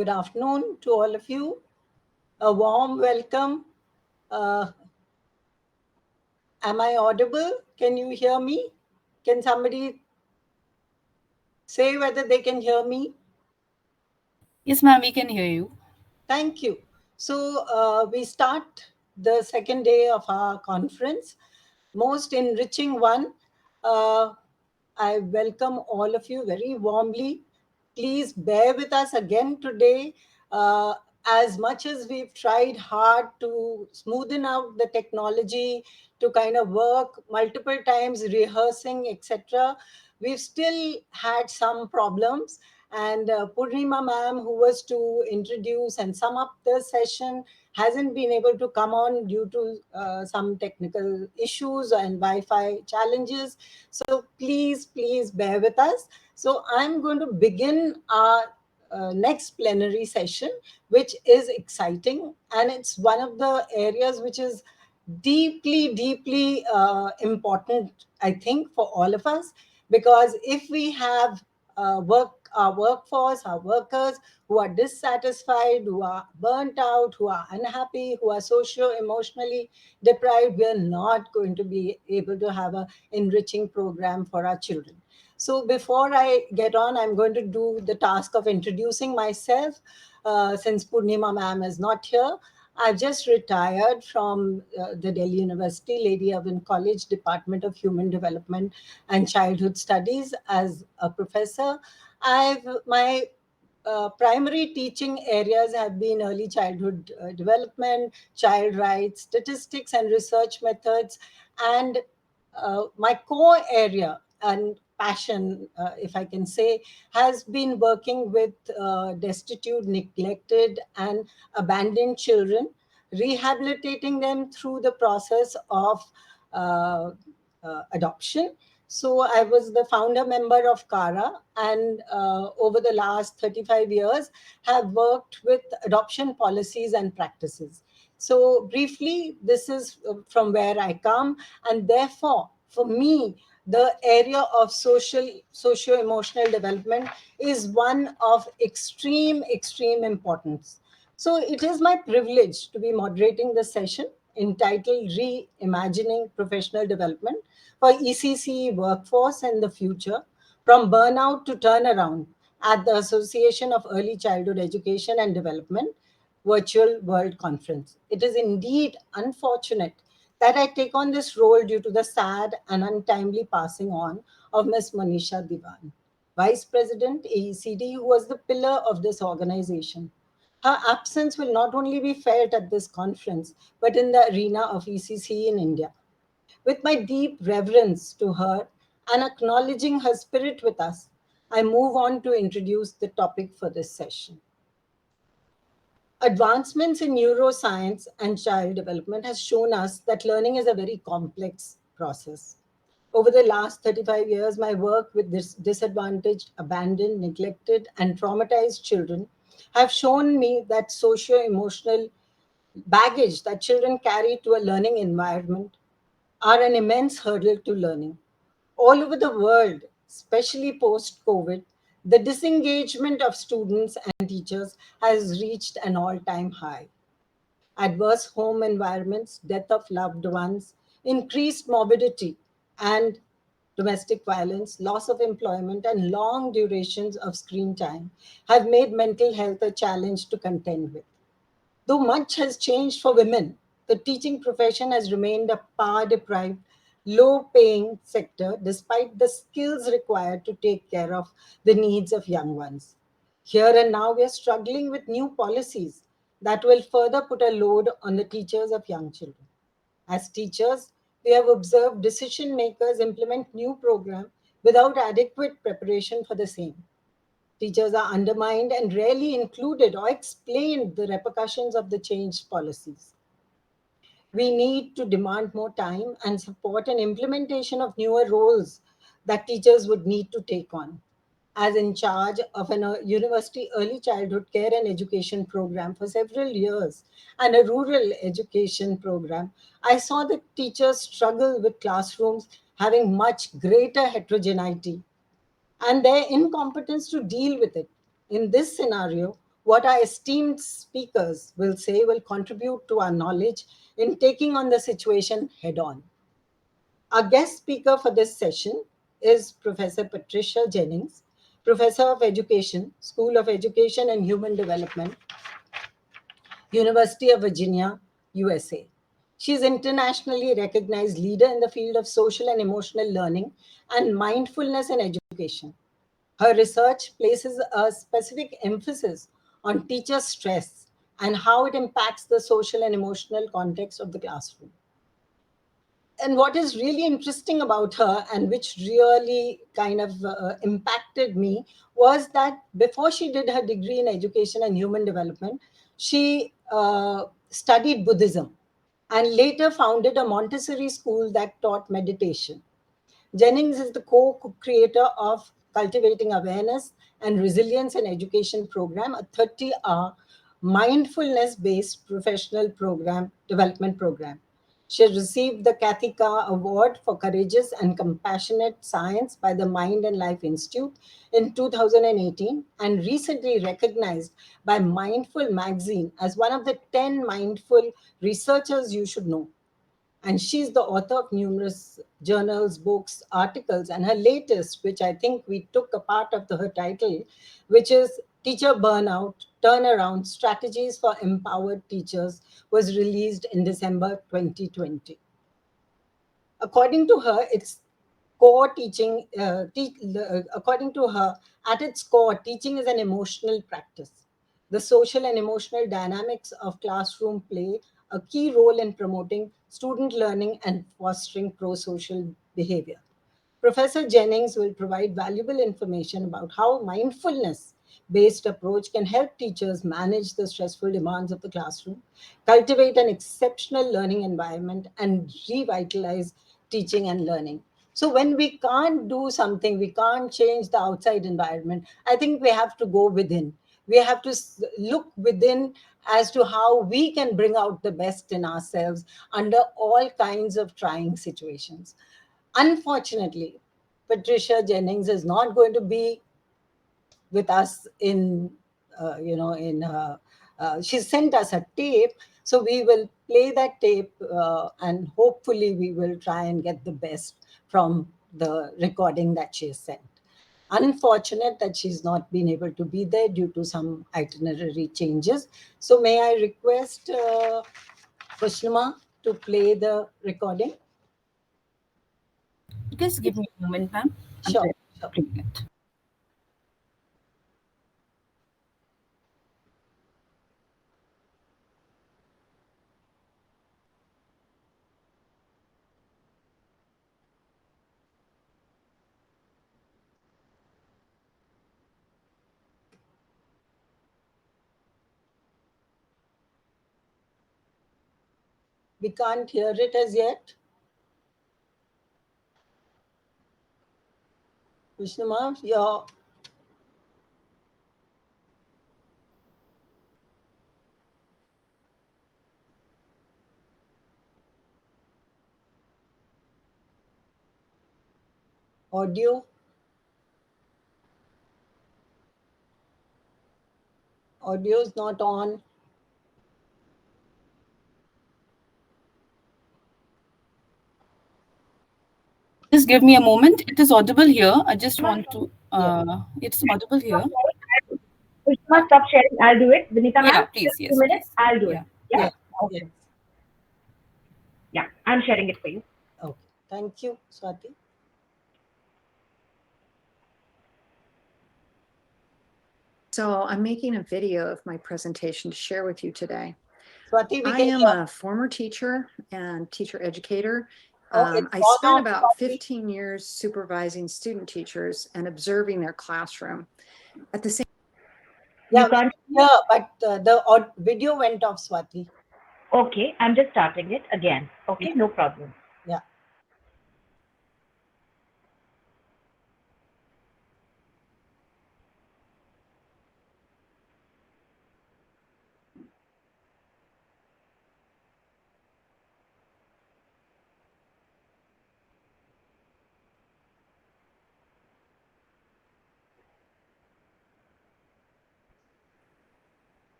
Good afternoon to all of you. A warm welcome. Uh, am I audible? Can you hear me? Can somebody say whether they can hear me? Yes, ma'am, we can hear you. Thank you. So we start the second day of our conference, most enriching one. Uh, I welcome all of you very warmly. Please bear with us again today. Uh, as much as we've tried hard to smoothen out the technology, to kind of work multiple times, rehearsing, etc., we've still had some problems. And Purnima ma'am, who was to introduce and sum up the session, hasn't been able to come on due to some technical issues and Wi-Fi challenges. So please bear with us. So I'm going to begin our next plenary session, which is exciting, and it's one of the areas which is deeply important, I think, for all of us, because if we have our workforce, our workers who are dissatisfied, who are burnt out, who are unhappy, who are socio-emotionally deprived, we are not going to be able to have a enriching program for our children. So before I get on, I'm going to do the task of introducing myself. Since Purnima ma'am is not here, I've just retired from the Delhi University Lady Irwin College Department of Human Development and Childhood Studies as a professor. My primary teaching areas have been early childhood development, child rights, statistics and research methods, and my core area and passion, if I can say, has been working with destitute, neglected, and abandoned children, rehabilitating them through the process of uh, adoption. So I was the founder member of Kara, and over the last 35 years have worked with adoption policies and practices. So briefly, this is from where I come, and therefore, for me, the area of socio-emotional development is one of extreme importance. So it is my privilege to be moderating the session entitled Reimagining Professional Development for ECC Workforce in the Future, from Burnout to Turnaround, at the Association of Early Childhood Education and Development Virtual World Conference. It is indeed unfortunate that I take on this role due to the sad and untimely passing on of Ms. Manisha Diwan, Vice President, AECD, who was the pillar of this organization. Her absence will not only be felt at this conference, but in the arena of ECC in India. With my deep reverence to her and acknowledging her spirit with us, I move on to introduce the topic for this session. Advancements in neuroscience and child development has shown us that learning is a very complex process. Over the last 35 years, my work with disadvantaged, abandoned, neglected, and traumatized children have shown me that socio-emotional baggage that children carry to a learning environment are an immense hurdle to learning. All over the world, especially post COVID, the disengagement of students and teachers has reached an all time high. Adverse home environments, death of loved ones, increased morbidity, and domestic violence, loss of employment, and long durations of screen time have made mental health a challenge to contend with. Though much has changed for women, the teaching profession has remained a power deprived, low paying sector despite the skills required to take care of the needs of young ones. Here and now, we are struggling with new policies that will further put a load on the teachers of young children. As teachers, we have observed decision makers implement new programs without adequate preparation for the same. Teachers are undermined and rarely included or explained the repercussions of the changed policies. We need to demand more time and support an implementation of newer roles that teachers would need to take on. As in charge of an university early childhood care and education program for several years and a rural education program, I saw the teachers struggle with classrooms having much greater heterogeneity and their incompetence to deal with it. In this scenario, What our esteemed speakers will say will contribute to our knowledge in taking on the situation head on. Our guest speaker for this session is Professor Patricia Jennings, Professor of Education, School of Education and Human Development, University of Virginia, USA. She is internationally recognized leader in the field of social and emotional learning and mindfulness in education. Her research places a specific emphasis on teacher stress and how it impacts the social and emotional context of the classroom. And what is really interesting about her, and which really kind of impacted me, was that before she did her degree in education and human development, she studied Buddhism and later founded a Montessori school that taught meditation. Jennings is the co-creator of Cultivating Awareness and Resilience in Education program, a 30-hour mindfulness-based professional program development program. She received the Kathy Carr Award for Courageous and Compassionate Science by the Mind and Life Institute in 2018 and recently recognized by Mindful Magazine as one of the 10 mindful researchers you should know. And she's the author of numerous journals, books, articles, and her latest, which I think we took a part of her title, which is Teacher Burnout Turnaround Strategies for Empowered Teachers, was released in December 2020. According to her, it's core teaching, according to her, at its core, teaching is an emotional practice. The social and emotional dynamics of classroom play a key role in promoting student learning and fostering pro social behavior. Professor Jennings will provide valuable information about how mindfulness based approach can help teachers manage the stressful demands of the classroom, cultivate an exceptional learning environment, and revitalize teaching and learning. So, when we can't do something, we can't change the outside environment, I think we have to go within. We have to look within as to how we can bring out the best in ourselves under all kinds of trying situations. Unfortunately, Patricia Jennings is not going to be with us in, in she sent us a tape. So we will play that tape and hopefully we will try and get the best from the recording that she has sent. Unfortunate that she's not been able to be there due to some itinerary changes. So may I request Kushnuma to play the recording? Just give me a moment, ma'am. I'm Sure, sure. playing it. We can't hear it as yet. Vishnuma, your audio is not on. Just give me a moment. It is audible here. I just want to. Yes, It's audible here. Pushma, stop sharing. I'll do it. Vinita Yeah, ma'am, please. just two Yes, minutes. please. I'll do it. Yeah. Yeah. yes, yes. Okay. Yeah. I'm sharing it for you. Okay. Thank you, Swati. So I'm making a video of my presentation to share with you today. Swati, we I can am hear. a former teacher and teacher educator. Oh, it's I gone spent off, about Swati. 15 years supervising student teachers and observing their classroom. At the same Yeah, You we can't. can hear, but the video went off, Swati. Okay. I'm just starting it again. Okay. No problem. Yeah.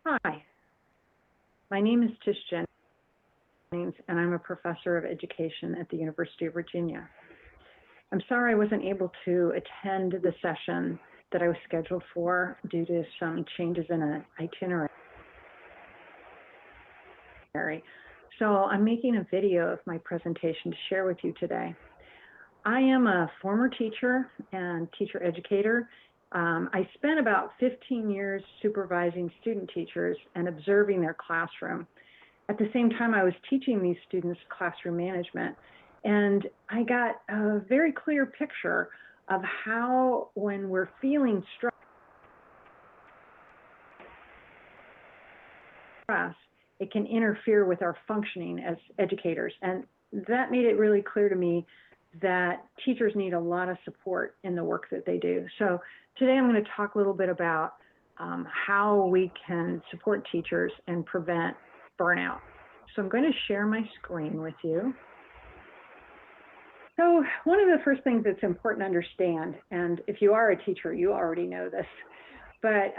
Hi, my name is Tish Jennings, and I'm a professor of education at the University of Virginia. I'm sorry I wasn't able to attend the session that I was scheduled for due to some changes in an itinerary. So I'm making a video of my presentation to share with you today. I am a former teacher and teacher educator. I spent about 15 years supervising student teachers and observing their classroom. At the same time, I was teaching these students classroom management, and I got a very clear picture of how, when we're feeling stress, it can interfere with our functioning as educators. And that made it really clear to me that teachers need a lot of support in the work that they do. So today I'm going to talk a little bit about how we can support teachers and prevent burnout. So I'm going to share my screen with you. So one of the first things that's important to understand, and if you are a teacher, you already know this, but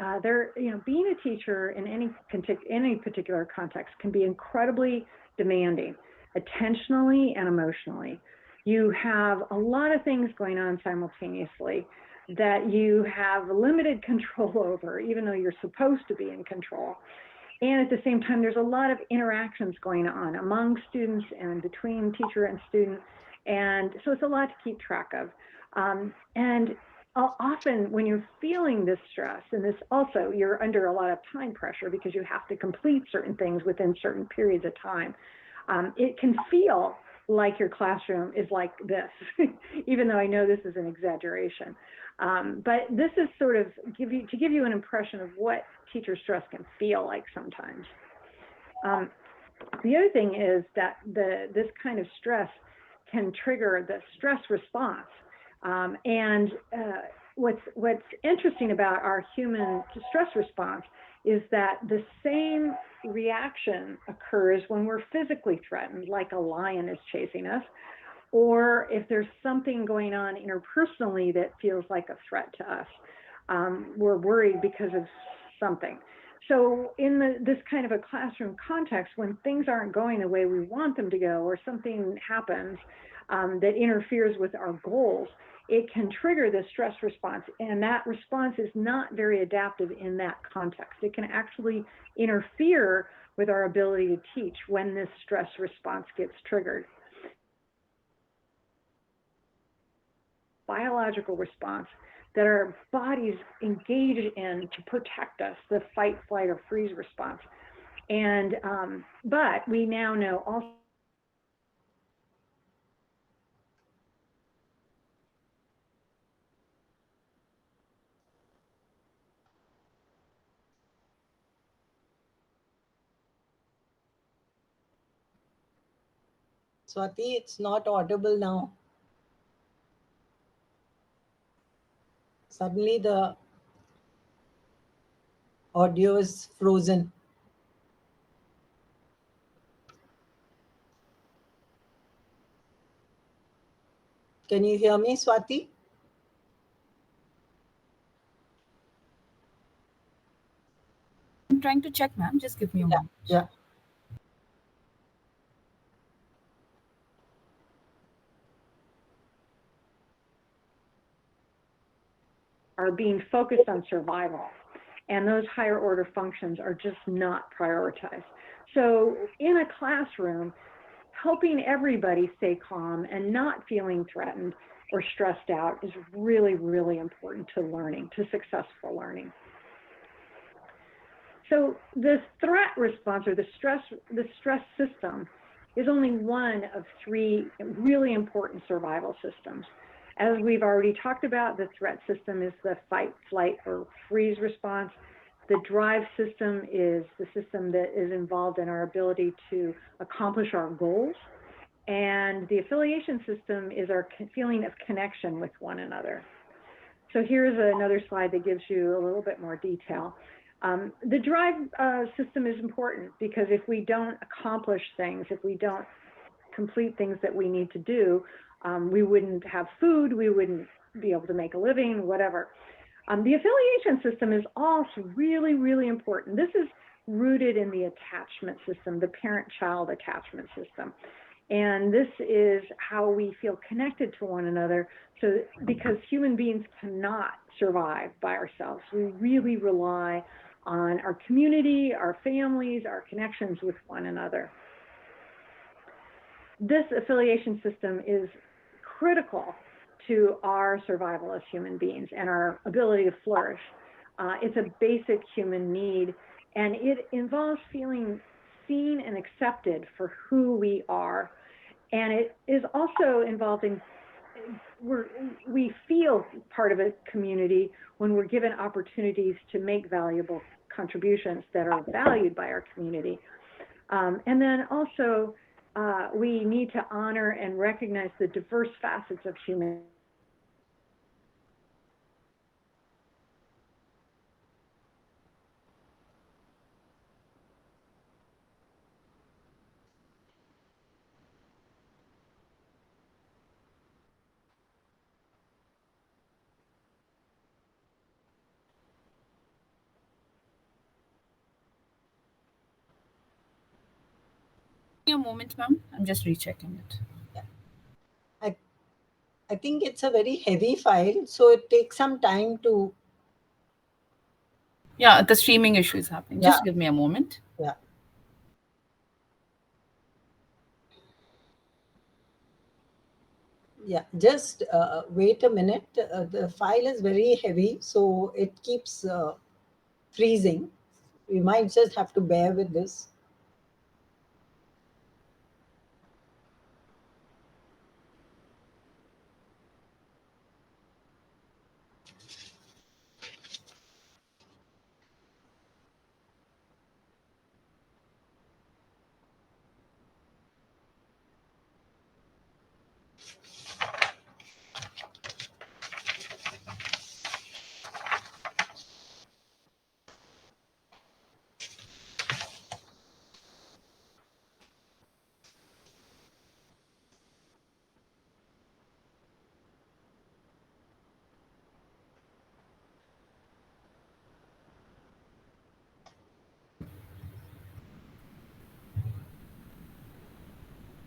being a teacher in any particular context can be incredibly demanding, attentionally and emotionally. You have a lot of things going on simultaneously that you have limited control over, even though you're supposed to be in control. And at the same time, there's a lot of interactions going on among students and between teacher and student. And so it's a lot to keep track of. And often when you're feeling this stress, and this also, you're under a lot of time pressure because you have to complete certain things within certain periods of time. It can feel like your classroom is like this, even though I know this is an exaggeration. But this is sort of to give you an impression of what teacher stress can feel like sometimes. The other thing is that this kind of stress can trigger the stress response. What's interesting about our human stress response is that the same reaction occurs when we're physically threatened, like a lion is chasing us, or if there's something going on interpersonally that feels like a threat to us. We're worried because of something. So in this kind of a classroom context, when things aren't going the way we want them to go, or something happens that interferes with our goals, it can trigger the stress response. And that response is not very adaptive in that context. It can actually interfere with our ability to teach when this stress response gets triggered. Biological response that our bodies engage in to protect us, the fight, flight, or freeze response. And but we now know also Swati, it's not audible now. Suddenly the audio is frozen. Can you hear me, Swati? I'm trying to check, ma'am. Just give me a moment. Yeah. are being focused on survival. And those higher order functions are just not prioritized. So in a classroom, helping everybody stay calm and not feeling threatened or stressed out is really, really important to learning, to successful learning. So the threat response, or the stress system, is only one of three really important survival systems. As we've already talked about, the threat system is the fight, flight, or freeze response. The drive system is the system that is involved in our ability to accomplish our goals. And the affiliation system is our feeling of connection with one another. So here's another slide that gives you a little bit more detail. The drive system is important because if we don't accomplish things, if we don't complete things that we need to do, we wouldn't have food, we wouldn't be able to make a living, whatever. The affiliation system is also really, really important. This is rooted in the attachment system, the parent-child attachment system. And this is how we feel connected to one another. So, because human beings cannot survive by ourselves, we really rely on our community, our families, our connections with one another. This affiliation system is critical to our survival as human beings and our ability to flourish. It's a basic human need, and it involves feeling seen and accepted for who we are. And it is also involving, we feel part of a community when we're given opportunities to make valuable contributions that are valued by our community. And then also, we need to honor and recognize the diverse facets of human. A moment, ma'am. I'm just rechecking it. I think it's a very heavy file, so it takes some time to. Yeah, the streaming issue is happening. Yeah. Just give me a moment. Yeah. Yeah, just wait a minute. The file is very heavy, so it keeps freezing. We might just have to bear with this.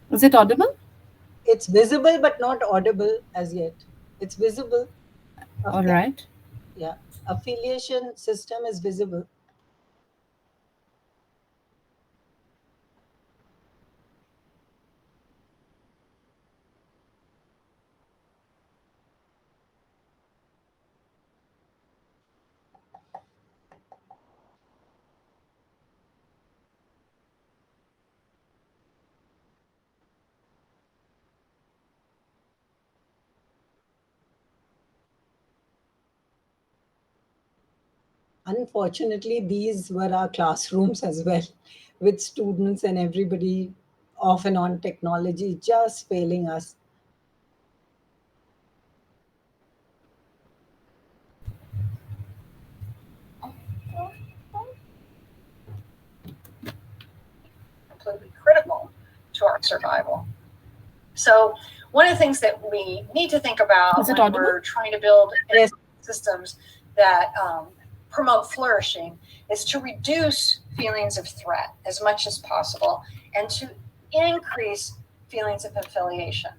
Is it audible? It's visible but not audible as yet. It's visible. All right. Yeah, affiliation system is visible. Unfortunately, these were our classrooms as well, with students and everybody off and on technology just failing us. Completely critical to our survival. So one of the things that we need to think about when we're trying to build systems that promote flourishing is to reduce feelings of threat as much as possible and to increase feelings of affiliation.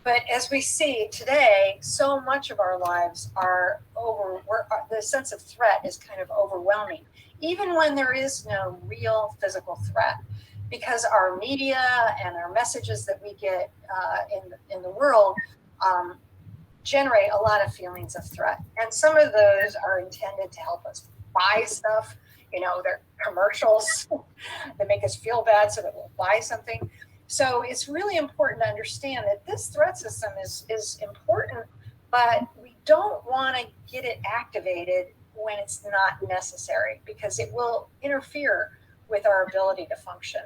But as we see today, so much of our lives are the sense of threat is kind of overwhelming, even when there is no real physical threat, because our media and our messages that we get in the world generate a lot of feelings of threat. And some of those are intended to help us buy stuff. You know, they're commercials that make us feel bad so that we'll buy something. So it's really important to understand that this threat system is important, but we don't want to get it activated when it's not necessary, because it will interfere with our ability to function.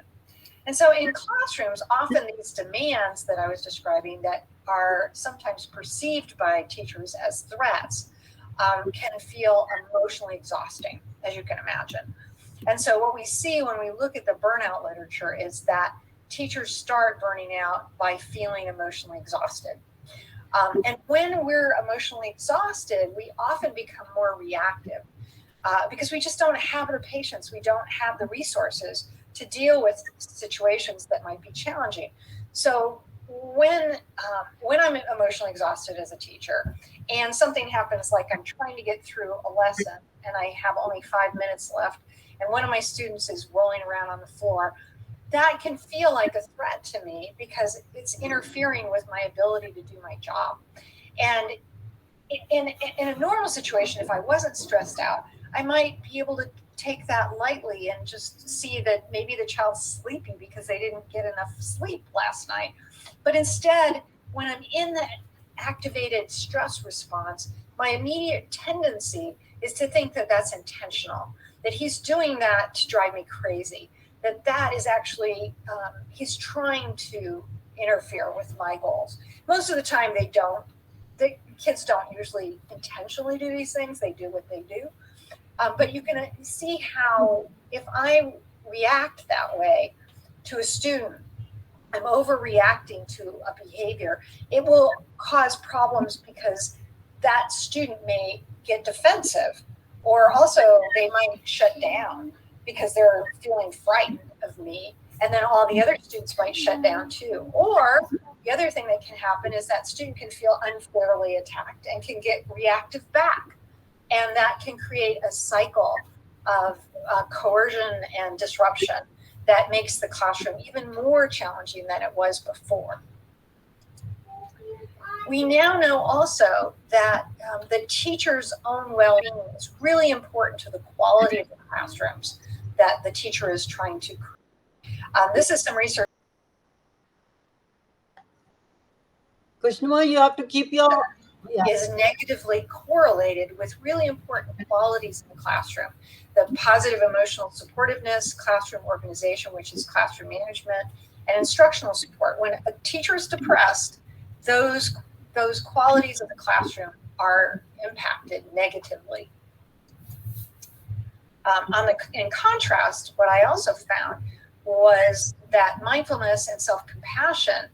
And so in classrooms, often these demands that I was describing that are sometimes perceived by teachers as threats can feel emotionally exhausting, as you can imagine. And so what we see when we look at the burnout literature is that teachers start burning out by feeling emotionally exhausted. And when we're emotionally exhausted, we often become more reactive. because we just don't have the patience. We don't have the resources to deal with situations that might be challenging. So when I'm emotionally exhausted as a teacher and something happens, like I'm trying to get through a lesson and I have only 5 minutes left, and one of my students is rolling around on the floor, that can feel like a threat to me because it's interfering with my ability to do my job. And in a normal situation, if I wasn't stressed out, I might be able to take that lightly and just see that maybe the child's sleeping because they didn't get enough sleep last night. But instead, when I'm in that activated stress response, my immediate tendency is to think that that's intentional, that he's doing that to drive me crazy, that is actually, he's trying to interfere with my goals. Most of the time they don't. The kids don't usually intentionally do these things. They do what they do. But you can see how if I react that way to a student, I'm overreacting to a behavior, it will cause problems because that student may get defensive, or also they might shut down because they're feeling frightened of me. And then all the other students might shut down too. Or the other thing that can happen is that student can feel unfairly attacked and can get reactive back. And that can create a cycle of coercion and disruption that makes the classroom even more challenging than it was before. We now know also that the teacher's own well-being is really important to the quality of the classrooms that the teacher is trying to create. This is some research. Kushnuma, you have to keep your... is negatively correlated with really important qualities in the classroom. The positive emotional supportiveness, classroom organization, which is classroom management, and instructional support. When a teacher is depressed, those qualities of the classroom are impacted negatively. In contrast, what I also found was that mindfulness and self-compassion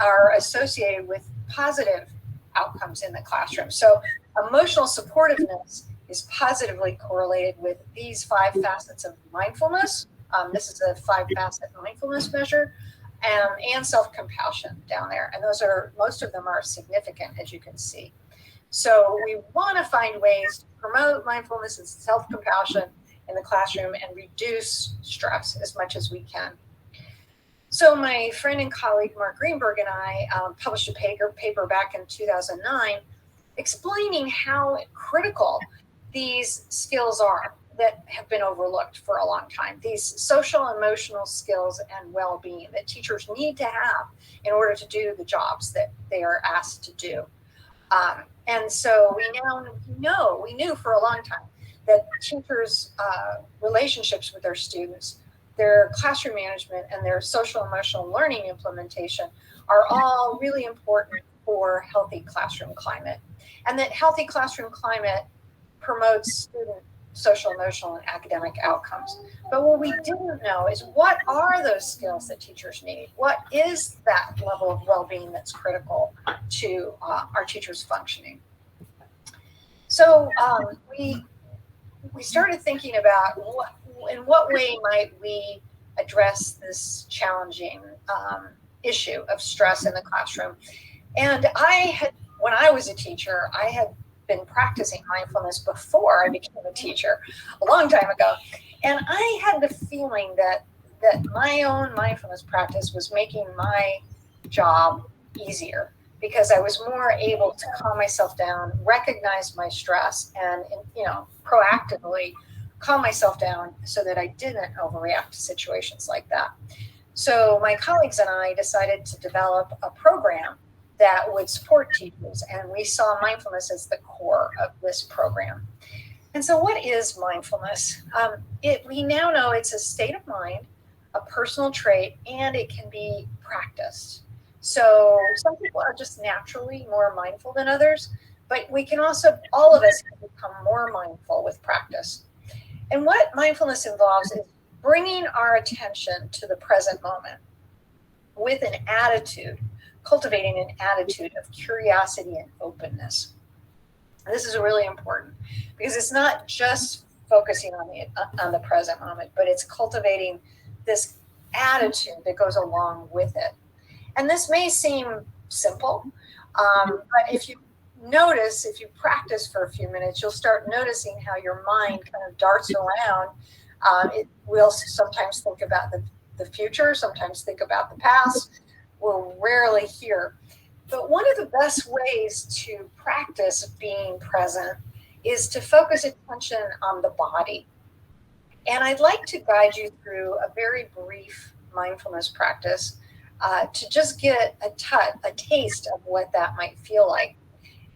are associated with positive outcomes in the classroom. So emotional supportiveness is positively correlated with these 5 facets of mindfulness. This is a 5-facet mindfulness measure, and self-compassion down there. And most of them are significant, as you can see. So we want to find ways to promote mindfulness and self-compassion in the classroom and reduce stress as much as we can. So my friend and colleague Mark Greenberg and I published a paper back in 2009 explaining how critical these skills are that have been overlooked for a long time. These social emotional skills and well-being that teachers need to have in order to do the jobs that they are asked to do. And so we knew for a long time that teachers' relationships with their students, their classroom management, and their social emotional learning implementation are all really important for healthy classroom climate. And that healthy classroom climate promotes student social, emotional, and academic outcomes. But what we didn't know is what are those skills that teachers need? What is that level of well-being that's critical to our teachers' functioning? So we started thinking about in what way might we address this challenging issue of stress in the classroom. And when I was a teacher, I had been practicing mindfulness before I became a teacher a long time ago. And I had the feeling that my own mindfulness practice was making my job easier because I was more able to calm myself down, recognize my stress, and proactively calm myself down so that I didn't overreact to situations like that. So my colleagues and I decided to develop a program that would support teachers, and we saw mindfulness as the core of this program. And so what is mindfulness? We now know it's a state of mind, a personal trait, and it can be practiced. So some people are just naturally more mindful than others, but all of us can become more mindful with practice. And what mindfulness involves is bringing our attention to the present moment with an attitude, cultivating an attitude of curiosity and openness. And this is really important because it's not just focusing on the present moment, but it's cultivating this attitude that goes along with it. And this may seem simple, but if you practice for a few minutes, you'll start noticing how your mind kind of darts around. It will sometimes think about the future, sometimes think about the past. We're rarely here. But one of the best ways to practice being present is to focus attention on the body. And I'd like to guide you through a very brief mindfulness practice to just get a taste of what that might feel like.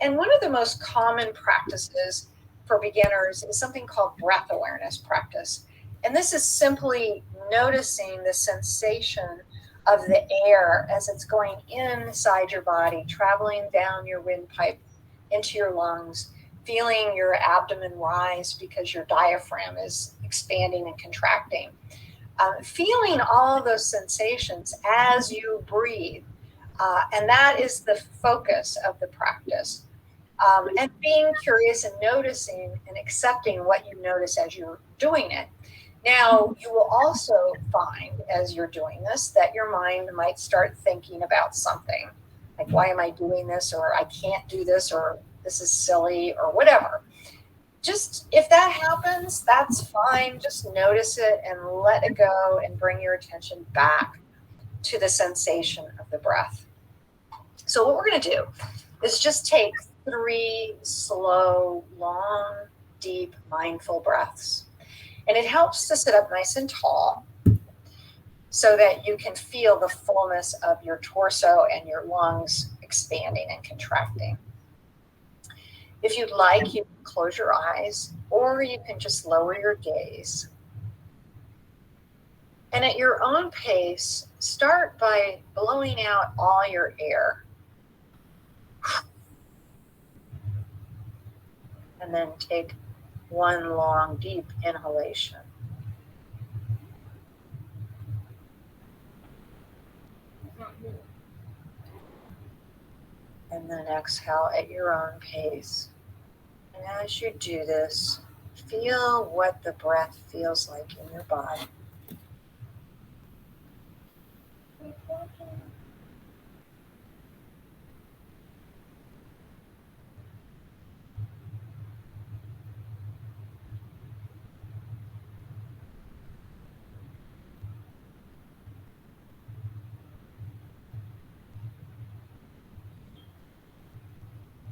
And one of the most common practices for beginners is something called breath awareness practice. And this is simply noticing the sensation of the air as it's going inside your body, traveling down your windpipe into your lungs, feeling your abdomen rise because your diaphragm is expanding and contracting. Feeling all those sensations as you breathe. And that is the focus of the practice. And being curious and noticing and accepting what you notice as you're doing it. Now, you will also find as you're doing this that your mind might start thinking about something like, why am I doing this? Or I can't do this, or this is silly, or whatever. Just if that happens, that's fine. Just notice it and let it go and bring your attention back to the sensation of the breath. So what we're going to do is just take 3 slow, long, deep, mindful breaths. And it helps to sit up nice and tall so that you can feel the fullness of your torso and your lungs expanding and contracting. If you'd like, you can close your eyes, or you can just lower your gaze. And at your own pace, start by blowing out all your air. And then take 1 long, deep inhalation. And then exhale at your own pace. And as you do this, feel what the breath feels like in your body.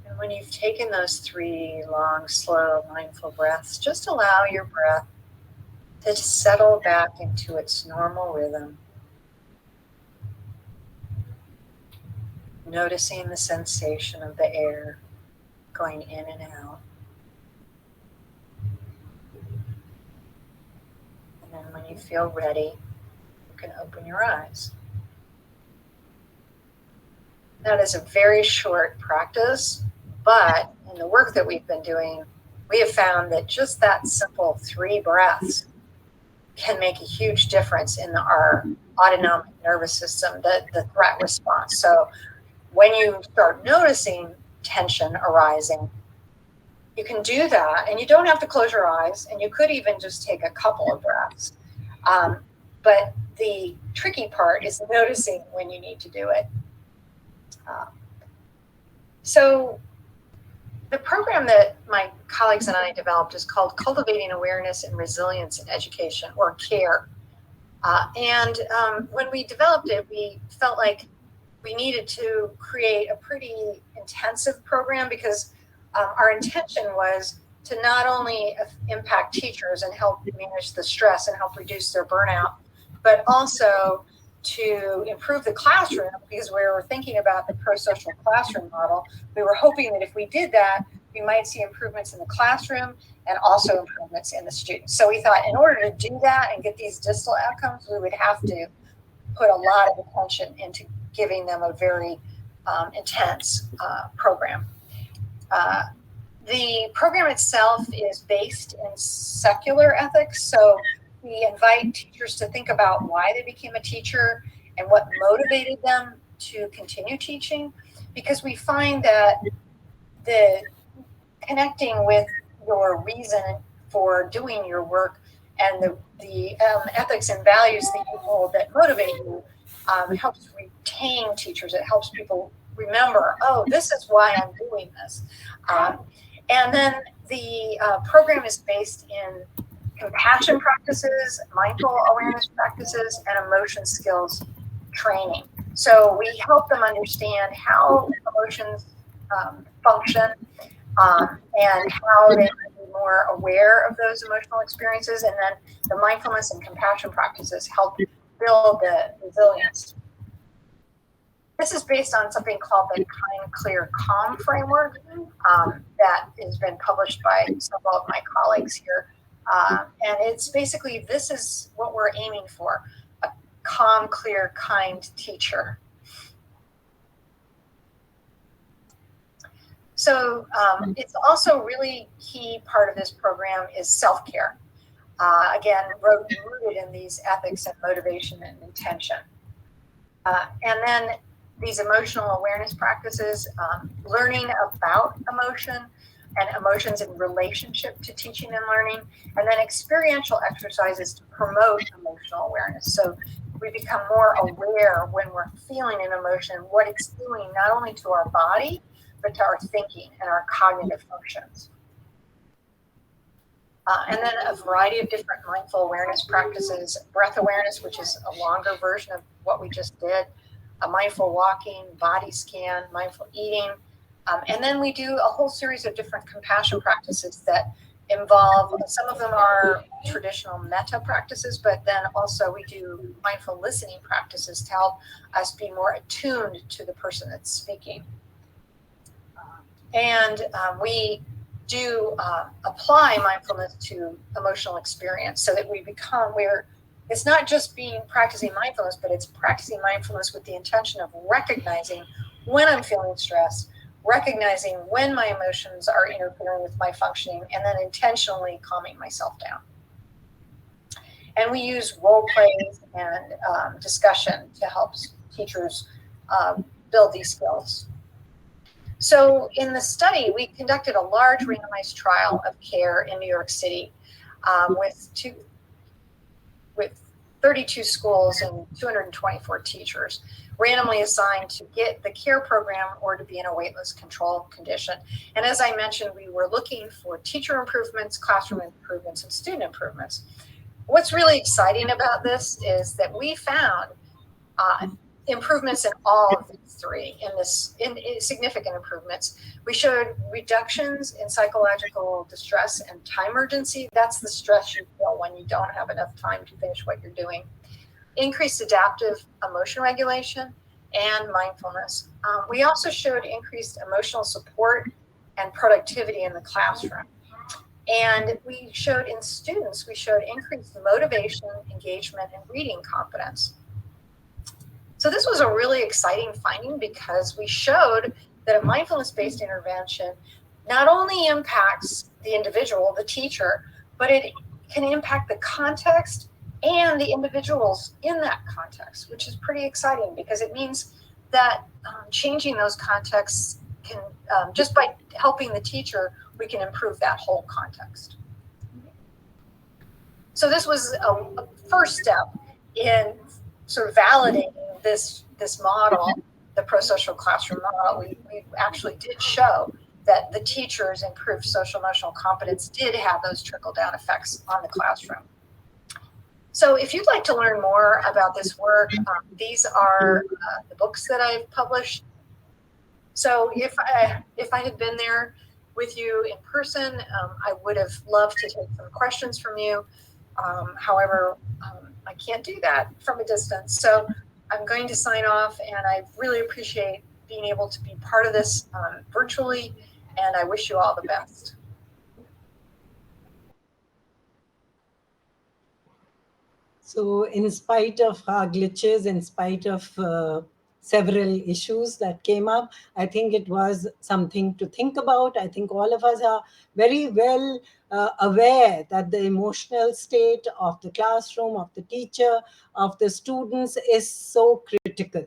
And when you've taken those 3 long, slow, mindful breaths, just allow your breath to settle back into its normal rhythm. Noticing the sensation of the air going in and out. And then when you feel ready, you can open your eyes. That is a very short practice, but in the work that we've been doing, we have found that just that simple 3 breaths can make a huge difference in our autonomic nervous system, the threat response. So when you start noticing tension arising, you can do that, and you don't have to close your eyes, and you could even just take a couple of breaths. But the tricky part is noticing when you need to do it. So the program that my colleagues and I developed is called Cultivating Awareness and Resilience in Education, or CARE. And when we developed it, we felt like we needed to create a pretty intensive program because our intention was to not only impact teachers and help manage the stress and help reduce their burnout, but also to improve the classroom, because we were thinking about the pro-social classroom model. We were hoping that if we did that, we might see improvements in the classroom and also improvements in the students. So we thought in order to do that and get these distal outcomes, we would have to put a lot of attention into giving them a very intense program. The program itself is based in secular ethics, so we invite teachers to think about why they became a teacher and what motivated them to continue teaching, because we find that the connecting with your reason for doing your work and the ethics and values that you hold that motivate you helps retain teachers. It helps people remember, oh, this is why I'm doing this. And then the program is based in compassion practices, mindful awareness practices, and emotion skills training. So we help them understand how emotions function and how they can be more aware of those emotional experiences. And then the mindfulness and compassion practices help build the resilience. This is based on something called the Kind, Clear, Calm framework that has been published by several of my colleagues here. And it's basically, this is what we're aiming for, a calm, clear, kind teacher. So it's also really key part of this program is self-care. Again, rooted in these ethics and motivation and intention. And then these emotional awareness practices, learning about emotion and emotions in relationship to teaching and learning, and then experiential exercises to promote emotional awareness. So we become more aware when we're feeling an emotion, what it's doing not only to our body, but to our thinking and our cognitive functions. And then a variety of different mindful awareness practices, breath awareness, which is a longer version of what we just did, a mindful walking, body scan, mindful eating. And then we do a whole series of different compassion practices that involve, some of them are traditional metta practices, but then also we do mindful listening practices to help us be more attuned to the person that's speaking. And we do apply mindfulness to emotional experience so that we become, it's not just practicing mindfulness, but it's practicing mindfulness with the intention of recognizing when I'm feeling stressed, recognizing when my emotions are interfering with my functioning, and then intentionally calming myself down. And we use role plays and discussion to help teachers build these skills. So in the study, we conducted a large randomized trial of care in New York City with 32 schools and 224 teachers, randomly assigned to get the care program or to be in a waitlist control condition. And as I mentioned, we were looking for teacher improvements, classroom improvements, and student improvements. What's really exciting about this is that we found improvements in all of these three, in significant improvements. We showed reductions in psychological distress and time urgency. That's the stress you feel when you don't have enough time to finish what you're doing. Increased adaptive emotion regulation and mindfulness. We also showed increased emotional support and productivity in the classroom. And we showed in students, we showed increased motivation, engagement, and reading competence. So this was a really exciting finding because we showed that a mindfulness-based intervention not only impacts the individual, the teacher, but it can impact the context and the individuals in that context, which is pretty exciting because it means that changing those contexts can, just by helping the teacher, we can improve that whole context. So this was a first step in sort of validating this model, the pro-social classroom model. We actually did show that the teachers' improved social emotional competence did have those trickle-down effects on the classroom. So if you'd like to learn more about this work, these are the books that I've published. So if I had been there with you in person, I would have loved to take some questions from you. However, I can't do that from a distance. So I'm going to sign off, and I really appreciate being able to be part of this virtually, and I wish you all the best. So in spite of our glitches, in spite of several issues that came up, I think it was something to think about. I think all of us are very well aware that the emotional state of the classroom, of the teacher, of the students is so critical.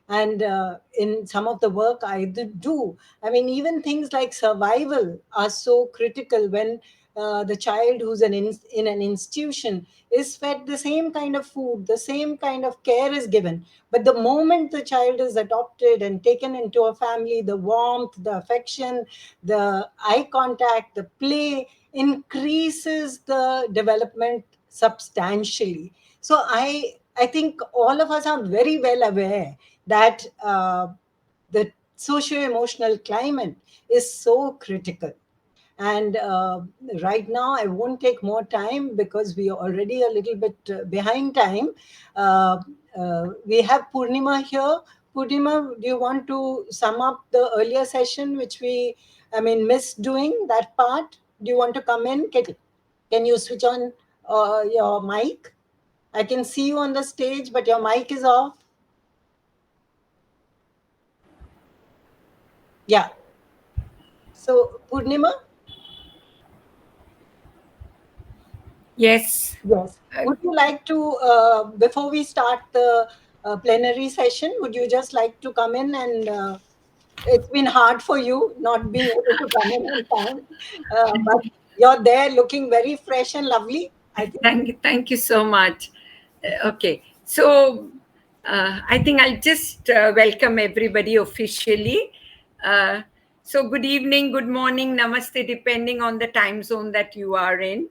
And in some of the work I do, I mean, even things like survival are so critical when the child who's in an institution is fed the same kind of food, the same kind of care is given. But the moment the child is adopted and taken into a family, the warmth, the affection, the eye contact, the play increases the development substantially. So I think all of us are very well aware that the socio-emotional climate is so critical. And right now, I won't take more time because we are already a little bit behind time. Uh, we have Purnima here. Purnima, do you want to sum up the earlier session, which missed doing that part? Do you want to come in? Can you switch on your mic? I can see you on the stage, but your mic is off. Yeah. So, Purnima? Yes. Yes. Would you like to, before we start the plenary session, would you just like to come in and it's been hard for you not being able to come in on time, but you're there looking very fresh and lovely, I think. Thank you so much. Okay, so I think I'll just welcome everybody officially. Uh, so, good evening, good morning, namaste, depending on the time zone that you are in.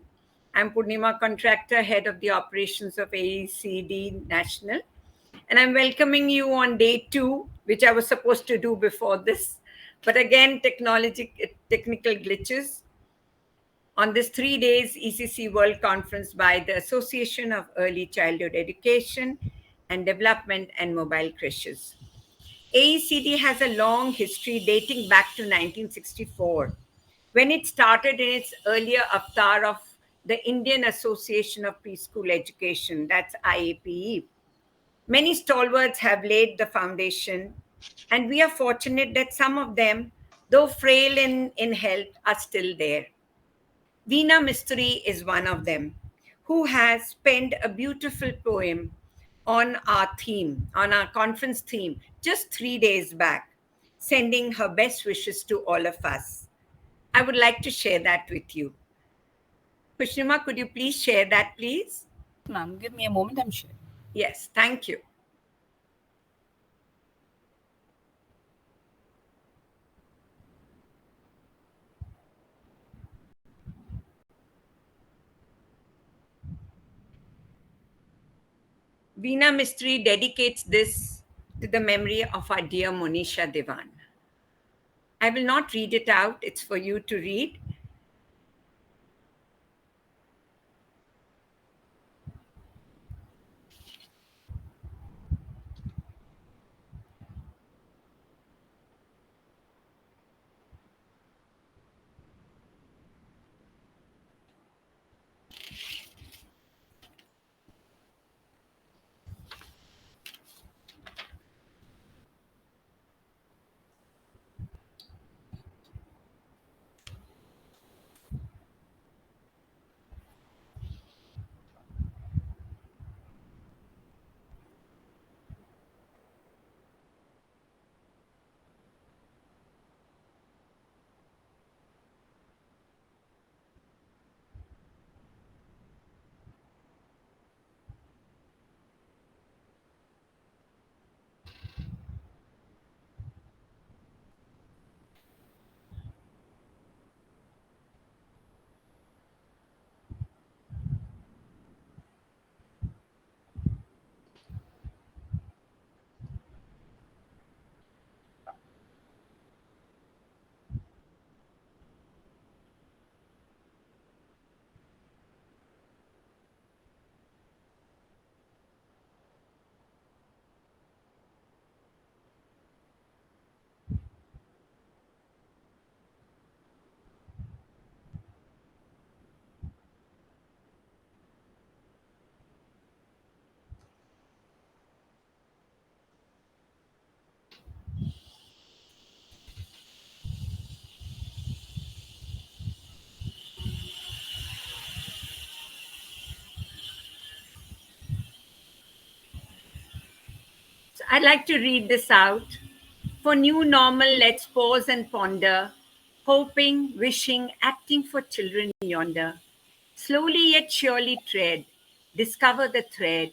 I'm Purnima Contractor, head of the operations of AECD National, and I'm welcoming you on day 2, which I was supposed to do before this, but again, technical glitches on this 3 days ECC World Conference by the Association of Early Childhood Education and Development and Mobile Creches. AECD has a long history dating back to 1964, when it started in its earlier avatar of the Indian Association of Preschool Education, that's IAPE. Many stalwarts have laid the foundation, and we are fortunate that some of them, though frail in health, are still there. Veena Mistry is one of them, who has penned a beautiful poem on our theme, on our conference theme, just 3 days back, sending her best wishes to all of us. I would like to share that with you. Pushnima, could you please share that, please? Ma'am, give me a moment, I'm sure. Yes, thank you. Veena Mistry dedicates this to the memory of our dear Monisha Devan. I will not read it out, it's for you to read. I'd like to read this out. For new normal, let's pause and ponder, hoping, wishing, acting for children yonder. Slowly yet surely tread, discover the thread,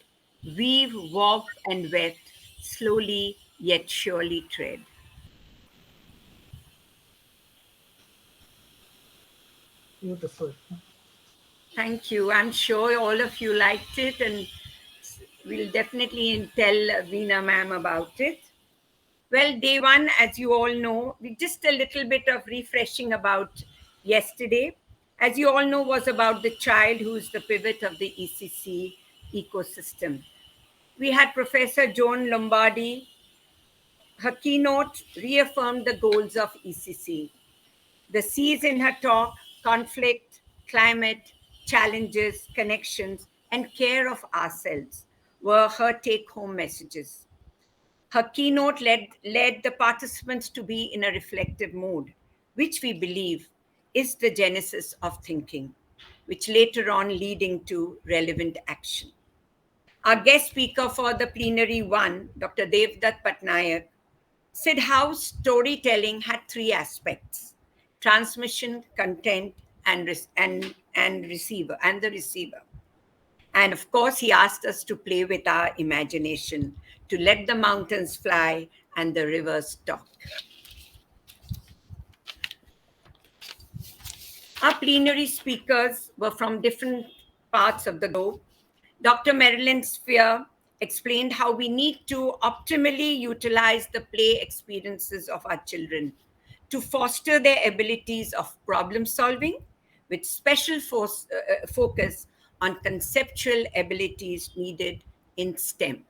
weave, warp, and wet, slowly yet surely tread. Beautiful. Thank you. I'm sure all of you liked it, and we'll definitely tell Veena ma'am about it. Well, day one, as you all know, just a little bit of refreshing about yesterday. As you all know, was about the child who's the pivot of the ECC ecosystem. We had Professor Joan Lombardi. Her keynote reaffirmed the goals of ECC. The C's in her talk: conflict, climate, challenges, connections, and care of ourselves were her take home messages. Her keynote led the participants to be in a reflective mood, which we believe is the genesis of thinking, which later on leading to relevant action. Our guest speaker for the plenary one, Dr. Devdutt Patnaik, said how storytelling had three aspects: transmission, content, and receiver, and the receiver. And of course, he asked us to play with our imagination, to let the mountains fly and the rivers talk. Our plenary speakers were from different parts of the globe. Dr. Marilyn Spear explained how we need to optimally utilize the play experiences of our children to foster their abilities of problem solving, with special focus on conceptual abilities needed in STEM.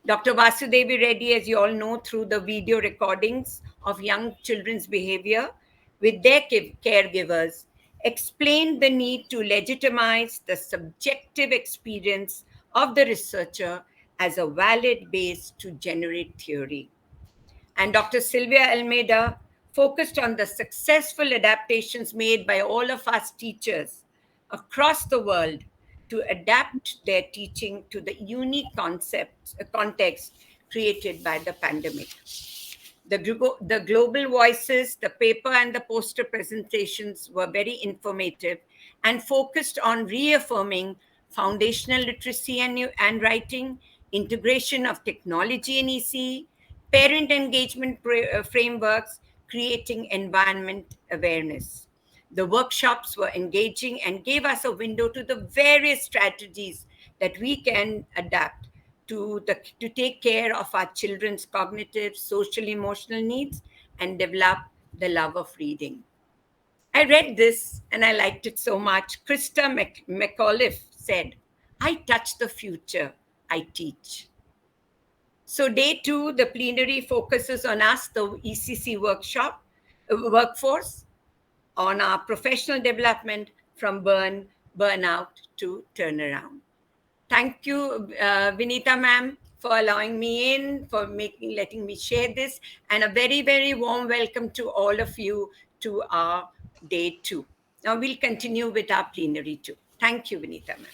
Dr. Vasudevi Reddy, as you all know, through the video recordings of young children's behavior with their caregivers, explained the need to legitimize the subjective experience of the researcher as a valid base to generate theory. And Dr. Sylvia Almeida focused on the successful adaptations made by all of us teachers across the world to adapt their teaching to the unique context created by the pandemic. The global voices, the paper and the poster presentations were very informative and focused on reaffirming foundational literacy and writing, integration of technology in EC, parent engagement frameworks, creating environment awareness. The workshops were engaging and gave us a window to the various strategies that we can adapt to take care of our children's cognitive, social, emotional needs and develop the love of reading. I read this and I liked it so much. Krista McAuliffe said, "I touch the future, I teach." So day two, the plenary focuses on us, the ECC workforce, on our professional development from burnout to turnaround. Thank you, Vinita ma'am, for allowing me in, for letting me share this, and a very, very warm welcome to all of you to our day two. Now we'll continue with our plenary two. Thank you, Vinita ma'am.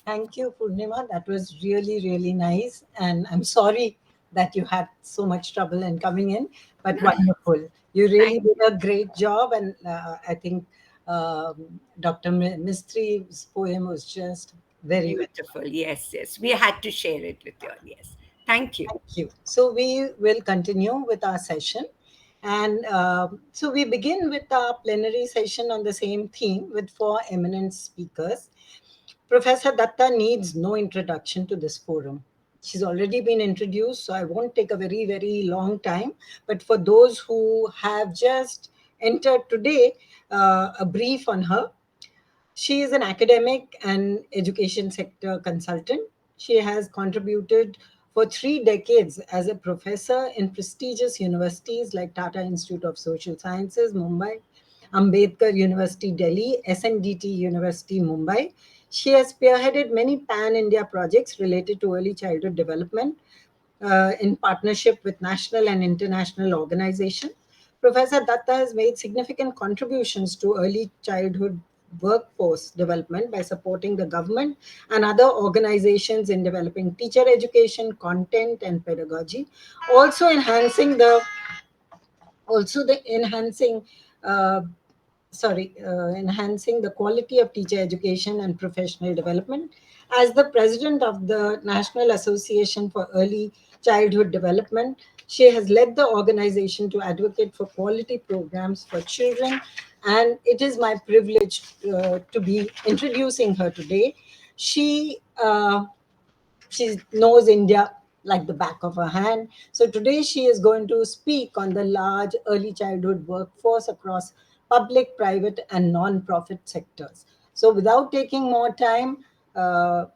Thank you, Purnima. That was really, really nice. And I'm sorry that you had so much trouble in coming in, but wonderful. You really did a great job. And I think Dr. Mistri's poem was just very beautiful. Yes, yes. We had to share it with you all. Yes. Thank you. Thank you. So we will continue with our session. And so we begin with our plenary session on the same theme with four eminent speakers. Professor Datta needs no introduction to this forum. She's already been introduced, so I won't take a very, very long time. But for those who have just entered today, a brief on her. She is an academic and education sector consultant. She has contributed for 3 decades as a professor in prestigious universities like Tata Institute of Social Sciences, Mumbai, Ambedkar University, Delhi, SNDT University, Mumbai. She has spearheaded many pan-India projects related to early childhood development in partnership with national and international organizations. Professor Datta has made significant contributions to early childhood workforce development by supporting the government and other organizations in developing teacher education, content, and pedagogy. Also enhancing uh, enhancing the quality of teacher education and professional development. As the president of the National Association for Early Childhood Development, she has led the organization to advocate for quality programs for children, and it is my privilege to be introducing her today. She knows India like the back of her hand. So today she is going to speak on the large early childhood workforce across public, private, and non-profit sectors. So without taking more time, uh,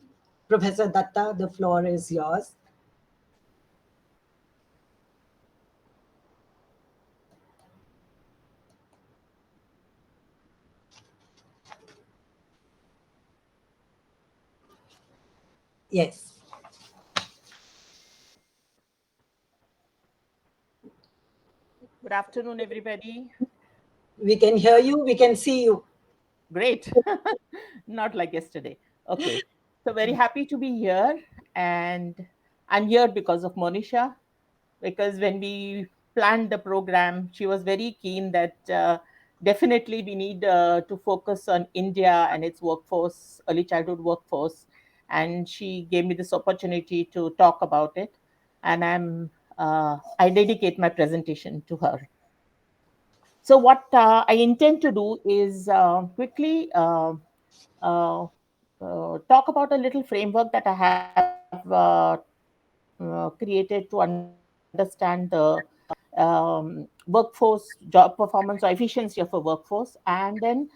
Professor Datta, the floor is yours. Yes, Good afternoon, everybody. we can hear you, we can see you. Great. Not like yesterday. Okay. So, very happy to be here. And I'm here because of Monisha, because when we planned the program, she was very keen that definitely we need to focus on India and its workforce, early childhood workforce. And she gave me this opportunity to talk about it. And I dedicate my presentation to her. So, what I intend to do is quickly talk about a little framework that I have created to understand the workforce, job performance, or efficiency of a workforce, and then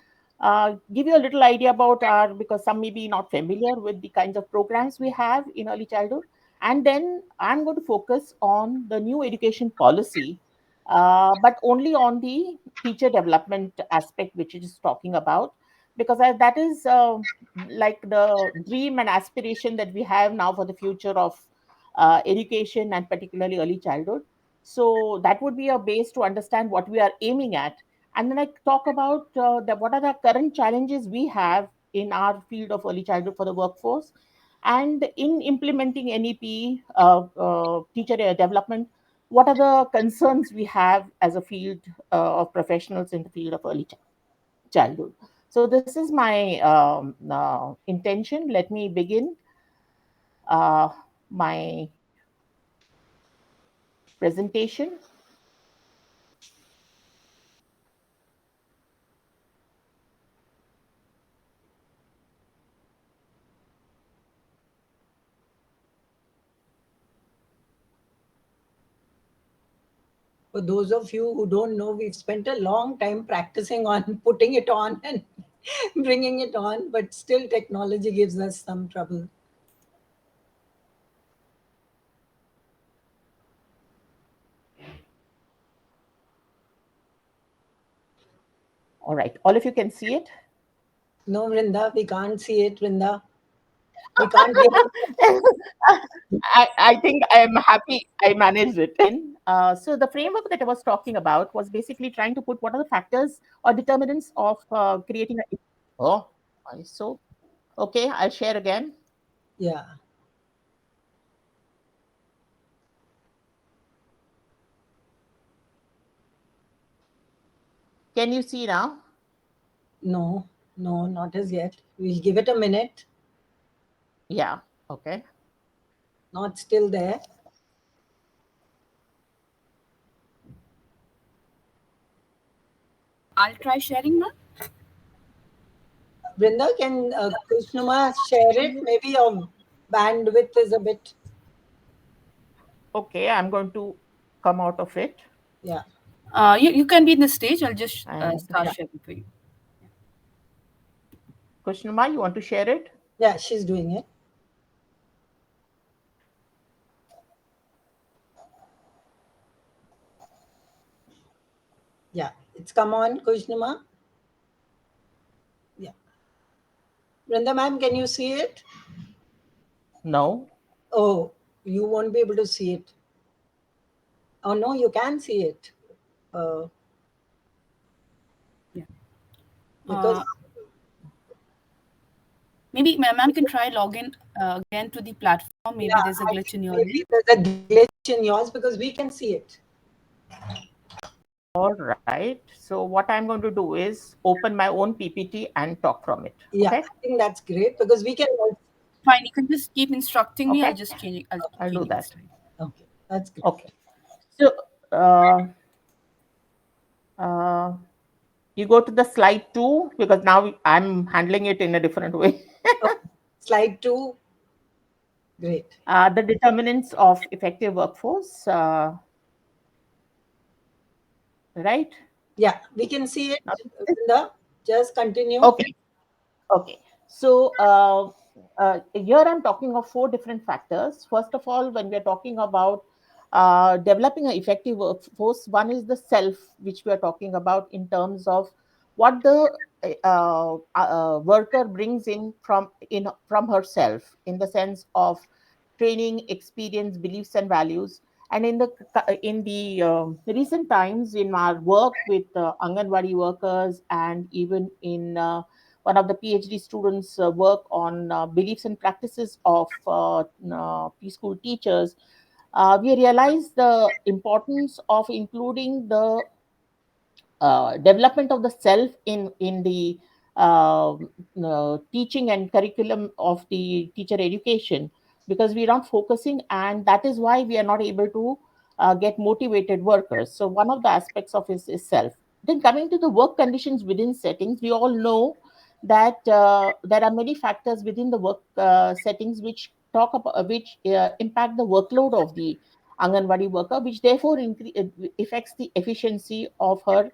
give you a little idea about because some may be not familiar with the kinds of programs we have in early childhood. And then I'm going to focus on the new education policy, but only on the teacher development aspect, which it is talking about, because that is like the dream and aspiration that we have now for the future of education and particularly early childhood. So that would be a base to understand what we are aiming at. And then I talk about what are the current challenges we have in our field of early childhood for the workforce. And in implementing NEP, teacher development, what are the concerns we have as a field of professionals in the field of early childhood. So this is my intention. Let me begin my presentation. For those of you who don't know, we've spent a long time practicing on putting it on and bringing it on, but still technology gives us some trouble. All right, all of you can see it. No, Vrinda, we can't see it, Vrinda. We can't give it. I think I'm happy I managed it. So the framework that I was talking about was basically trying to put what are the factors or determinants of creating a. Oh, so okay, I'll share again. Yeah. Can you see now? No, no, not as yet. We'll give it a minute. Yeah, okay. Not still there. I'll try sharing now. Brinda, can Krishnama share it? Maybe your bandwidth is a bit. Okay, I'm going to come out of it. Yeah. You can be in the stage. I'll just And start yeah, sharing for you. Kushnuma, you want to share it? Yeah, she's doing it. Yeah. It's come on, Krishnama. Yeah. Brinda ma'am, can you see it? No. Oh, you won't be able to see it. Oh, no, you can see it. Uh, Yeah. because Maybe ma'am can try login again to the platform. Maybe there's a I glitch think in your maybe end. there's a glitch in yours because we can see it. All right. So what I'm going to do is open my own PPT and talk from it. Yeah, Okay. I think that's great because we can all. Fine, you can just keep instructing me. Okay. I'll just change it. I'll keep I'll do changing the that. slide. Okay, that's great. Okay. So uh, uh, you go to the slide 2 because now I'm handling it in a different way. Okay. Slide 2. Great. The determinants of effective workforce, right? Yeah, we can see it. Now, Linda, just continue. okay. Okay. So here I'm talking of 4 different factors. First of all, when we're talking about developing an effective workforce, one is the self, which we are talking about in terms of what the worker brings from herself, in the sense of training, experience, beliefs, and values. And in the recent times, in our work with Anganwadi workers, and even in one of the PhD students' work on beliefs and practices of preschool teachers, we realize the importance of including the development of the self in the teaching and curriculum of the teacher education, because we're not focusing, and that is why we are not able to get motivated workers. So one of the aspects of it is self. Then coming to the work conditions within settings, we all know that there are many factors within the work settings which impact the workload of the Anganwadi worker, which therefore affects the efficiency of her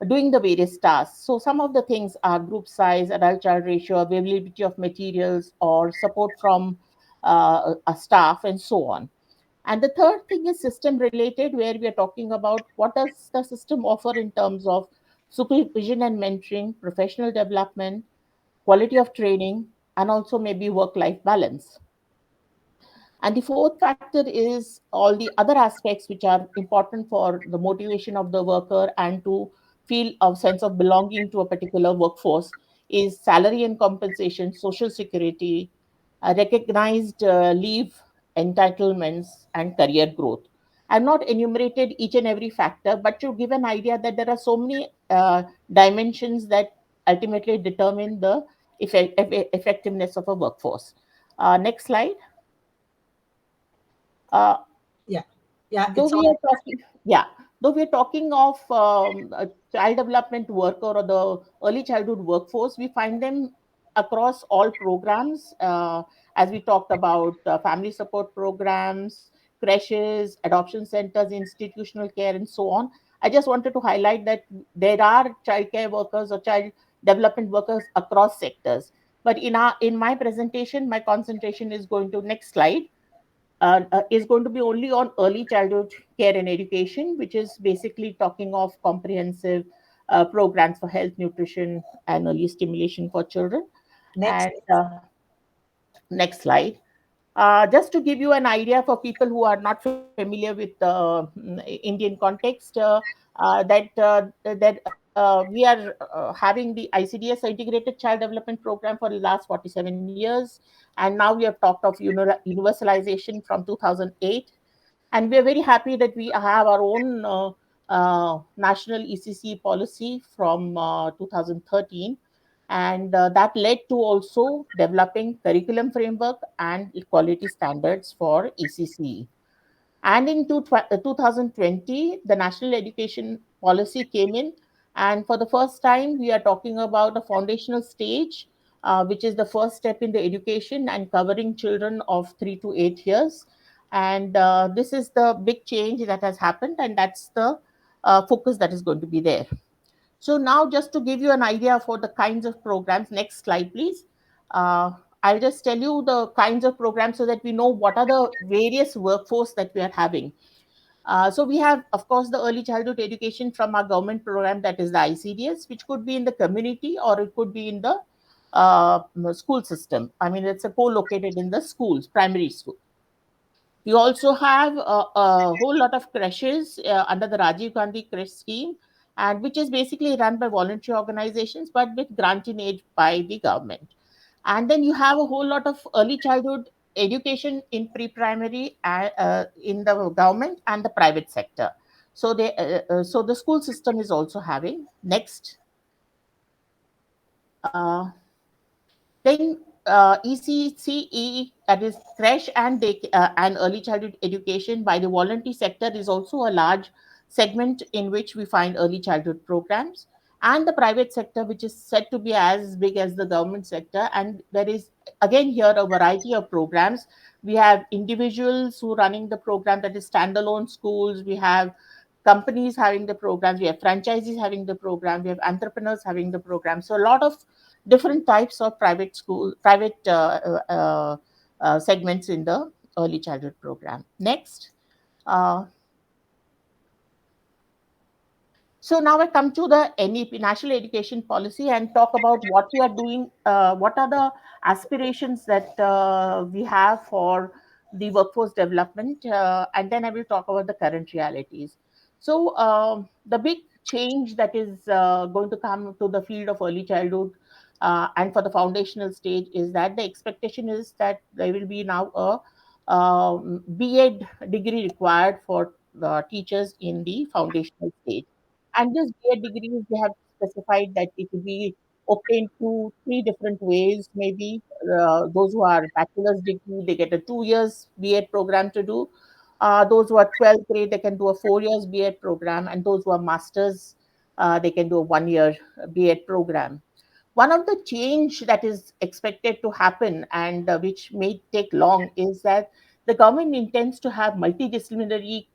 doing the various tasks. So some of the things are group size, adult child ratio, availability of materials, or support from a staff, and so on. And the third thing is system related, where we are talking about what does the system offer in terms of supervision and mentoring, professional development, quality of training, and also maybe work life balance. And the fourth factor is all the other aspects which are important for the motivation of the worker and to feel a sense of belonging to a particular workforce is salary and compensation, social security, recognized leave entitlements, and career growth. I've not enumerated each and every factor, but to give an idea that there are so many dimensions that ultimately determine the effectiveness of a workforce. Next slide. Uh, Yeah, yeah, though it's we all. are talking, yeah, though we're talking of a child development worker or the early childhood workforce, we find them across all programs, as we talked about family support programs, creches, adoption centers, institutional care, and so on. I just wanted to highlight that there are child care workers or child development workers across sectors. But in my presentation, my concentration is going to next slide, is going to be only on early childhood care and education, which is basically talking of comprehensive programs for health, nutrition, and early stimulation for children. Next. And next slide. Just to give you an idea for people who are not familiar with the Indian context, we are having the ICDS Integrated Child Development Program for the last 47 years, and now we have talked of universalization from 2008, and we are very happy that we have our own national ECC policy from 2013, and that led to also developing curriculum framework and quality standards for ECC. And in 2020, the national education policy came in, and for the first time, we are talking about a foundational stage, which is the first step in the education and covering children of 3 to 8 years. And this is the big change that has happened, and that's the focus that is going to be there. So now, just to give you an idea for the kinds of programs, next slide, please. Uh, I'll just tell you the kinds of programs so that we know what are the various workforce that we are having. So we have, of course, the early childhood education from our government program, that is the ICDS, which could be in the community or it could be in the school system. I mean, it's a co-located in the schools, primary school. We also have a whole lot of creches under the Rajiv Gandhi Creche Scheme, and which is basically run by voluntary organizations, but with grant in aid by the government. And then you have a whole lot of early childhood education in pre-primary in the government and the private sector. So so the school system is also having. Next. Then ECCE, that is creche and early childhood education by the voluntary sector, is also a large segment in which we find early childhood programs. And the private sector, which is said to be as big as the government sector. And there is, again, here a variety of programs. We have individuals who are running the program, that is standalone schools. We have companies having the programs. We have franchisees having the program. We have entrepreneurs having the program. So a lot of different types of private segments in the early childhood program. Next. Uh, So now I come to the NEP, National Education Policy, and talk about what we are doing, what are the aspirations that we have for the workforce development, and then I will talk about the current realities. So the big change that is going to come to the field of early childhood and for the foundational stage is that the expectation is that there will be now a B.Ed degree required for teachers in the foundational stage. And this B.Ed degrees, they have specified that it will be obtained through three different ways. Maybe those who are bachelor's degree, they get a 2 years B.Ed program to do. Those who are 12th grade, they can do a 4 years B.Ed program. And those who are masters, they can do a 1 year B.Ed program. One of the change that is expected to happen and which may take long is that the government intends to have multidisciplinary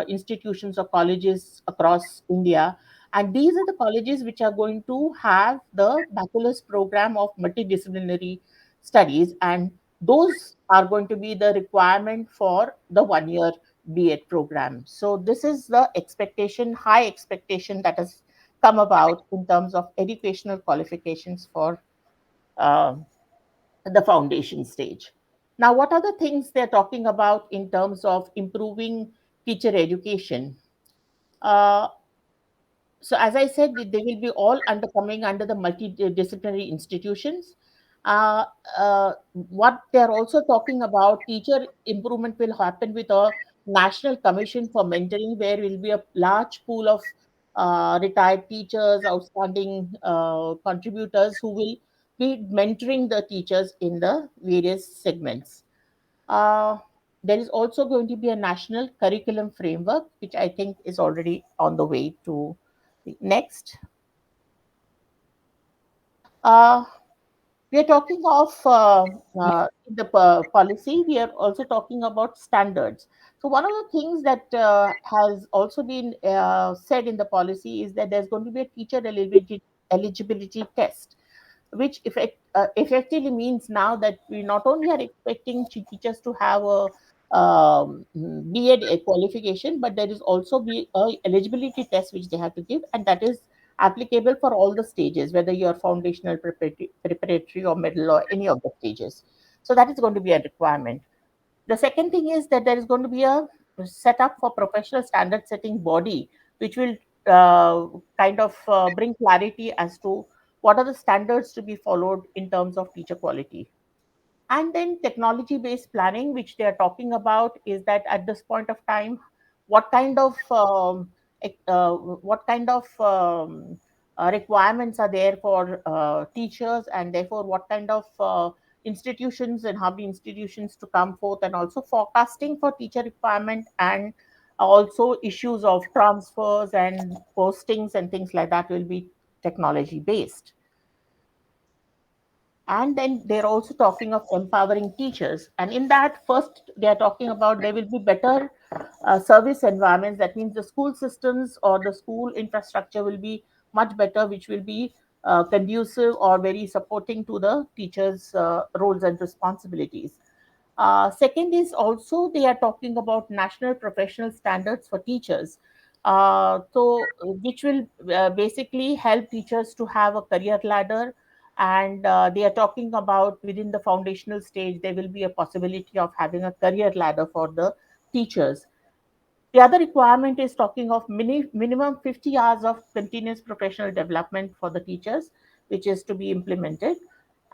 institutions or colleges across India. And these are the colleges which are going to have the bachelor's program of multidisciplinary studies. And those are going to be the requirement for the 1 year B.Ed program. So this is the expectation, high expectation that has come about in terms of educational qualifications for uh, the foundation stage. Now, what are the things they're talking about in terms of improving teacher education? Uh, so as I said, they will be all coming under the multidisciplinary institutions. Uh, what they're also talking about, teacher improvement will happen with a national commission for mentoring, where will be a large pool of retired teachers, outstanding contributors who will be mentoring the teachers in the various segments. Uh, there is also going to be a national curriculum framework, which I think is already on the way to next. Uh, we are talking of the policy. We are also talking about standards. So one of the things that has also been said in the policy is that there's going to be a teacher eligibility test, which effectively means now that we not only are expecting teachers to have a B.Ed qualification, but there is also be a eligibility test which they have to give, and that is applicable for all the stages, whether you are foundational, preparatory, or middle, or any of the stages. So that is going to be a requirement. The second thing is that there is going to be a setup for professional standard setting body, which will kind of bring clarity as to what are the standards to be followed in terms of teacher quality. And then technology based planning, which they are talking about, is that at this point of time, what kind of requirements are there for teachers, and therefore what kind of institutions and how the institutions to come forth, and also forecasting for teacher requirement, and also issues of transfers and postings and things like that will be technology based. And then they're also talking of empowering teachers, and in that, first they are talking about there will be better service environments. That means the school systems or the school infrastructure will be much better, which will be conducive or very supporting to the teachers roles and responsibilities. Second is also they are talking about national professional standards for teachers, which will basically help teachers to have a career ladder. And they are talking about within the foundational stage, there will be a possibility of having a career ladder for the teachers. The other requirement is talking of minimum 50 hours of continuous professional development for the teachers, which is to be implemented.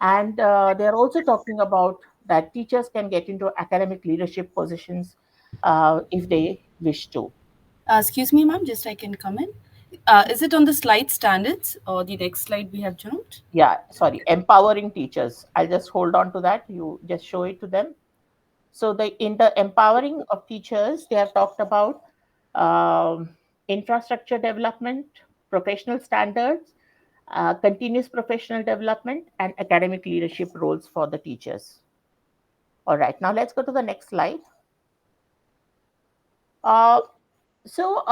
And they're also talking about that teachers can get into academic leadership positions if they wish to. Excuse me, ma'am, just I can come in. Is it on the slide standards or the next slide we have jumped? Yeah, sorry, empowering teachers. I'll just hold on to that. You just show it to them. So in the empowering of teachers, they have talked about um, infrastructure development, professional standards, continuous professional development, and academic leadership roles for the teachers. All right, now let's go to the next slide. Uh, so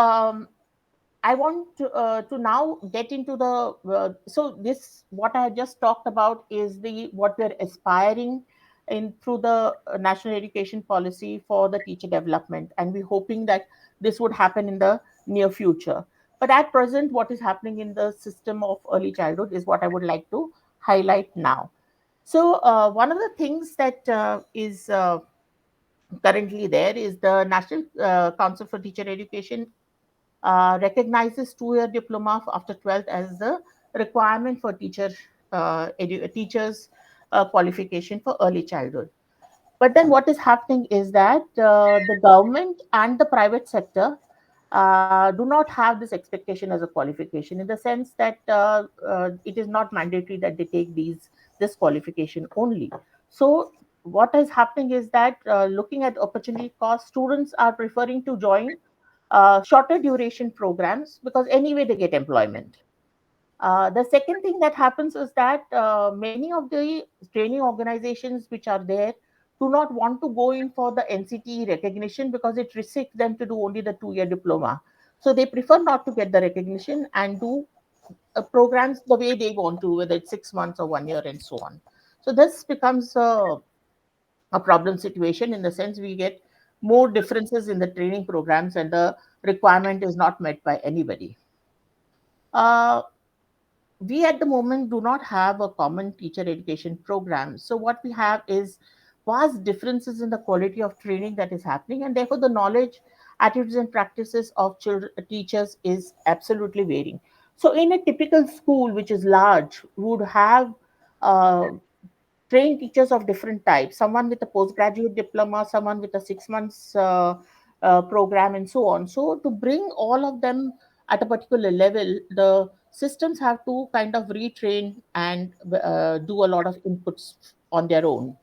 I want to now get into the so this what I just talked about is the what we're aspiring in through the national education policy for the teacher development, and we're hoping that this would happen in the near future. But at present, what is happening in the system of early childhood is what I would like to highlight now. So one of the things that is currently there is the National Council for Teacher Education recognizes 2 year diploma after 12th as the requirement for teachers qualification for early childhood. But then what is happening is that the government and the private sector do not have this expectation as a qualification, in the sense that it is not mandatory that they take this qualification only. So what is happening is that looking at opportunity cost, students are preferring to join shorter duration programs because anyway they get employment. The second thing that happens is that many of the training organizations which are there do not want to go in for the NCT recognition because it restricts them to do only the 2 year diploma. So they prefer not to get the recognition and do programs the way they want to, whether it's 6 months or 1 year and so on. So this becomes a problem situation, in the sense we get more differences in the training programs and the requirement is not met by anybody. Uh, we at the moment do not have a common teacher education program. So what we have is vast differences in the quality of training that is happening, and therefore the knowledge, attitudes, and practices of teachers is absolutely varying. So in a typical school, which is large, would have uh, trained teachers of different types, someone with a postgraduate diploma, someone with a 6 months program, and so on. So to bring all of them at a particular level, the systems have to kind of retrain and do a lot of inputs on their own.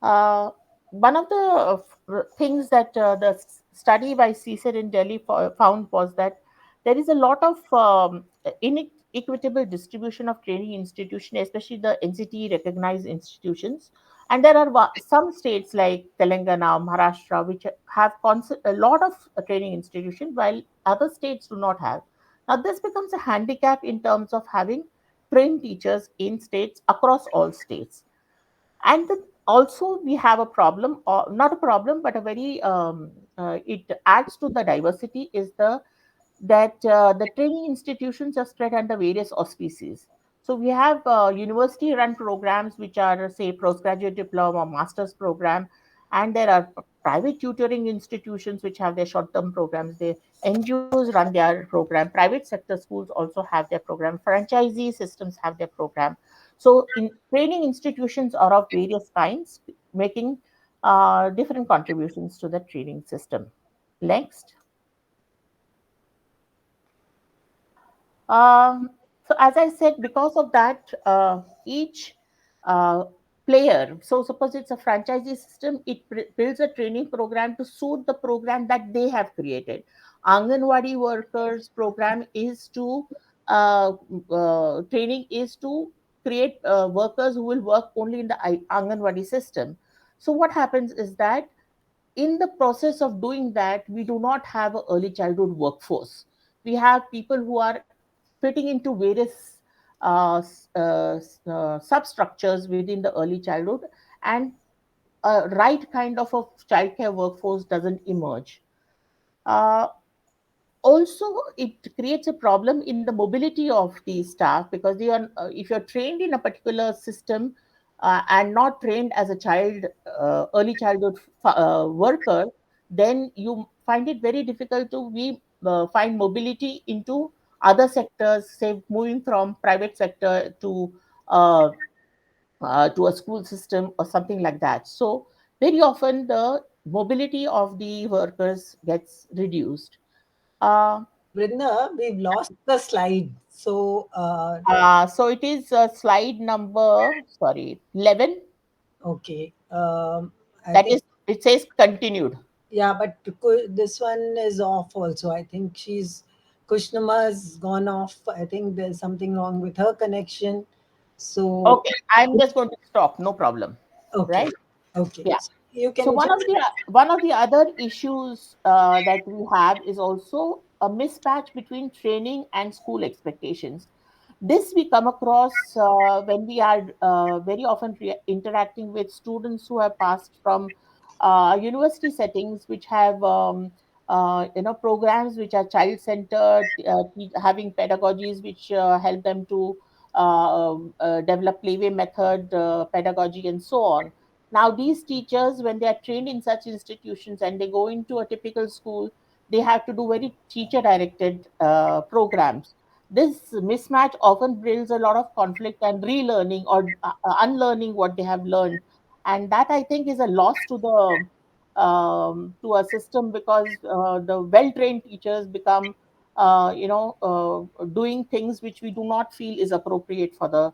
uh, One of the things that study by CSER in Delhi found was that there is a lot of inequitable distribution of training institutions, especially the NCT recognized institutions. And there are some states like Telangana, Maharashtra, which have a lot of training institutions, while other states do not have. Now, this becomes a handicap in terms of having trained teachers in states across all states. And also we have a problem, or not a problem, but a very it adds to the diversity, is the training institutions are spread under various auspices. So we have university run programs which are, say, postgraduate diploma, master's program, and there are private tutoring institutions which have their short term programs. The NGOs run their program, private sector schools also have their program, franchisee systems have their program. So in training institutions are of various kinds, making different contributions to the training system. Next. Um, so as I said, because of that, each uh, player, so suppose it's a franchisee system, it builds a training program to suit the program that they have created. Anganwadi workers program is to training is to create workers who will work only in the Anganwadi system. So what happens is that in the process of doing that, we do not have an early childhood workforce. We have people who are fitting into various substructures within the early childhood, and a right kind of a childcare workforce doesn't emerge. Uh, Also, it creates a problem in the mobility of the staff, because if you're trained in a particular system and not trained as a early childhood worker, then you find it very difficult to find mobility into other sectors, say moving from private sector to uh, to a school system or something like that. So very often the mobility of the workers gets reduced. Uh, Vrinda, we've lost the slide. So, so it is slide number, sorry, 11. okay. I That think, is, it says continued. yeah, but this one is off also. I think Kushnama's gone off. I think there's something wrong with her connection. So, Okay, I'm just going to stop. No problem. okay. Right? Okay. Yeah. So you So can just, one of the other issues that we have is also a mismatch between training and school expectations. This we come across when we are very often interacting with students who have passed from university settings, which have programs which are child centered, having pedagogies which help them to develop playway method pedagogy and so on. Now, these teachers, when they are trained in such institutions and they go into a typical school, they have to do very teacher directed programs. This mismatch often builds a lot of conflict and relearning or unlearning what they have learned. And that, I think, is a loss to the to a system, because the well trained teachers become doing things which we do not feel is appropriate for the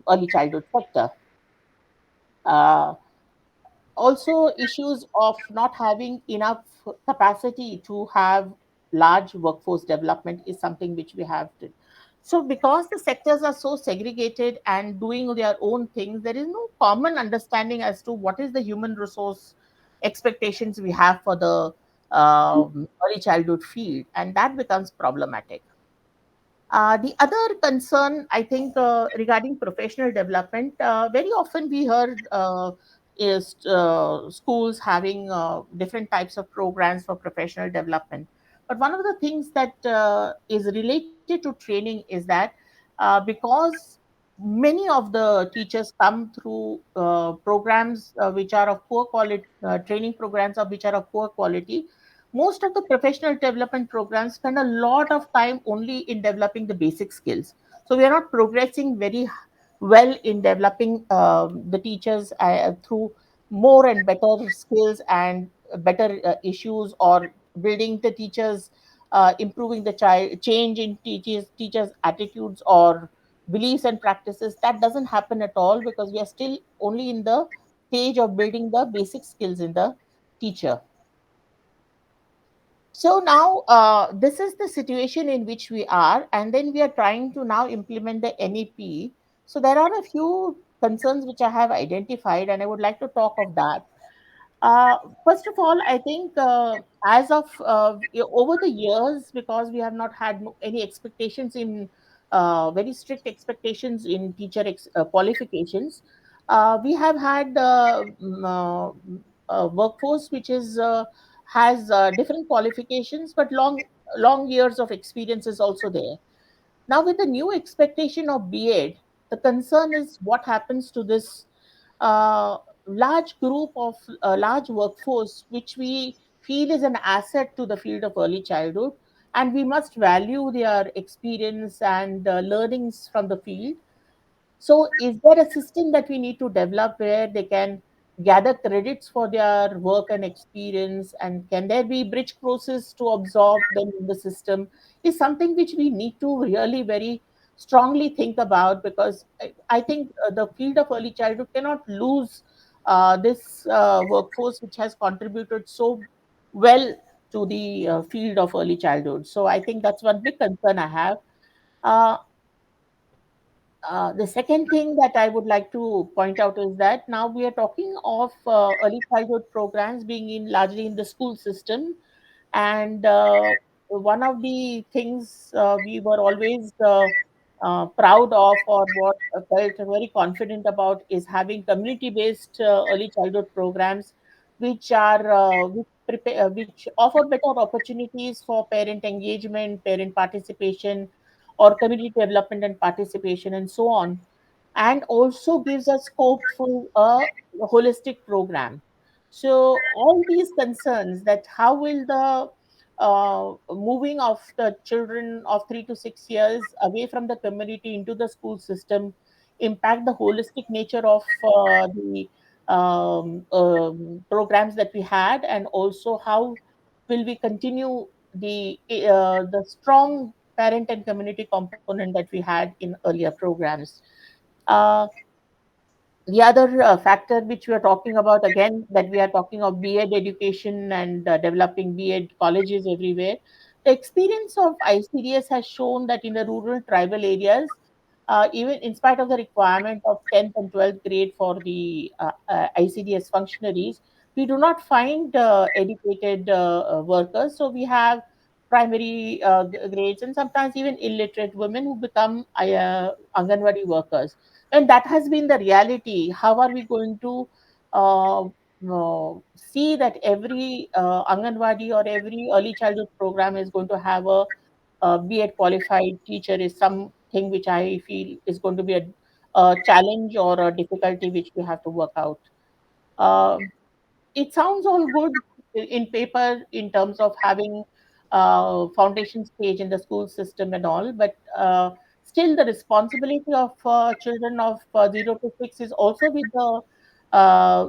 early childhood sector. Uh, Also, issues of not having enough capacity to have large workforce development is something which we have to. So because the sectors are so segregated and doing their own things, there is no common understanding as to what is the human resource expectations we have for the early childhood field, and that becomes problematic. The other concern, I think, regarding professional development, very often we heard is schools having different types of programs for professional development. But one of the things that is related to training is that because many of the teachers come through programs which are of poor quality, training programs of which are of poor quality, most of the professional development programs spend a lot of time only in developing the basic skills. So we are not progressing very well in developing the teachers through more and better skills and better issues, or building the teachers, improving the child change in teachers attitudes or beliefs and practices. That doesn't happen at all, because we are still only in the stage of building the basic skills in the teacher. So now this is the situation in which we are, and then we are trying to now implement the NEP. So there are a few concerns which I have identified, and I would like to talk of that. First of all, I think as of over the years, because we have not had any expectations in very strict expectations in teacher qualifications, we have had workforce which is has different qualifications, but long years of experience is also there. Now, with the new expectation of B.Ed, the concern is what happens to this uh, large group of large workforce, which we feel is an asset to the field of early childhood, and we must value their experience and learnings from the field. So, is there a system that we need to develop where they can gather credits for their work and experience? And can there be bridge courses to absorb them in the system? Is something which we need to really very strongly think about, because I think the field of early childhood cannot lose this workforce which has contributed so well to the field of early childhood. So I think that's one big concern I have. Uh, the second thing that I would like to point out is that now we are talking of early childhood programs being in largely in the school system, and one of the things we were always proud of, or what felt very confident about, is having community-based early childhood programs, which offer better opportunities for parent engagement, parent participation, or community development and participation, and so on, and also gives us scope for a holistic program. So all these concerns, that how will the moving of the children of 3 to 6 years away from the community into the school system, impact the holistic nature of the programs that we had, and also how will we continue the strong parent and community component that we had in earlier programs. Uh, the other factor which we are talking about, again, that we are talking of B.Ed education and developing B.Ed colleges everywhere. The experience of ICDS has shown that in the rural tribal areas, even in spite of the requirement of 10th and 12th grade for the ICDS functionaries, we do not find educated workers. So we have primary grades and sometimes even illiterate women who become Anganwadi workers. And that has been the reality. How are we going to see that every Anganwadi or every early childhood program is going to have a B.Ed qualified teacher is something which I feel is going to be a challenge or a difficulty which we have to work out. Uh, it sounds all good in paper in terms of having foundation stage in the school system and all, but still the responsibility of children of 0 to 6 is also with the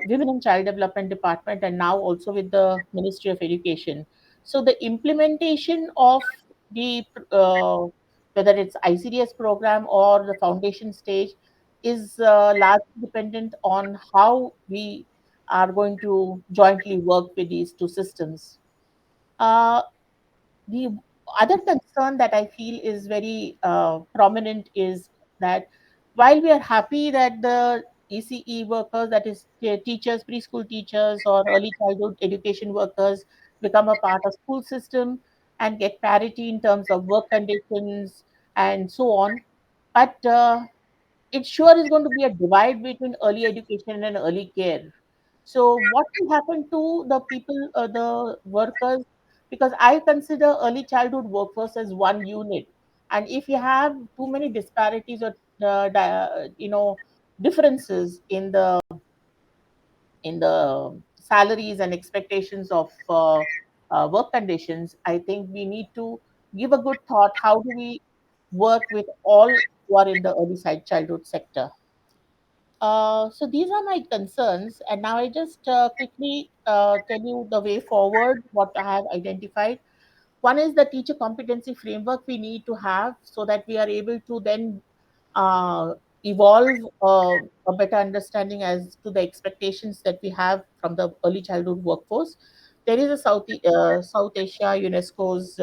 Women and Child Development Department, and now also with the Ministry of Education. So the implementation of the whether it's ICDS program or the foundation stage is largely dependent on how we are going to jointly work with these two systems. Uh, the other concern that I feel is very prominent is that while we are happy that the ECE workers, that is teachers, preschool teachers, or early childhood education workers, become a part of school system and get parity in terms of work conditions and so on, but it sure is going to be a divide between early education and early care. So, what will happen to the people, the workers? Because I consider early childhood workforce as one unit, and if you have too many disparities or differences in the salaries and expectations of work conditions, I think we need to give a good thought. How do we work with all who are in the early childhood sector? So these are my concerns, and now I just quickly tell you the way forward, what I have identified. One is the teacher competency framework we need to have so that we are able to then uh, evolve a better understanding as to the expectations that we have from the early childhood workforce. There is a South Asia UNESCO's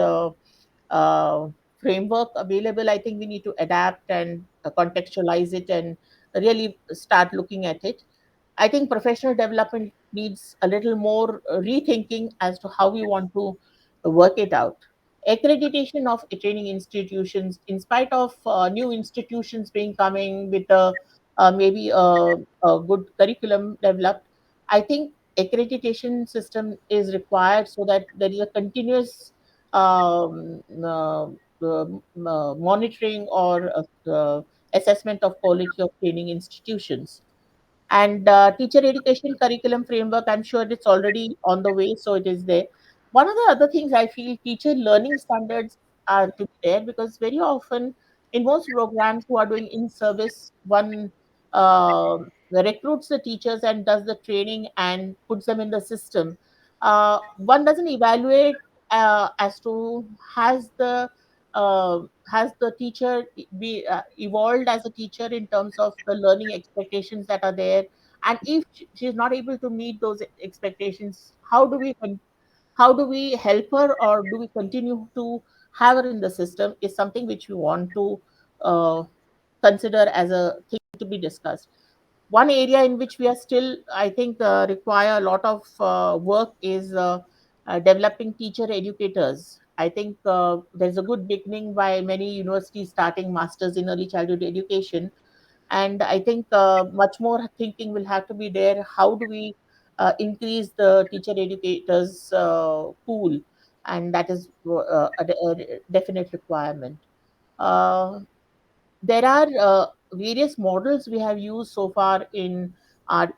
uh, framework available. I think we need to adapt and contextualize it and really start looking at it. I think professional development needs a little more rethinking as to how we want to work it out. Accreditation of training institutions, in spite of new institutions being coming with maybe a good curriculum developed, I think accreditation system is required so that there is a continuous um, uh, monitoring or assessment of quality of training institutions. And teacher education curriculum framework, I'm sure it's already on the way, so it is there. One of the other things I feel, teacher learning standards are to be there, because very often in most programs who are doing in service, one recruits the teachers and does the training and puts them in the system. One doesn't evaluate as to has the uh, has the teacher be evolved as a teacher in terms of the learning expectations that are there, and if she is not able to meet those expectations, how do we help her, or do we continue to have her in the system, is something which we want to uh, consider as a thing to be discussed. One area in which we are still, I think, require a lot of work is developing teacher educators. I think there's a good beginning by many universities starting masters in early childhood education, and I think much more thinking will have to be there. How do we increase the teacher educators pool? And that is a definite requirement. uh, there are various models we have used so far in our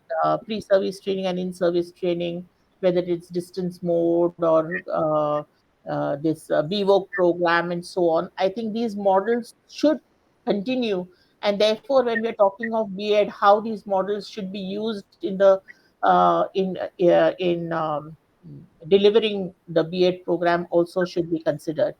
pre-service training and in-service training, whether it's distance mode or this BVOC program and so on. I think these models should continue, And therefore, when we're talking of B.Ed, how these models should be used in the in delivering the B.Ed program also should be considered.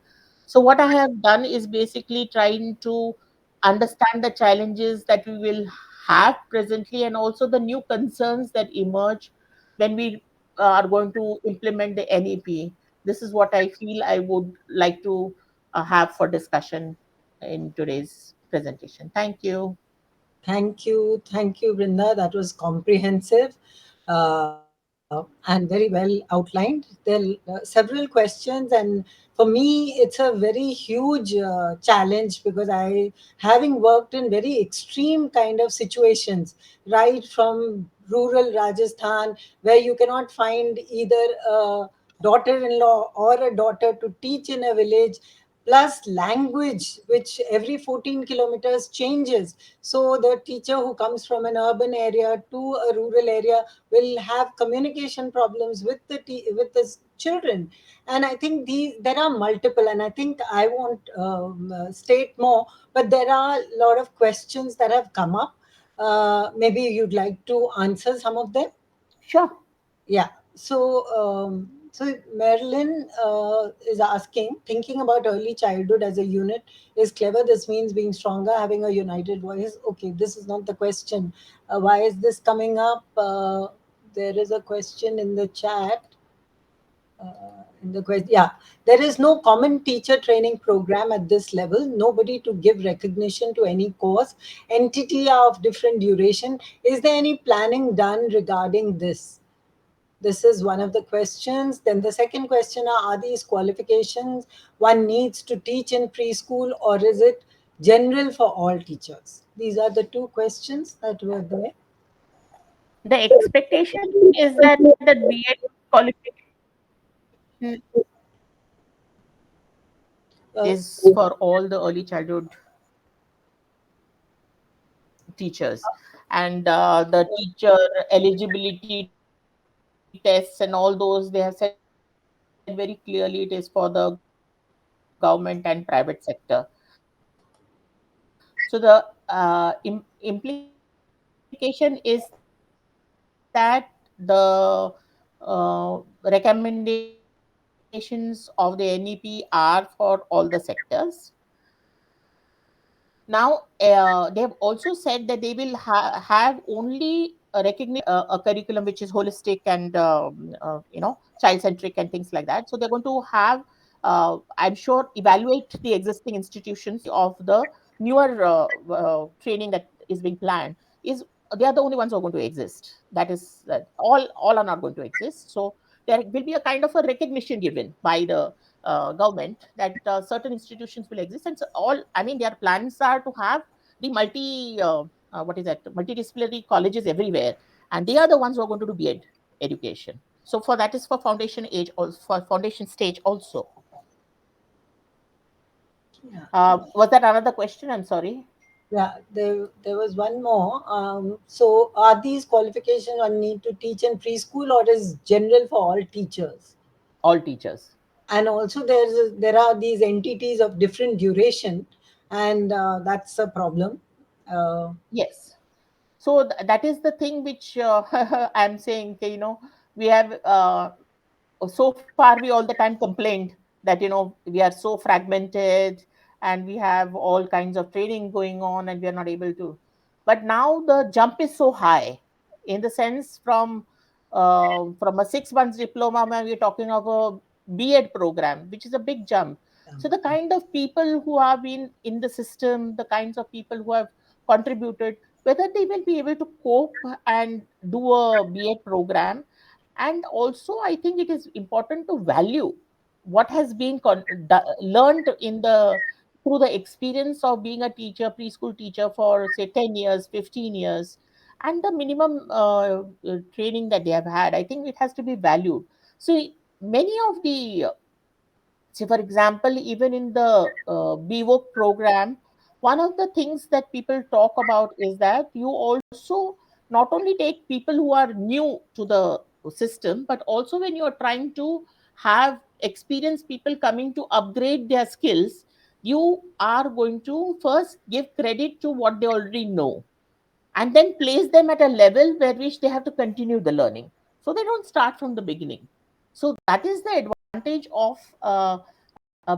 So what I have done is basically trying to understand the challenges that we will have presently, and also the new concerns that emerge when we are going to implement the NEP. This is what I feel I would like to have for discussion in today's presentation. Thank you. Thank you, Brinda. That was comprehensive and very well outlined. There are several questions, and for me, it's a very huge challenge because having worked in very extreme kind of situations, right from rural Rajasthan, where you cannot find either a daughter-in-law or a daughter to teach in a village, plus language which every 14 kilometers changes, so the teacher who comes from an urban area to a rural area will have communication problems with with the children. And I think there are multiple, and I think I won't state more, but there are a lot of questions that have come up. Maybe you'd like to answer some of them. Sure. Yeah. So Marilyn is asking, thinking about early childhood as a unit is clever. This means being stronger, having a united voice. Okay, this is not the question. Why is this coming up? There is a question in the chat. In the question, yeah, there is no common teacher training program at this level. Nobody to give recognition to any course. Entity are of different duration. Is there any planning done regarding this? This is one of the questions. Then the second question are these qualifications one needs to teach in preschool, or is it general for all teachers? These are the two questions that were there. The expectation is that the B.Ed qualification Uh, is for all the early childhood teachers, and the teacher eligibility tests and all those, they have said very clearly it is for the government and private sector. So the implication is that the recommendations of the NEP are for all the sectors. Now, they have also said that they will have only a curriculum which is holistic and child centric and things like that. So they're going to have, I'm sure, evaluate the existing institutions of the newer training that is being planned. Is They are the only ones who are going to exist. That is, all are not going to exist. So there will be a kind of a recognition given by the government that certain institutions will exist, and so all, I mean, their plans are to have the what is that, multidisciplinary colleges everywhere, and they are the ones who are going to do B.Ed education. So for that is for foundation age, also for foundation stage also. yeah. Was that another question? I'm sorry. Yeah, there was one more. So, are these qualifications one need to teach in preschool, or is general for all teachers? All teachers. And also, there are these entities of different duration, and that's a problem. Uh, Yes. So that is the thing which I'm saying, we have so far we all the time complained that we are so fragmented and we have all kinds of training going on and we are not able to, but now the jump is so high, in the sense from a 6 months diploma, when we're talking of a B.Ed program, which is a big jump. So the kind of people who have been in the system, the kinds of people who have contributed, whether they will be able to cope and do a B.Ed program. And also I think it is important to value what has been learned in the through the experience of being a teacher, preschool teacher, for say 10 years, 15 years, and the minimum training that they have had. I think it has to be valued. So many of the, see, for example, even in the BWOC program, one of the things that people talk about is that you also not only take people who are new to the system, but also when you are trying to have experienced people coming to upgrade their skills, you are going to first give credit to what they already know, and then place them at a level where which they have to continue the learning. So they don't start from the beginning. So that is the advantage of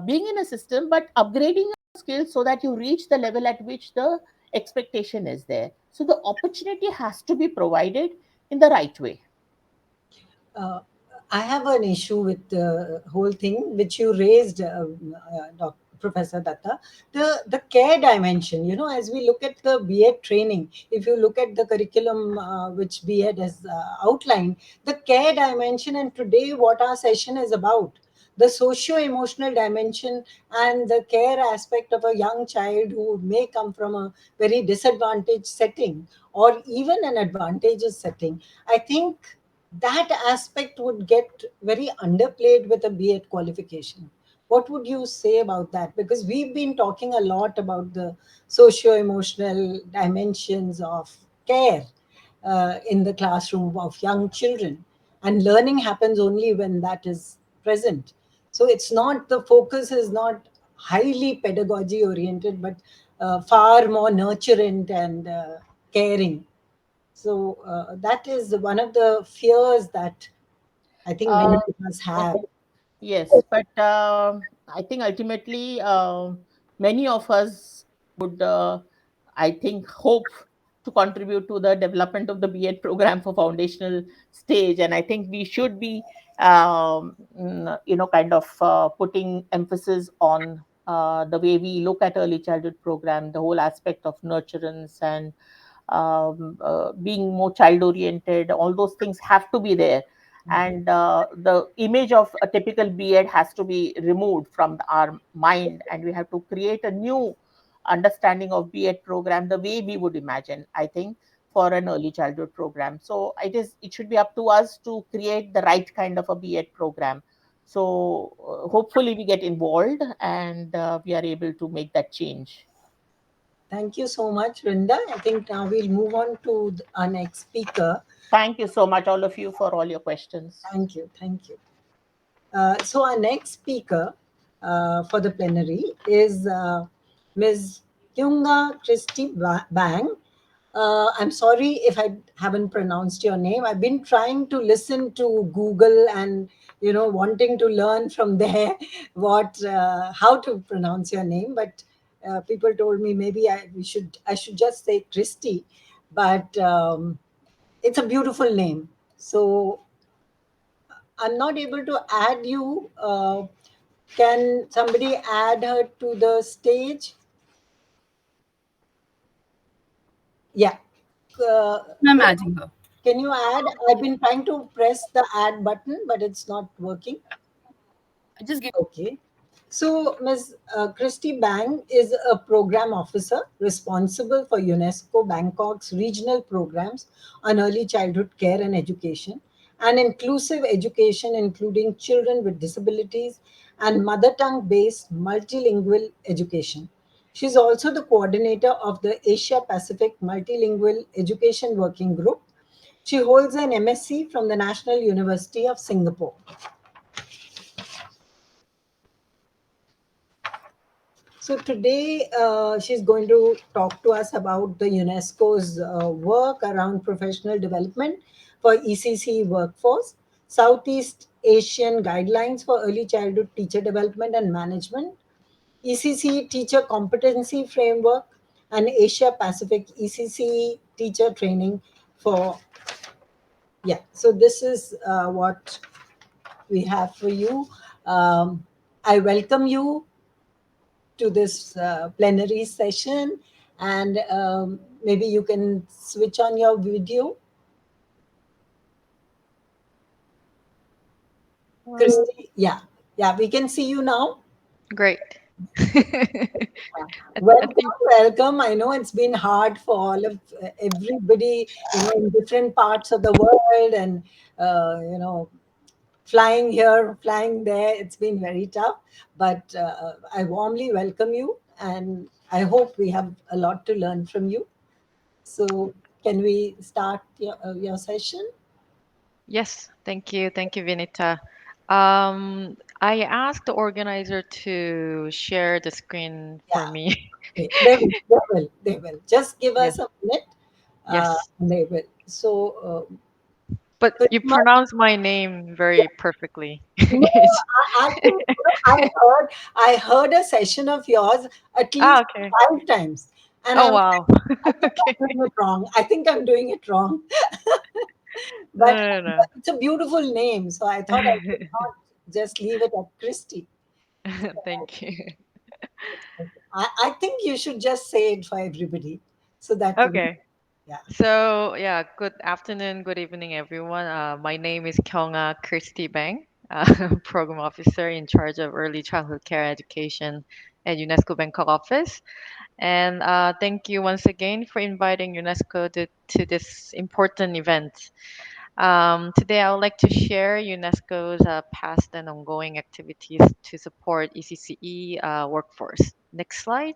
being in a system, but upgrading your skills so that you reach the level at which the expectation is there. So the opportunity has to be provided in the right way. uh, I have an issue with the whole thing which you raised, Professor Datta. The care dimension. You know, as we look at the B.Ed training, if you look at the curriculum which B.Ed has outlined, the care dimension, and today what our session is about, the socio-emotional dimension and the care aspect of a young child who may come from a very disadvantaged setting or even an advantageous setting. I think that aspect would get very underplayed with a B.Ed qualification. What would you say about that? Because we've been talking a lot about the socio-emotional dimensions of care in the classroom of young children, and learning happens only when that is present. So it's not, the focus is not highly pedagogy oriented, but far more nurturant and caring. So that is one of the fears that I think many Uh, of us have. yes, but I think ultimately many of us would, I think, hope to contribute to the development of the B.Ed program for foundational stage, and I think we should be, kind of putting emphasis on the way we look at early childhood program, the whole aspect of nurturance and being more child oriented. All those things have to be there, and the image of a typical B.Ed has to be removed from our mind, and we have to create a new understanding of B.Ed program the way we would imagine, I think, for an early childhood program. So it should be up to us to create the right kind of a B.Ed program. So hopefully we get involved and we are able to make that change. Thank you so much, Rinda. I think now we'll move on to our next speaker. Thank you so much, all of you, for all your questions. Thank you. Thank you. So our next speaker for the plenary is Ms. Younga Christy Bang. I'm sorry if I haven't pronounced your name. I've been trying to listen to Google and wanting to learn from there what how to pronounce your name, but people told me maybe I should just say Christy, but it's a beautiful name. So I'm not able to add you. Can somebody add her to the stage? Yeah. Uh, I'm adding her. can you add? I've been trying to press the add button, but it's not working. Just give. Okay. So, Ms. Christy Bang is a program officer responsible for UNESCO Bangkok's regional programs on early childhood care and education and inclusive education, including children with disabilities and mother tongue based multilingual education. She is also the coordinator of the Asia Pacific Multilingual Education Working Group. She holds an MSc from the National University of Singapore. So today she's going to talk to us about the UNESCO's work around professional development for ECC workforce, Southeast Asian guidelines for early childhood teacher development and management, ECC teacher competency framework, and Asia Pacific ECC teacher training for, yeah. So this is what we have for you. I welcome you to this plenary session, and maybe you can switch on your video. Christy, yeah, we can see you now. Great. I Welcome, think welcome. I know it's been hard for all of everybody, in different parts of the world, and flying here, flying there. It's been very tough, but I warmly welcome you, and I hope we have a lot to learn from you. So, can we start your session? yes. Thank you. Thank you, Vinita. Um, I asked the organizer to share the screen for Yeah. me. Okay. They will. They will. They will. Just give Yes, us a minute. yes. They will. So, But you Krishna, pronounce my name very perfectly. no, I think I heard a session of yours at Ah, least okay. 5 times, and Oh, I'm wow. I think Okay. I'm doing it wrong. I think I'm doing it wrong. But No, no, it's a beautiful name, so I thought I could no. not just leave it at Christie. Thank you. I think you should just say it for everybody, so that Okay. yeah. So, yeah, good afternoon, good evening, everyone. My name is Kyunga Kirsty Bang, Program Officer in charge of Early Childhood Care Education at UNESCO Bangkok office. And thank you once again for inviting UNESCO to this important event. Today, I would like to share UNESCO's past and ongoing activities to support ECCE workforce. Next slide.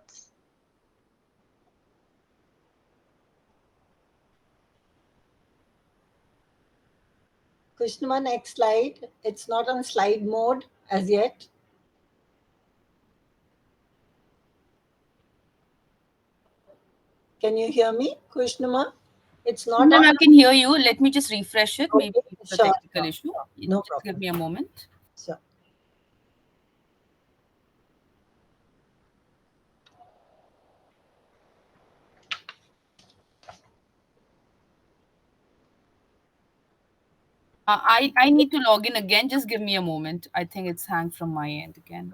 Krishnama, next slide. It's not on slide mode as yet. Can you hear me, Krishnama? It's not No, on. I can hear you. Let me just refresh it. Maybe Okay, it's a sure, technical sure, issue. sure. No Just give problem. me a moment. Sure. I need to log in again. Just give me a moment. I think it's hanged from my end again.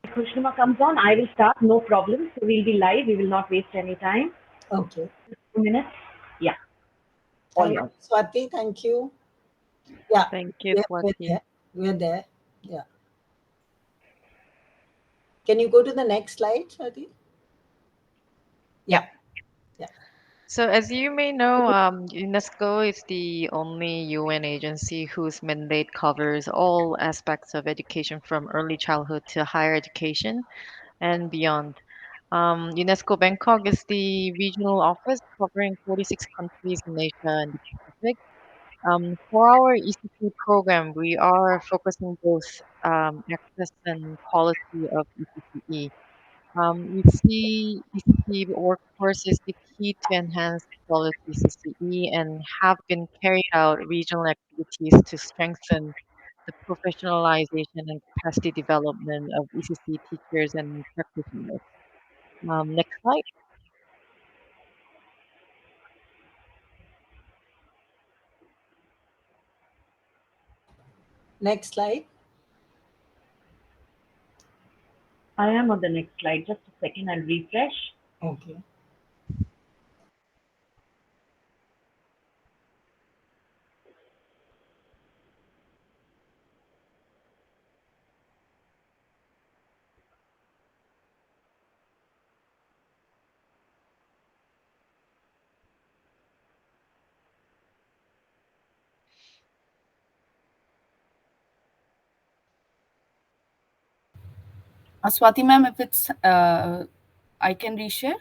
Krishnama comes on, I will start, no problem. So we'll be live. We will not waste any time. Okay. 2 minutes. Yeah. All Thank yours. you, Swati. Thank you. Yeah, Thank you, we're Swati. there. We're there. Yeah. Can you go to the next slide, Swati? Yeah. Yeah. Yeah. So, as you may know, UNESCO is the only UN agency whose mandate covers all aspects of education from early childhood to higher education and beyond. UNESCO Bangkok is the regional office covering 46 countries in Asia and the Pacific. For our ECP program, we are focusing both access and quality of ECCE. We see ECP workforce is the key to enhance quality CCE and have been carried out regional activities to strengthen the professionalization and capacity development of ECC teachers and practitioners. Next slide. Next slide. I am on the next slide. Just a second. I'll refresh. Okay. Swati ma'am, if it's, I can reshare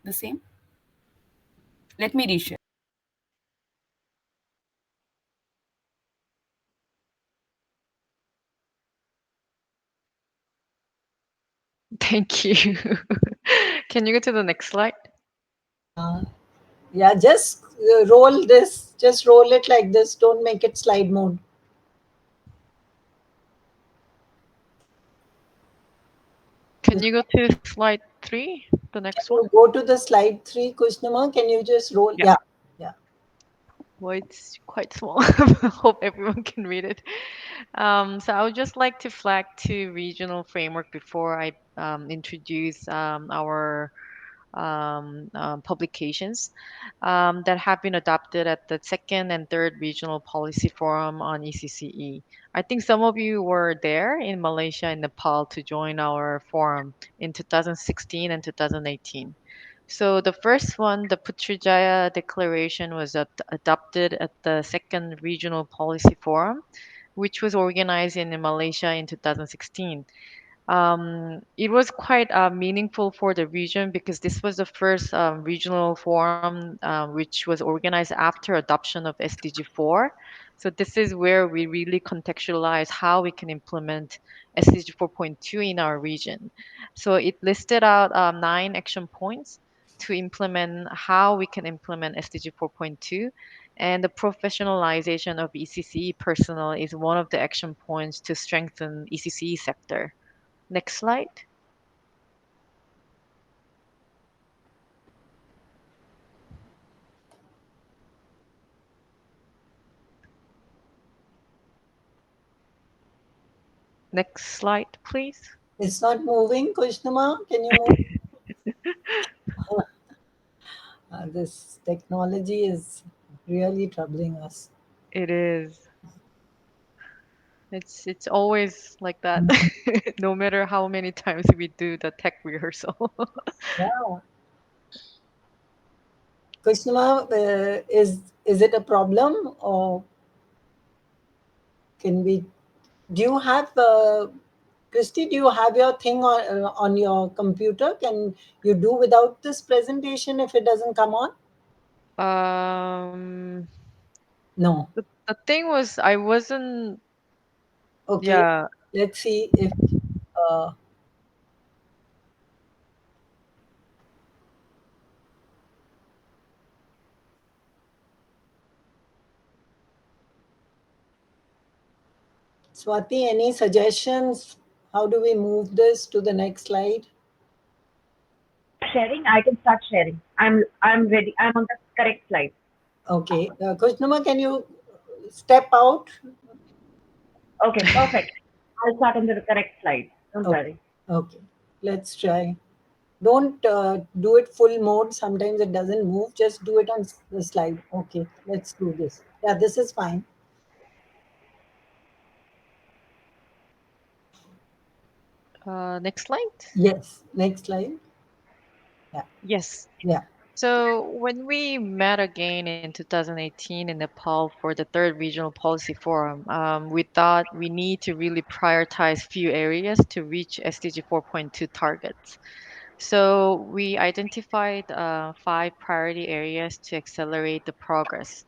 the same. Let me reshare. Thank you. Can you go to the next slide? Uh, yeah, just roll this. Just roll it like this. Don't make it slide mode. Can you go to slide 3, the next Can one? you go to the slide 3, Krishnama? Can you just roll? Yeah. Yeah. Yeah. Well, it's quite small. Hope everyone can read it. So I would just like to flag two regional framework before I introduce our publications that have been adopted at the second and third regional policy forum on ECCE. I think some of you were there in Malaysia and Nepal to join our forum in 2016 and 2018. So the first one, the Putrajaya Declaration, was adopted at the second regional policy forum, which was organized in Malaysia in 2016. It was quite meaningful for the region because this was the first regional forum which was organized after adoption of SDG 4. So this is where we really contextualize how we can implement SDG 4.2 in our region. So it listed out 9 action points to implement how we can implement SDG 4.2. And the professionalization of ECCE personnel is one of the action points to strengthen ECCE sector. Next slide. Next slide, please. It's not moving, Kushnuma. Can you move? This technology is really troubling us. It is. It's always like that. No matter how many times we do the tech rehearsal. Yeah. Kushnuma, is it a problem, or can we? Do you have Christy? Do you have your thing on your computer? Can you do without this presentation if it doesn't come on? um, No. the thing was I wasn't. Okay. Yeah. Let's see if. Uh, Swati, any suggestions? How do we move this to the next slide? Sharing, I can start sharing. I'm ready. I'm on the correct slide. Okay. Kushnuma, can you step out? Okay, perfect. I'll start on the correct slide. Don't Okay. worry. Okay. Let's try. Don't do it full mode. Sometimes it doesn't move. Just do it on the slide. Okay. Let's do this. Yeah, this is fine. Next slide. Yes. Next slide. Yeah. Yes. Yeah. So when we met again in 2018 in Nepal for the third regional policy forum, we thought we need to really prioritize few areas to reach SDG 4.2 targets. So we identified 5 priority areas to accelerate the progress.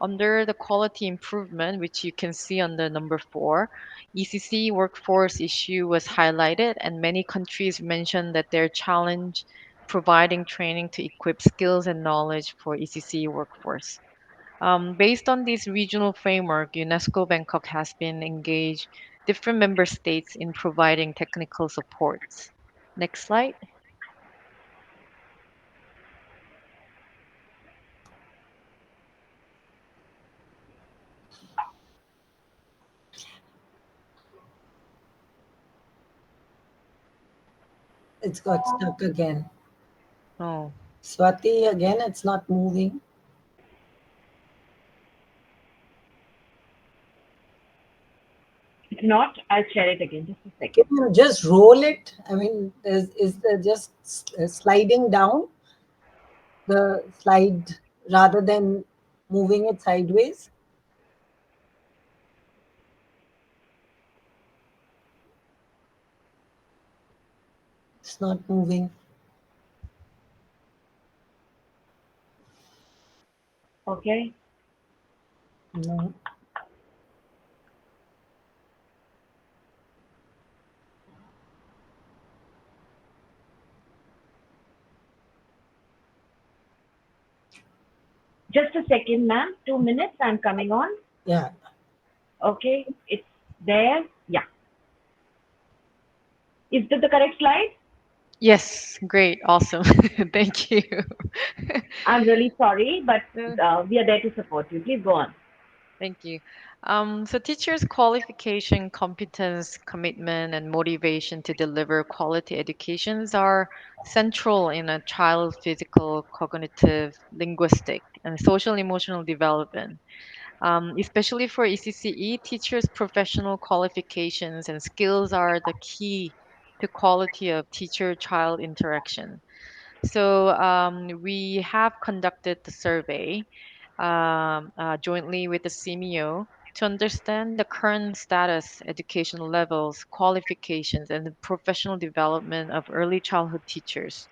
Under the quality improvement, which you can see on the number 4, ECC workforce issue was highlighted, and many countries mentioned that their challenge providing training to equip skills and knowledge for ECC workforce. Based on this regional framework, UNESCO Bangkok has been engaged different member states in providing technical supports. Next slide. It's got stuck again. Oh, Swati, again, it's not moving. If not, I'll share it again. Just a Can second. you just roll it? I mean, is there just sliding down the slide rather than moving it sideways? It's not moving. Okay. No. Just a second, ma'am. 2 minutes. I'm coming on. Yeah. Okay. It's there. Yeah. Is that the correct slide? yes, great, awesome. Thank you. I'm really sorry, but Uh, we are there to support you. Please go on. Thank you. So teachers' qualification, competence, commitment, and motivation to deliver quality educations are central in a child's physical, cognitive, linguistic, and social emotional development. Especially for ECCE, teachers' professional qualifications and skills are the key to quality of teacher-child interaction. So we have conducted the survey jointly with the CMEO to understand the current status, educational levels, qualifications, and the professional development of early childhood teachers.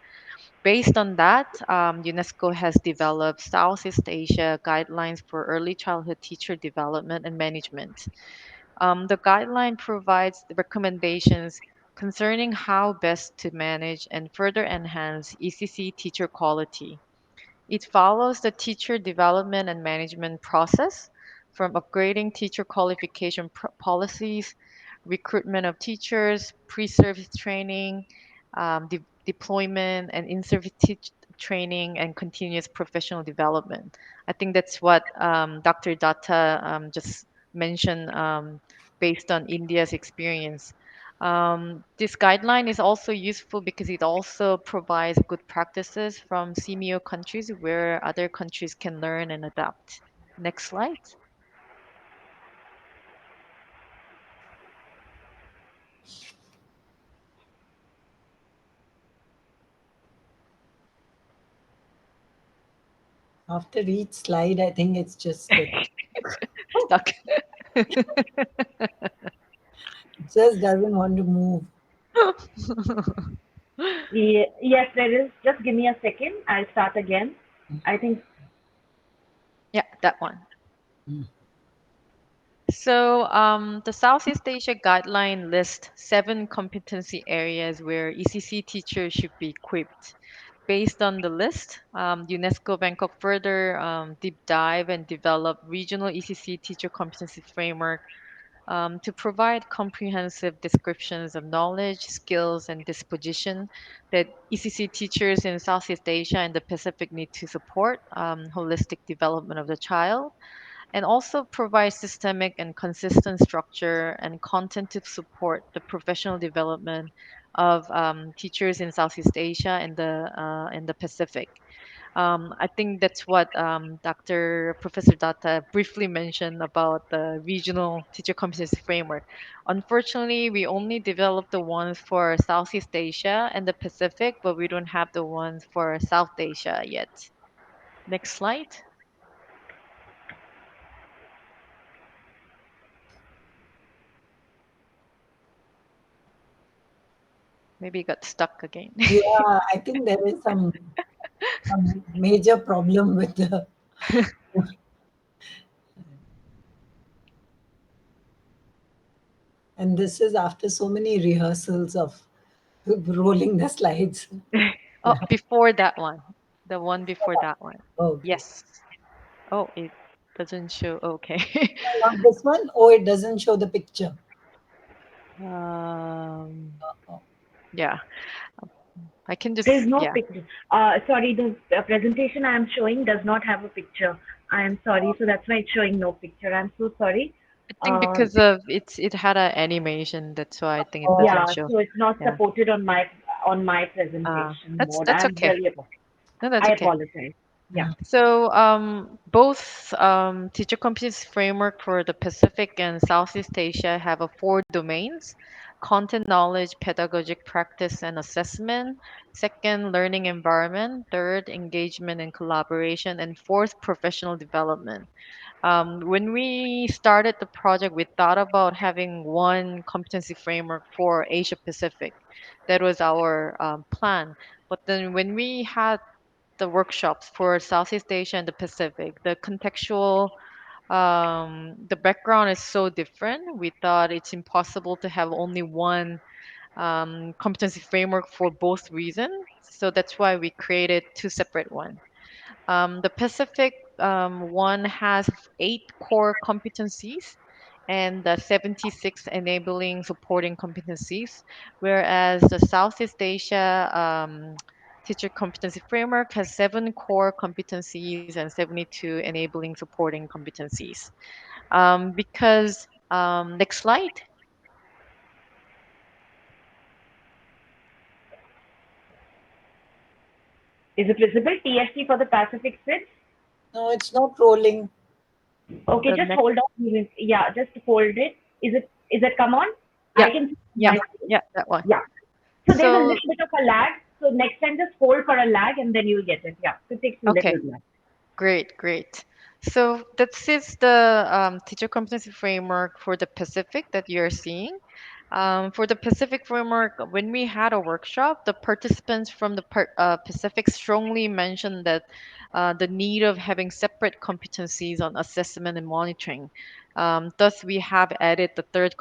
Based on that, UNESCO has developed Southeast Asia guidelines for early childhood teacher development and management. The guideline provides the recommendations concerning how best to manage and further enhance ECC teacher quality. It follows the teacher development and management process from upgrading teacher qualification policies, recruitment of teachers, pre-service training, deployment, and in-service training and continuous professional development. I think that's what Dr. Datta just mentioned based on India's experience. This guideline is also useful because it also provides good practices from CMEO countries where other countries can learn and adapt. Next slide. After each slide, I think it's just get Stuck. just doesn't want to move. Yes, there is. Just give me a second. I'll start again. I think Yeah, that one. Mm. So, the Southeast Asia guideline lists 7 competency areas where ECC teachers should be equipped. Based on the list, UNESCO Bangkok further deep dive and develop regional ECC teacher competency framework to provide comprehensive descriptions of knowledge, skills, and disposition that ECC teachers in Southeast Asia and the Pacific need to support holistic development of the child, and also provide systemic and consistent structure and content to support the professional development of teachers in Southeast Asia and the Pacific. I think that's what Dr. Professor Datta briefly mentioned about the regional teacher competency framework. Unfortunately, we only developed the ones for Southeast Asia and the Pacific, but we don't have the ones for South Asia yet. Next slide. Maybe it got stuck again. Yeah, I think there is some major problem with the. And this is after so many rehearsals of rolling the slides. Oh, before that one. The one before that one. Okay. Yes. Oh, it doesn't show. Okay. Not this one. Oh, it doesn't show the picture. um, Oh. yeah. I can just, there's no yeah. picture. Sorry, the presentation I am showing does not have a picture. I am sorry, so that's why it's showing no picture. I'm so sorry. I think Uh, because of it had an animation, that's why I think it doesn't yeah, show. so it's not Yeah. supported on my presentation mode. That's I'm okay. really No, that's I okay. apologize. Yeah. So, both teacher competency framework for the Pacific and Southeast Asia have 4 domains: content knowledge, pedagogic practice and assessment; second, learning environment; third, engagement and collaboration; and fourth, professional development. When we started the project, we thought about having one competency framework for Asia Pacific. That was our plan. But then when we had the workshops for Southeast Asia and the Pacific, the background is so different. We thought it's impossible to have only one competency framework for both reasons. So that's why we created 2 separate ones. The Pacific one has 8 core competencies and the 76 enabling supporting competencies, whereas the Southeast Asia teacher competency framework has 7 core competencies and 72 enabling supporting competencies. Because next slide. Is it visible? TFT for the Pacific sits. No, it's not rolling. Okay, The just next, hold on. Yeah, just hold it. Is it come on? yeah, I can see yeah, my yeah, that one. yeah. So there's a So little bit of a lag. So next time just hold for a lag and then you'll get it. Yeah. So it takes a okay. little lag. Great, great. So this is the teacher competency framework for the Pacific that you're seeing. For the Pacific framework, when we had a workshop, the participants from the Pacific strongly mentioned that the need of having separate competencies on assessment and monitoring. Thus, we have added the third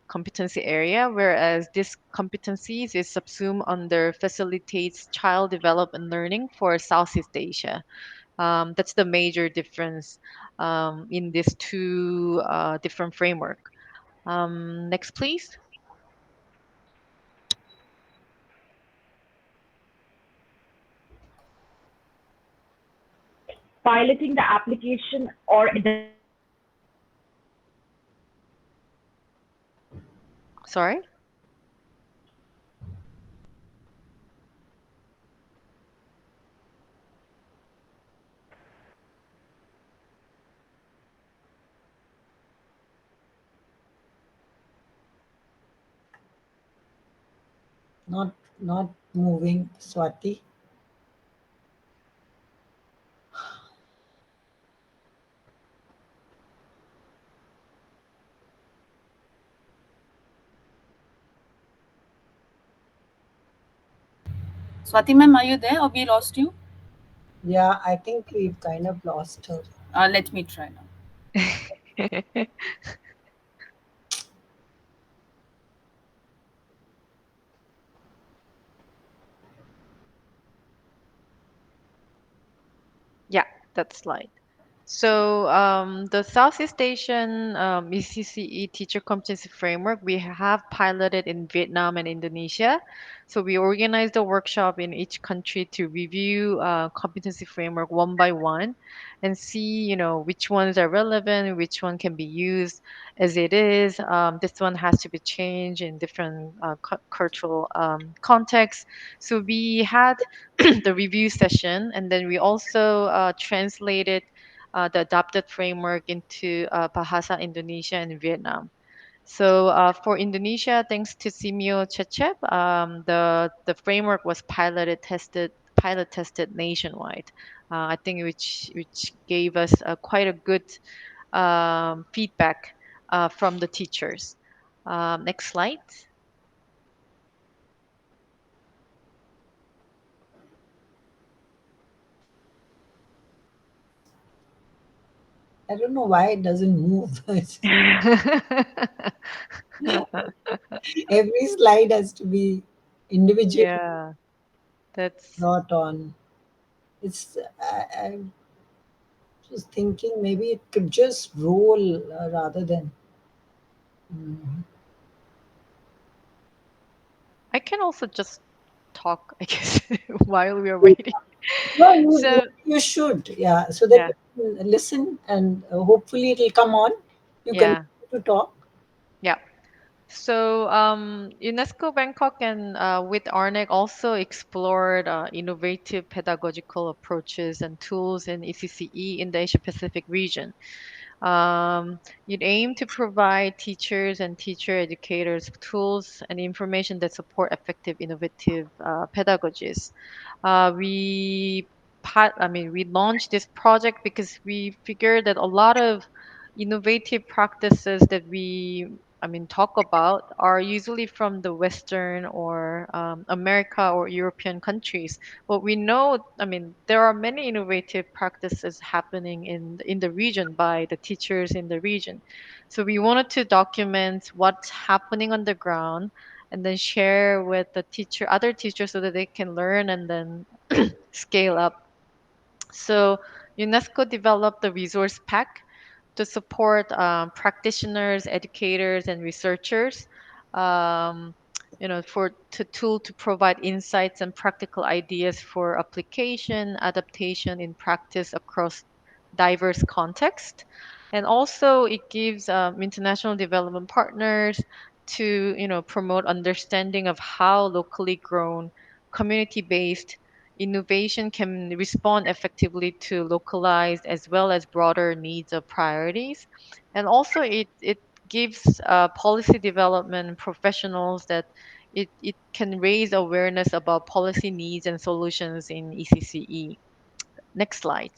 competency area, whereas this competencies is subsumed under facilitates child development learning for Southeast Asia. That's the major difference in these two different framework. Next, please. Piloting the application or the Sorry. Not not moving, Swati. Swati ma'am, are you there or we lost you? Yeah, I think we've kind of lost her. Let me try now. Yeah, that slide. So the Southeast Asian ECCE Teacher Competency Framework, we have piloted in Vietnam and Indonesia. So we organized a workshop in each country to review competency framework one by one and see, which ones are relevant, which one can be used as it is. This one has to be changed in different cultural contexts. So we had the review session, and then we also translated the adopted framework into Bahasa Indonesia and Vietnam. So for Indonesia, thanks to Simeo Cecep, the framework was pilot tested nationwide. I think which gave us quite a good feedback from the teachers. Next slide. I don't know why it doesn't move. Every slide has to be individually Yeah, that's brought on. It's I was thinking maybe it could just roll rather than. Mm. I can also just talk, I guess, while we are waiting. No, So, you should, yeah, so that yeah, you can listen and hopefully it'll come on. You can yeah, to talk. yeah. So, UNESCO Bangkok and with Arnek also explored innovative pedagogical approaches and tools in ECCE in the Asia Pacific region. It aimed to provide teachers and teacher educators tools and information that support effective, innovative pedagogies. We launched this project because we figured that a lot of innovative practices that talk about are usually from the Western or America or European countries. But we know, there are many innovative practices happening in the region by the teachers in the region. So we wanted to document what's happening on the ground and then share with other teachers so that they can learn and then scale up. So UNESCO developed the resource pack to support practitioners, educators, and researchers. Um, for to tool to provide insights and practical ideas for application, adaptation in practice across diverse contexts. And also, it gives international development partners to promote understanding of how locally grown, community-based innovation can respond effectively to localized as well as broader needs of priorities. And also, it gives policy development professionals that it can raise awareness about policy needs and solutions in ECCE. Next slide.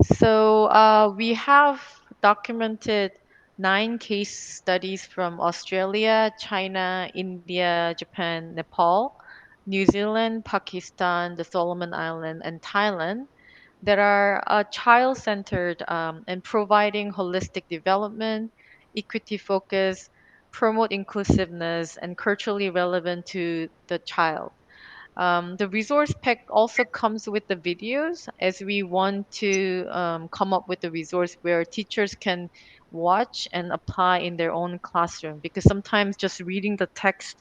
So we have documented 9 case studies from Australia, China, India, Japan, Nepal, New Zealand, Pakistan, the Solomon Islands, and Thailand that are child centered and providing holistic development, equity focus, promote inclusiveness, and culturally relevant to the child. The resource pack also comes with the videos as we want to come up with a resource where teachers can watch and apply in their own classroom because sometimes just reading the text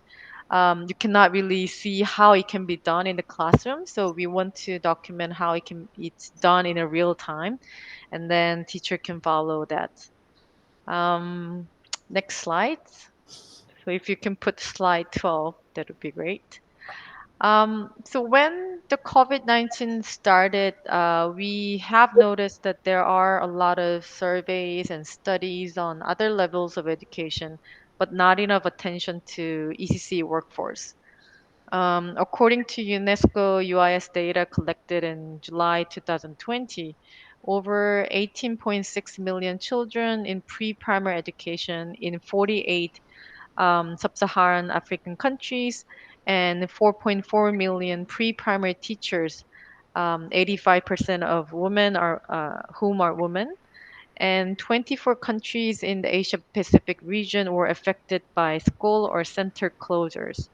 you cannot really see how it can be done in the classroom. So we want to document how it's done in a real time, and then teacher can follow that. Um, Next slide. So if you can put slide 12, that would be great. So when the COVID-19 started, we have noticed that there are a lot of surveys and studies on other levels of education, but not enough attention to ECC workforce. According to UNESCO UIS data collected in July 2020, over 18.6 million children in pre-primary education in 48 sub-Saharan African countries and 4.4 million pre-primary teachers. 85% of women are whom are women, and 24 countries in the Asia Pacific region were affected by school or center closures.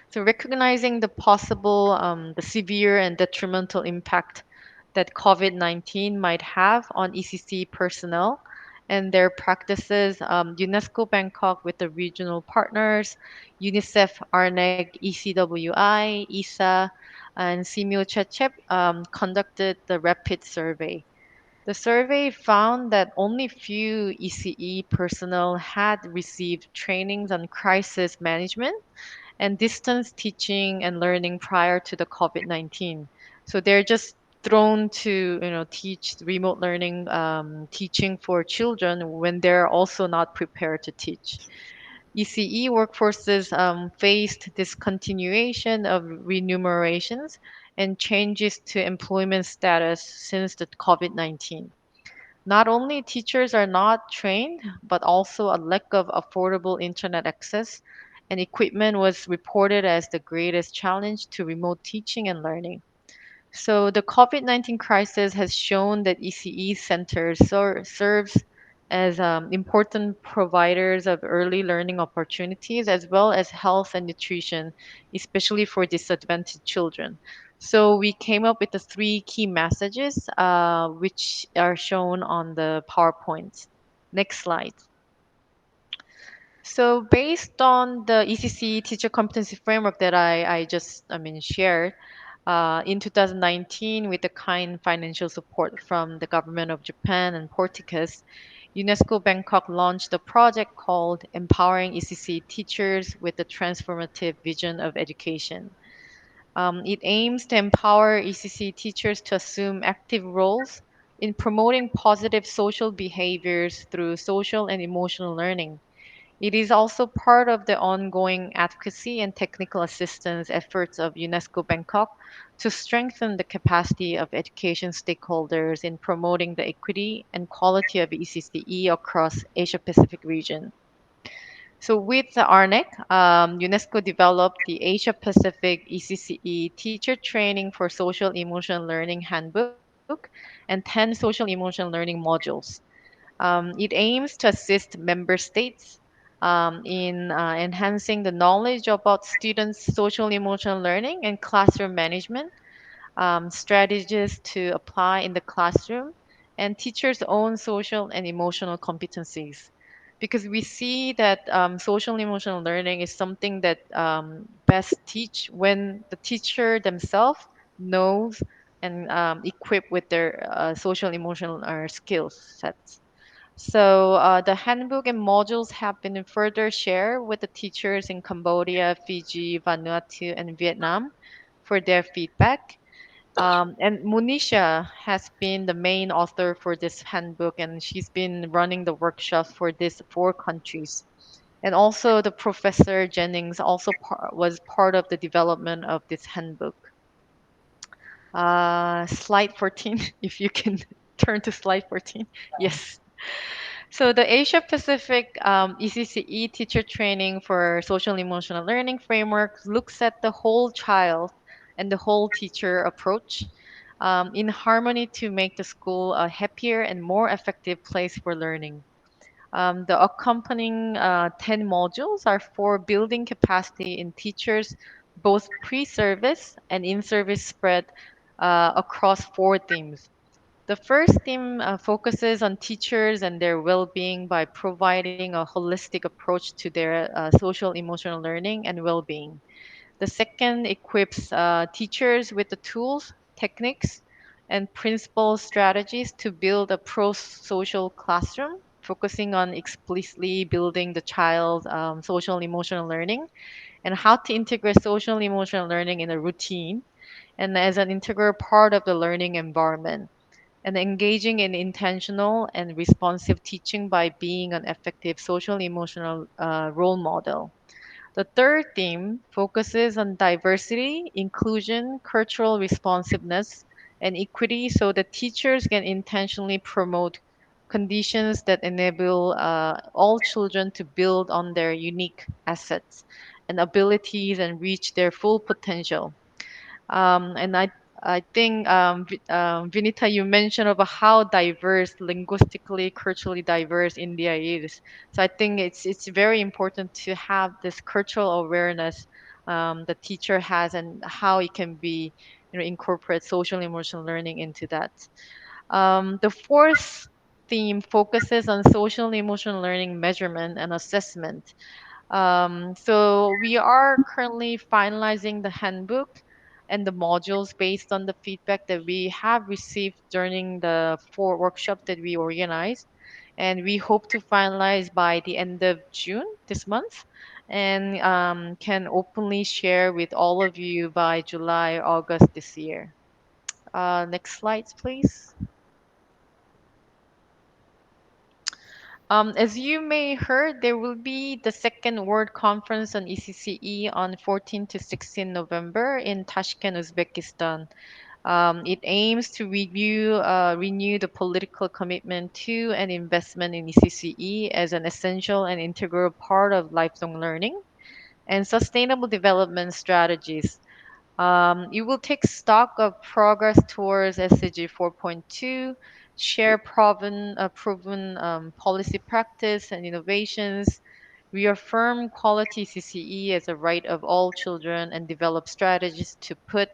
So recognizing the possible, the severe and detrimental impact that COVID-19 might have on ECC personnel and their practices, UNESCO Bangkok with the regional partners, UNICEF, ARNEG, ECWI, ISA, and Simeo Chechep conducted the rapid survey. The survey found that only few ECE personnel had received trainings on crisis management and distance teaching and learning prior to the COVID-19. So they're just thrown to teach remote learning teaching for children when they're also not prepared to teach. ECE workforces faced discontinuation of remunerations and changes to employment status since the COVID-19. Not only teachers are not trained, but also a lack of affordable internet access and equipment was reported as the greatest challenge to remote teaching and learning. So the COVID-19 crisis has shown that ECE centers serves as important providers of early learning opportunities as well as health and nutrition, especially for disadvantaged children. So we came up with the 3 key messages, which are shown on the PowerPoint. Next slide. So based on the ECC teacher competency framework that I just shared in 2019 with the kind financial support from the government of Japan and Portuguese, UNESCO Bangkok launched a project called Empowering ECC Teachers with the Transformative Vision of Education. It aims to empower ECC teachers to assume active roles in promoting positive social behaviors through social and emotional learning. It is also part of the ongoing advocacy and technical assistance efforts of UNESCO Bangkok to strengthen the capacity of education stakeholders in promoting the equity and quality of ECCE across Asia Pacific region. So with the RNEC, UNESCO developed the Asia Pacific ECCE Teacher Training for Social Emotional Learning Handbook and 10 Social Emotional Learning modules. It aims to assist member states in enhancing the knowledge about students' social emotional learning and classroom management, strategies to apply in the classroom, and teachers' own social and emotional competencies. Because we see that social and emotional learning is something that best teach when the teacher themselves knows and equipped with their social emotional skill sets. So the handbook and modules have been further shared with the teachers in Cambodia, Fiji, Vanuatu, and Vietnam for their feedback. And Munisha has been the main author for this handbook, and she's been running the workshops for these 4 countries. And also, the professor Jennings also was part of the development of this handbook. Slide 14, if you can turn to slide 14. Yes. So the Asia Pacific ECCE teacher training for social emotional learning framework looks at the whole child and the whole teacher approach in harmony to make the school a happier and more effective place for learning. The accompanying 10 modules are for building capacity in teachers, both pre-service and in-service spread across four themes. The first theme focuses on teachers and their well-being by providing a holistic approach to their social emotional learning and well-being. The second equips teachers with the tools, techniques, and principal strategies to build a pro-social classroom, focusing on explicitly building the child's social emotional learning and how to integrate social emotional learning in a routine and as an integral part of the learning environment and engaging in intentional and responsive teaching by being an effective social emotional role model. The third theme focuses on diversity, inclusion, cultural responsiveness, and equity so that teachers can intentionally promote conditions that enable all children to build on their unique assets and abilities and reach their full potential. And I think Vinita, you mentioned about how diverse, linguistically, culturally diverse India is. So I think it's very important to have this cultural awareness the teacher has and how it can be, incorporate social emotional learning into that. The fourth theme focuses on social emotional learning measurement and assessment. So we are currently finalizing the handbook and the modules based on the feedback that we have received during the four workshops that we organized. And we hope to finalize by the end of June this month and can openly share with all of you by July, August this year. Next slides, please. As you may heard, there will be the second World Conference on ECCE on 14 to 16 November in Tashkent, Uzbekistan. It aims to renew the political commitment to and investment in ECCE as an essential and integral part of lifelong learning and sustainable development strategies. You will take stock of progress towards SDG 4.2, share proven policy practice and innovations, reaffirm quality CCE as a right of all children, and develop strategies to put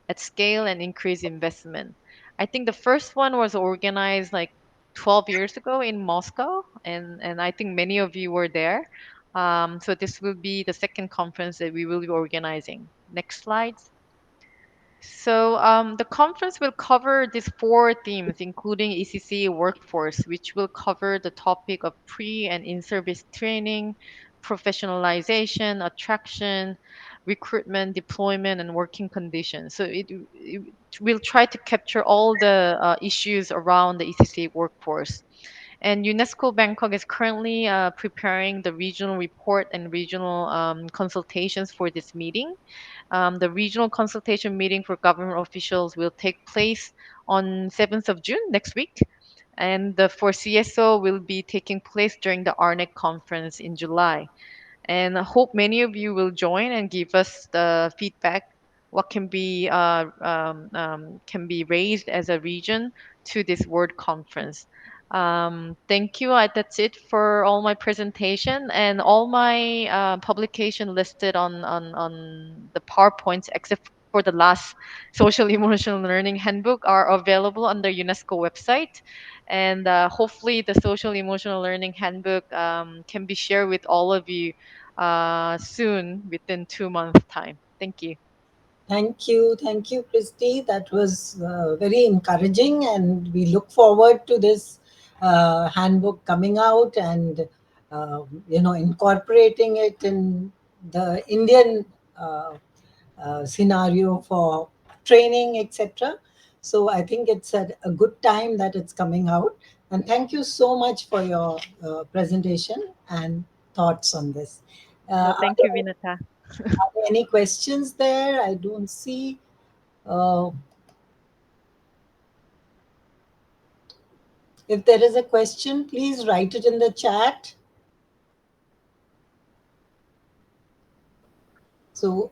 at scale and increase investment. I think the first one was organized like 12 years ago in Moscow, and I think many of you were there. So this will be the second conference that we will be organizing. Next slide. So the conference will cover these four themes, including ECC workforce, which will cover the topic of pre and in-service training, professionalization, attraction, recruitment, deployment, and working conditions. So it will try to capture all the issues around the ECC workforce. And UNESCO Bangkok is currently preparing the regional report and regional consultations for this meeting. The regional consultation meeting for government officials will take place on 7th of June next week. And the for CSO will be taking place during the RNEC conference in July. And I hope many of you will join and give us the feedback what can be raised as a region to this World Conference. Thank you. That's it for all my presentation and all my publication listed on the PowerPoints, except for the last Social Emotional Learning Handbook, are available on the UNESCO website. And hopefully, the Social Emotional Learning Handbook can be shared with all of you soon within 2 months' time. Thank you. Thank you, Christy. That was very encouraging, and we look forward to this handbook coming out and incorporating it in the Indian scenario for training, etc. So I think it's a good time that it's coming out. And thank you so much for your presentation and thoughts on this. No, Are thank you, Vinata. there any questions there? I don't see. Uh, If there is a question, please write it in the chat. So,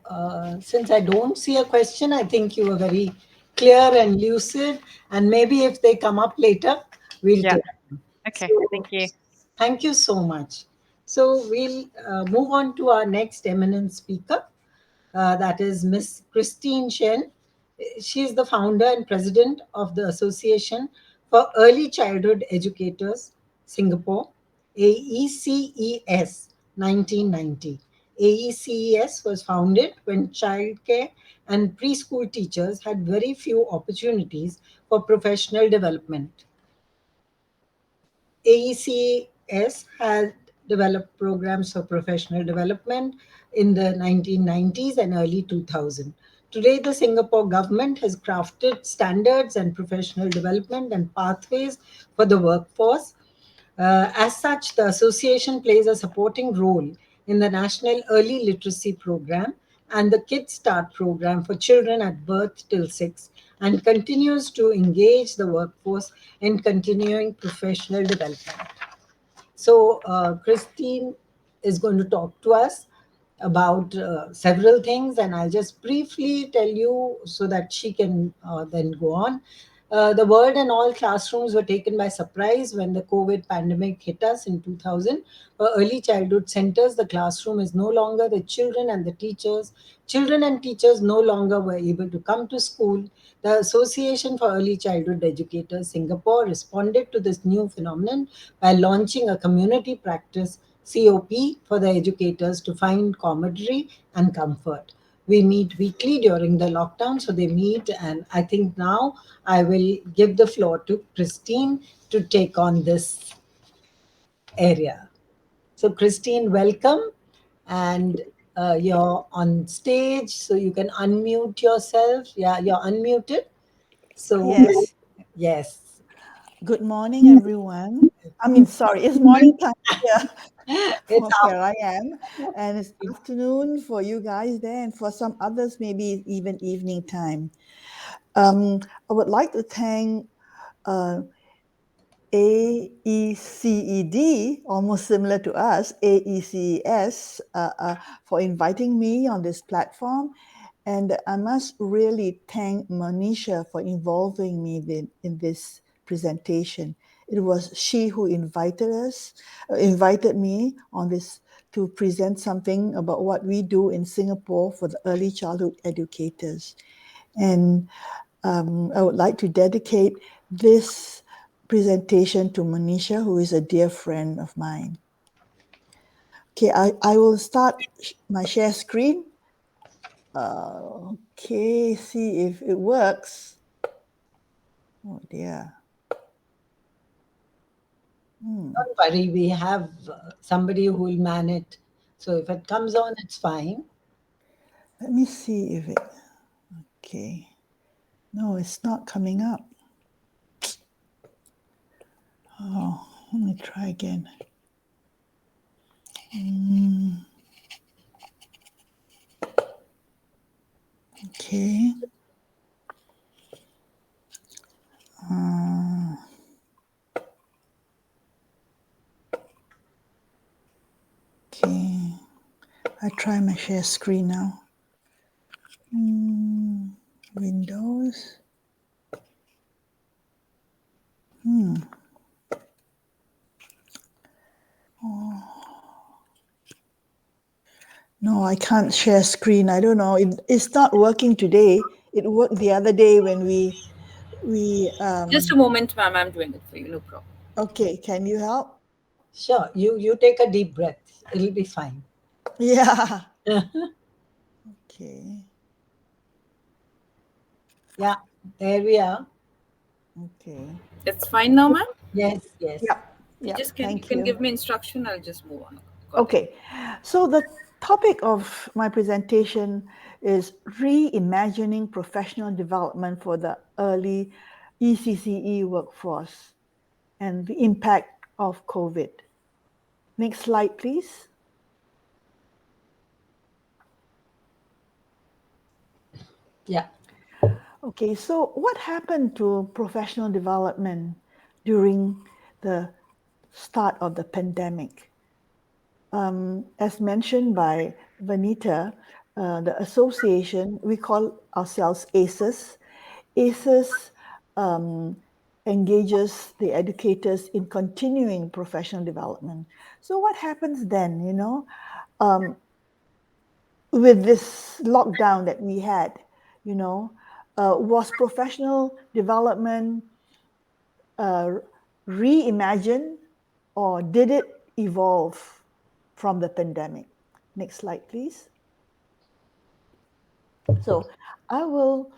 since I don't see a question, I think you were very clear and lucid. And maybe if they come up later, we'll Yeah. take them. Okay. So, Thank you. thank you so much. So, we'll move on to our next eminent speaker. That is Miss Christine Shen. She is the founder and president of the Association for Early Childhood Educators, Singapore, AECES 1990. AECES was founded when childcare and preschool teachers had very few opportunities for professional development. AECS had developed programs for professional development in the 1990s and early 2000s. Today, the Singapore government has crafted standards and professional development and pathways for the workforce. As such, the association plays a supporting role in the National Early Literacy Program and the Kids Start program for children at birth till 6, and continues to engage the workforce in continuing professional development. So, Christine is going to talk to us about several things, and I'll just briefly tell you so that she can then go on. The world and all classrooms were taken by surprise when the COVID pandemic hit us in 2000. For early childhood centers, the classroom is no longer the children and the teachers. Children and teachers no longer were able to come to school. The Association for Early Childhood Educators Singapore responded to this new phenomenon by launching a community practice COP for the educators to find camaraderie and comfort. We meet weekly during the lockdown, so they meet, and I think now I will give the floor to Christine to take on this area. So, Christine, welcome, and you're on stage, so you can unmute yourself. Yeah, you're unmuted. So, Yes. yes, Good morning, everyone. I mean, sorry, it's morning time here it's for where I am, and it's afternoon for you guys there, and for some others, maybe even evening time. I would like to thank uh, AECED, almost similar to us, AECES, for inviting me on this platform. And I must really thank Manisha for involving me in this presentation. It was she who invited me on this to present something about what we do in Singapore for the early childhood educators. And I would like to dedicate this presentation to Manisha, who is a dear friend of mine. Okay, I will start my share screen. Okay, see if it works. Oh dear. Don't worry, we have somebody who will man it. So if it comes on, it's fine. Let me see if it. Okay. No, it's not coming up. Oh, let me try again. Okay. Okay. I try my share screen now. Windows. No, I can't share screen. I don't know. It's not working today. It worked the other day when we Just a moment, ma'am. I'm doing it for you. No problem. Okay, can you help? Sure, you take a deep breath. It'll be fine. Yeah. Okay. Yeah, there we are. Okay. It's fine now, ma'am. Yes, yes. Yeah. You Yeah. just Thank can you. give me instruction. I'll just move on. Got it. Okay. So the topic of my presentation is reimagining professional development for the early ECCE workforce and the impact of COVID. Next slide, please. Yeah. Okay, so what happened to professional development during the start of the pandemic. As mentioned by Vanita, the association, we call ourselves ACEs. ACEs engages the educators in continuing professional development. So what happens then, with this lockdown that we had, was professional development reimagined, or did it evolve from the pandemic? Next slide, please. So I will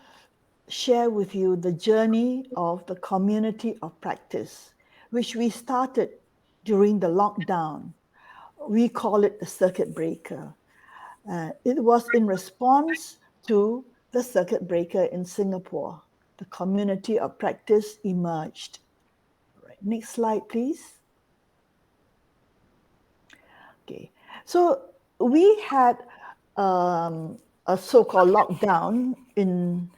share with you the journey of the community of practice, which we started during the lockdown. We call it the circuit breaker. It was in response to the circuit breaker in Singapore. The community of practice emerged. Right, next slide, please. Okay, so we had a so-called lockdown in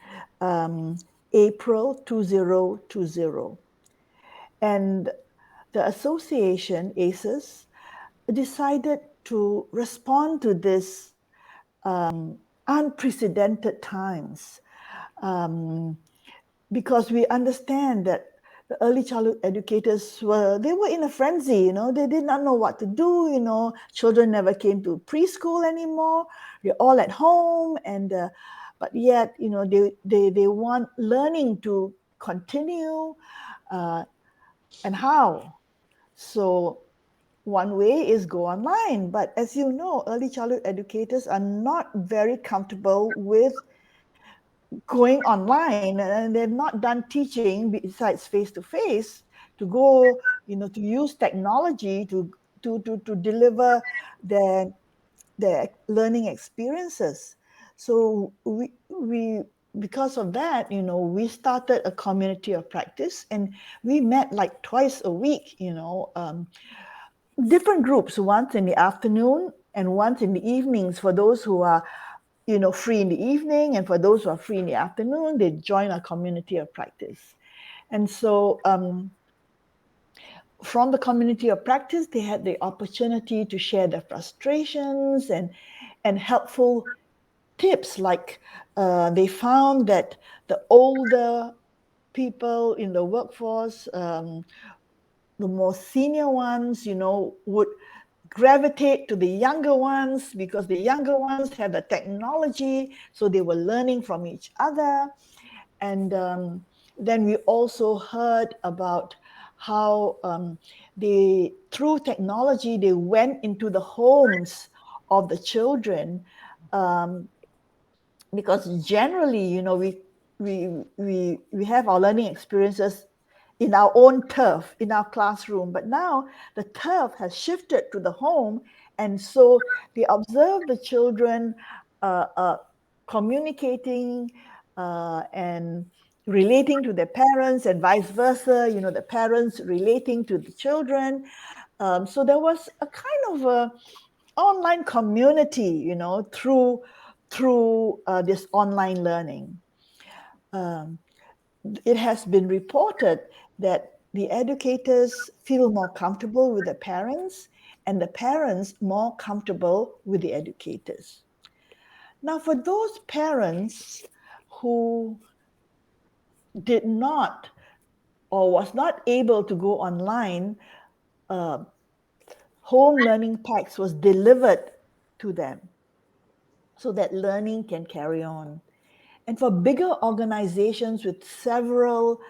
April 2020. And the association, ACES, decided to respond to this unprecedented times, because we understand that the early childhood educators were in a frenzy, they did not know what to do, children never came to preschool anymore, they're all at home, and but yet, they want learning to continue, and how? So one way is go online, but as you know, early childhood educators are not very comfortable with going online, and they've not done teaching besides face-to-face to go, to use technology to deliver their learning experiences. So we because of that, we started a community of practice, and we met like twice a week, different groups, once in the afternoon and once in the evenings for those who are free in the evening, and for those who are free in the afternoon, they join our community of practice. And so from the community of practice, they had the opportunity to share their frustrations and helpful tips, like they found that the older people in the workforce, the more senior ones, would gravitate to the younger ones because the younger ones have the technology, so they were learning from each other. And then we also heard about how through technology, they went into the homes of the children, because generally, we have our learning experiences in our own turf, in our classroom. But now the turf has shifted to the home. And so they observe the children communicating and relating to their parents, and vice versa, the parents relating to the children. So there was a kind of a online community, through this online learning. It has been reported that the educators feel more comfortable with the parents, and the parents more comfortable with the educators. Now, for those parents who did not or was not able to go online, home learning packs was delivered to them so that learning can carry on. And for bigger organizations with several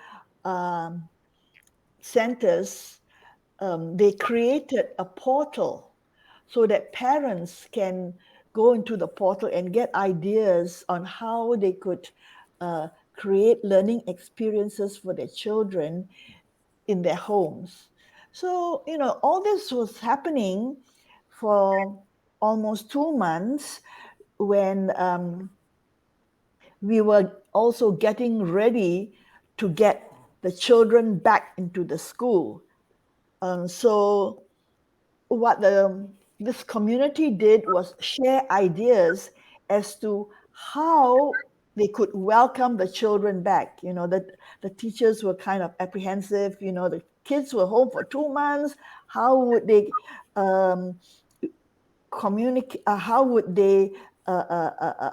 centers, they created a portal so that parents can go into the portal and get ideas on how they could create learning experiences for their children in their homes. So, all this was happening for almost 2 months, when we were also getting ready to get the children back into the school. So what this community did was share ideas as to how they could welcome the children back. That the teachers were kind of apprehensive, the kids were home for 2 months, how would they communicate? How would they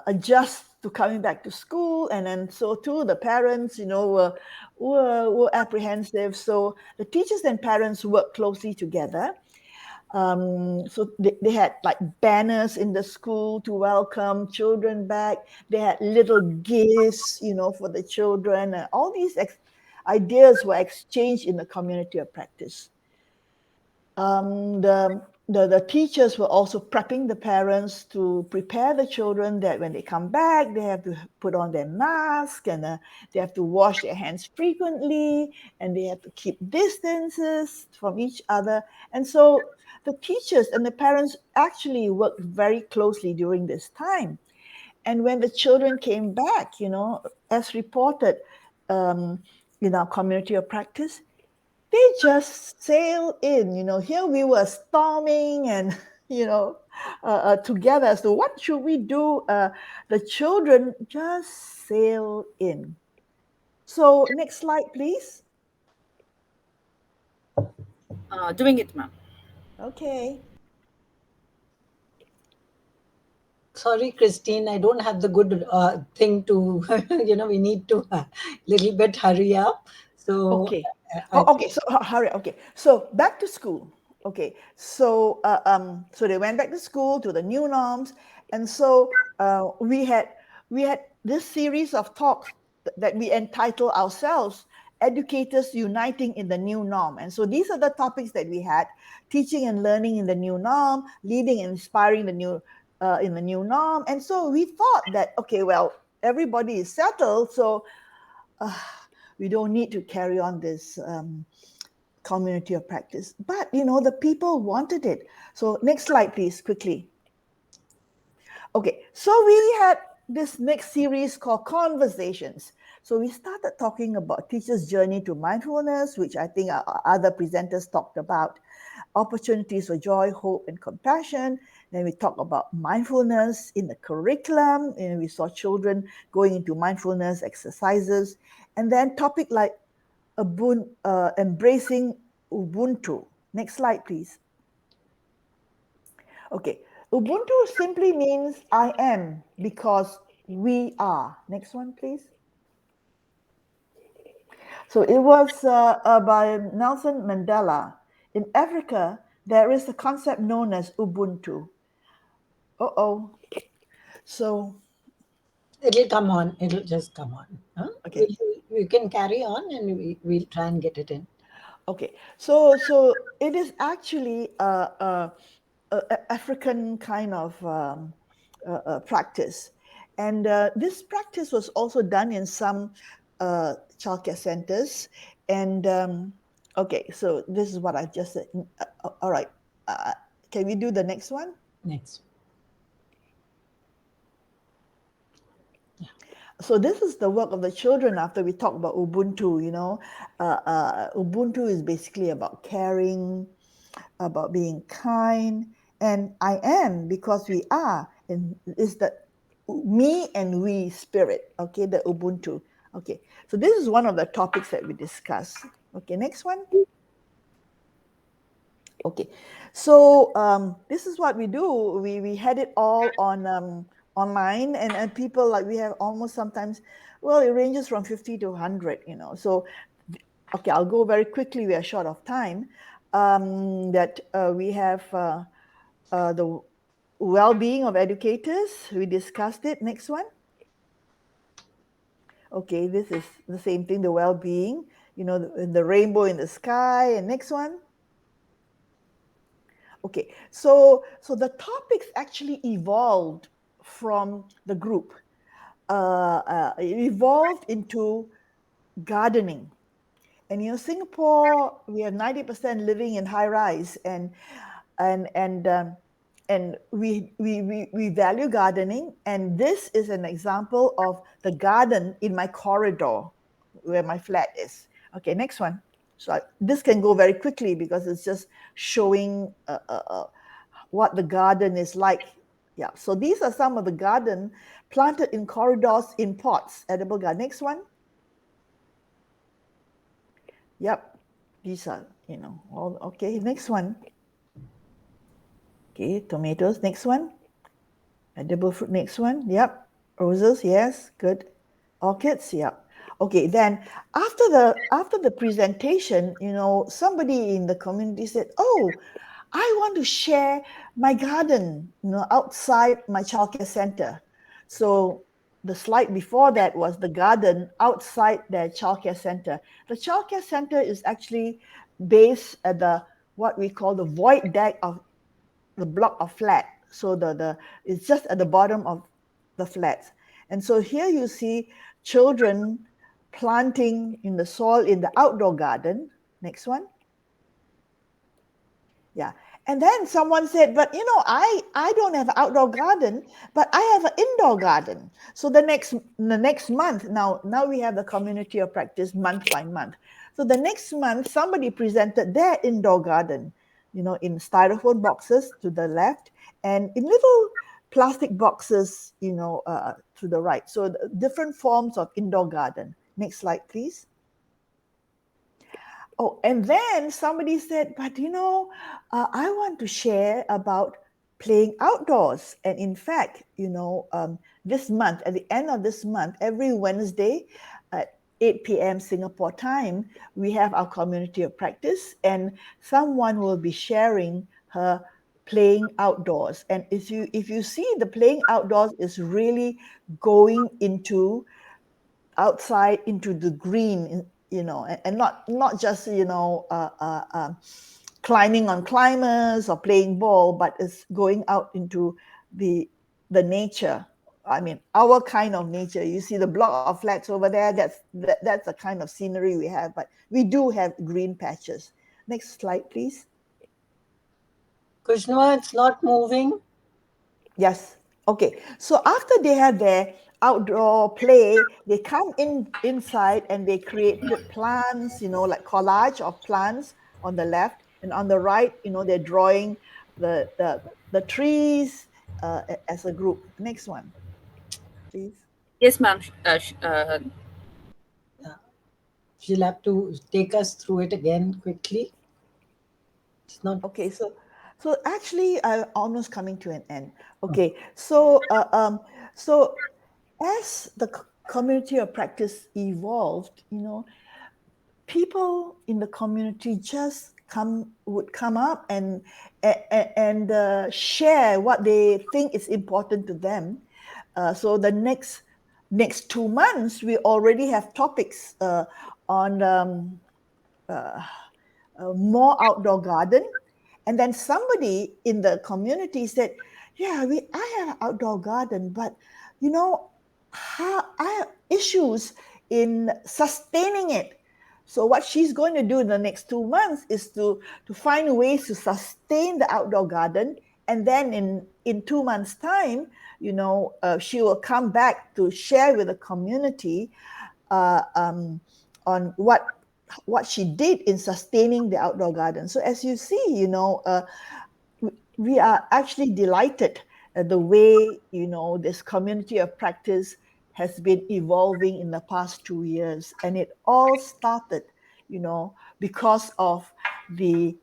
adjust to coming back to school? And then so too, the parents, were apprehensive. So the teachers and parents worked closely together. So they had like banners in the school to welcome children back. They had little gifts, for the children. And all these ideas were exchanged in the community of practice. The teachers were also prepping the parents to prepare the children that when they come back, they have to put on their mask, and they have to wash their hands frequently, and they have to keep distances from each other. And so the teachers and the parents actually worked very closely during this time. And when the children came back, as reported in our community of practice, they just sailed in. Here we were storming and together as to what should we do. The children just sailed in. So next slide, please. Doing it, ma'am. Okay. Sorry, Christine, I don't have the good thing to, we need to little bit hurry up. So, okay. So hurry. Okay. So back to school. Okay. So, so they went back to school to the new norms. And so we had this series of talks that we entitled ourselves Educators Uniting in the New Norm. And so these are the topics that we had: teaching and learning in the new norm, leading and inspiring in the new norm. And so we thought that, okay, well, everybody is settled, so we don't need to carry on this community of practice. But the people wanted it. So next slide, please, quickly. Okay, so we had this next series called Conversations. So we started talking about teachers' journey to mindfulness, which I think our other presenters talked about. Opportunities for joy, hope, and compassion. Then we talked about mindfulness in the curriculum, and we saw children going into mindfulness exercises. And then topic like embracing Ubuntu. Next slide, please. Okay, Ubuntu simply means I am because we are. Next one, please. So it was by Nelson Mandela. In Africa, there is a concept known as Ubuntu. So it'll come on. It'll just come on. Huh? Okay. We can carry on and we'll try and get it in. Okay. So it is actually a African kind of practice. And this practice was also done in some childcare centers. And okay, so this is what I just said. All right. Can we do the next one? Next. So this is the work of the children after we talk about Ubuntu. Ubuntu is basically about caring, about being kind, and I am because we are, and is the me and we spirit. Okay, the Ubuntu. Okay, so this is one of the topics that we discuss. Okay, next one. Okay, so this is what we do. We had it all on online, and people, like, we have almost sometimes, well, it ranges from 50 to 100. So okay, I'll go very quickly. We are short of time. That we have the well-being of educators. We discussed it. Next one. Okay, this is the same thing, the well-being, the rainbow in the sky. And next one. Okay, so the topics actually evolved from the group. It evolved into gardening. And Singapore, we have 90% living in high rise, and we value gardening. And this is an example of the garden in my corridor where my flat is. Okay, next one. So this can go very quickly because it's just showing what the garden is like. Yeah, so these are some of the garden planted in corridors in pots, edible garden. Next one. Yep. These are, all okay. Next one. Okay, tomatoes. Next one. Edible fruit. Next one. Yep. Roses. Yes. Good. Orchids. Yep. Okay. Then after the presentation, somebody in the community said, "Oh, I want to share my garden, outside my childcare center." So the slide before that was the garden outside their childcare center. The childcare center is actually based at the what we call the void deck of the block of flat. So the it's just at the bottom of the flats. And so here you see children planting in the soil in the outdoor garden. Next one. Yeah. And then someone said, but I don't have an outdoor garden, but I have an indoor garden. So the next month, now we have the community of practice month by month. So the next month, somebody presented their indoor garden, in styrofoam boxes to the left and in little plastic boxes, to the right. So different forms of indoor garden. Next slide, please. Oh, and then somebody said, but I want to share about playing outdoors. And in fact, this month, at the end of this month, every Wednesday at 8 p.m. Singapore time, we have our community of practice, and someone will be sharing her playing outdoors. And if you see, the playing outdoors is really going into outside into the green, and not just climbing on climbers or playing ball, but it's going out into the nature. I mean, our kind of nature. You see the block of flats over there. That's the kind of scenery we have. But we do have green patches. Next slide, please. Kushnawa, it's not moving. Yes. Okay. So after they have their outdoor play, they come inside and they created plants, like collage of plants on the left, and on the right, they're drawing the trees as a group. Next one, please. Yes, ma'am. She'll have to take us through it again quickly. It's not okay. So actually, I'm almost coming to an end. Okay. So as the community of practice evolved, people in the community just would come up and share what they think is important to them. So the next 2 months, we already have topics on more outdoor garden. And then somebody in the community said, yeah, I have an outdoor garden, but I have issues in sustaining it. So what she's going to do in the next 2 months is to find ways to sustain the outdoor garden. And then in 2 months' time, she will come back to share with the community on what she did in sustaining the outdoor garden. So as you see, we are actually delighted at the way, this community of practice has been evolving in the past 2 years. And it all started, because of the,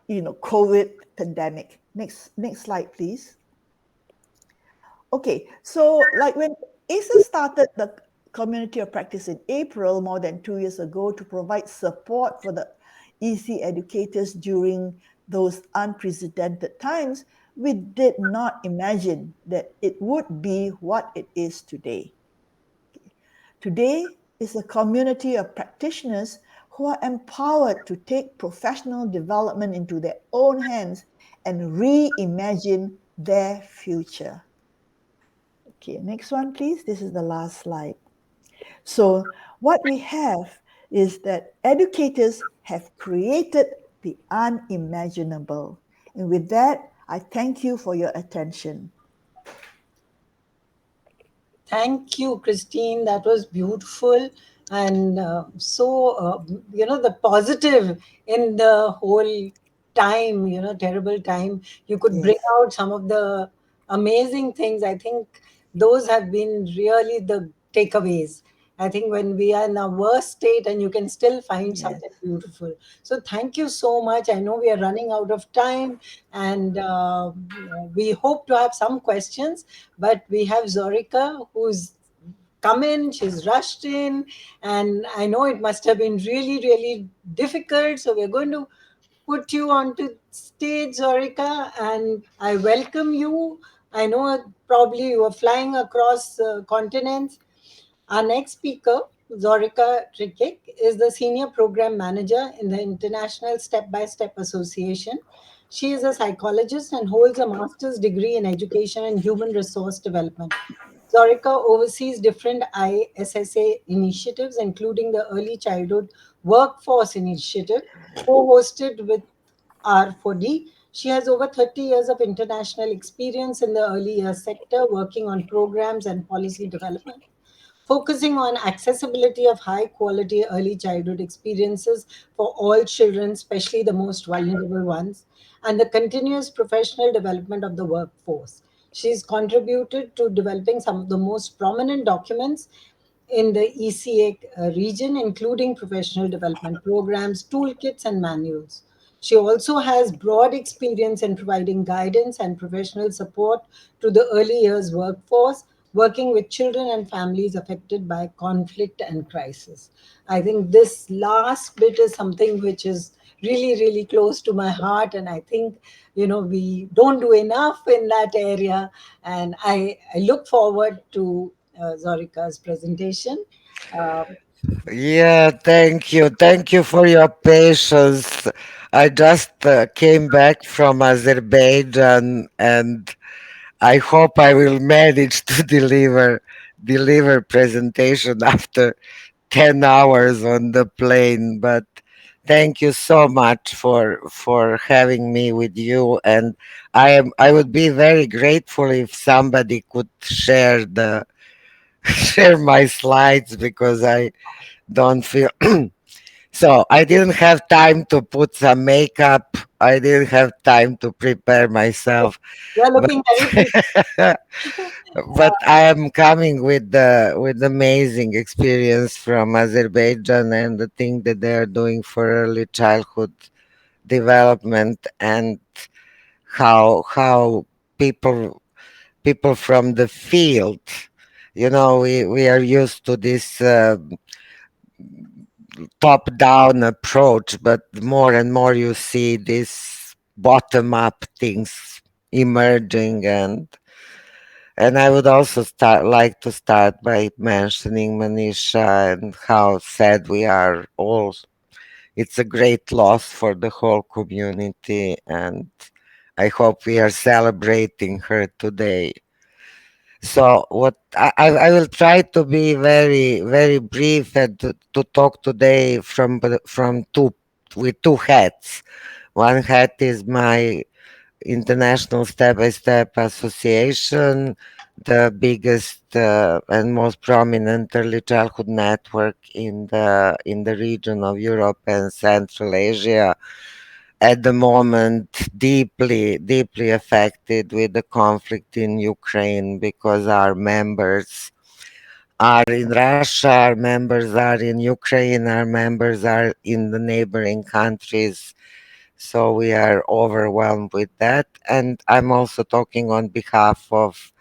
COVID pandemic. Next slide, please. Okay, so like when Ecce started the community of practice in April, more than 2 years ago, to provide support for the Ecce educators during those unprecedented times, we did not imagine that it would be what it is today. Today is a community of practitioners who are empowered to take professional development into their own hands and reimagine their future. Okay, next one, please. This is the last slide. So what we have is that educators have created the unimaginable. And with that, I thank you for your attention. Thank you, Christine. That was beautiful. And the positive in the whole time, terrible time, you could bring out some of the amazing things. I think those have been really the takeaways. I think when we are in a worse state and you can still find Yes. something beautiful. So thank you so much. I know we are running out of time, and we hope to have some questions, but we have Zorica who's come in, she's rushed in, and I know it must have been really, really difficult. So we're going to put you onto stage, Zorica, and I welcome you. I know probably you are flying across continents. Our next speaker, Zorica Trichik, is the Senior Program Manager in the International Step by Step Association. She is a psychologist and holds a master's degree in education and human resource development. Zorica oversees different ISSA initiatives, including the Early Childhood Workforce Initiative, co hosted with R4D. She has over 30 years of international experience in the early years sector, working on programs and policy development, focusing on accessibility of high quality early childhood experiences for all children, especially the most vulnerable ones, and the continuous professional development of the workforce. She's contributed to developing some of the most prominent documents in the ECA region, including professional development programs, toolkits, and manuals. She also has broad experience in providing guidance and professional support to the early years workforce, working with children and families affected by conflict and crisis. I think this last bit is something which is really, really close to my heart, and I think we don't do enough in that area. And I look forward to Zorica's presentation. Um, Yeah, thank you. Thank you for your patience. I just came back from Azerbaijan, and I hope I will manage to deliver presentation after 10 hours on the plane. But thank you so much for having me with you, and I would be very grateful if somebody could share the share my slides, because I don't feel so. I didn't have time to put some makeup. I didn't have time to prepare myself, you're but looking very pretty. but I am coming with the amazing experience from Azerbaijan and the thing that they are doing for early childhood development, and how people people from the field, we are used to this top down approach, but more and more you see this bottom up things emerging. And I would also like to start by mentioning Manisha and how sad we are all. It's a great loss for the whole community, and I hope we are celebrating her today. So what I will try to be very, very brief, and to talk today from two with two hats. One hat is my International Step by Step Association, the biggest and most prominent early childhood network in the region of Europe and Central Asia. At the moment, deeply, deeply affected with the conflict in Ukraine, because our members are in Russia, our members are in Ukraine, our members are in the neighboring countries. So we are overwhelmed with that. And I'm also talking on behalf of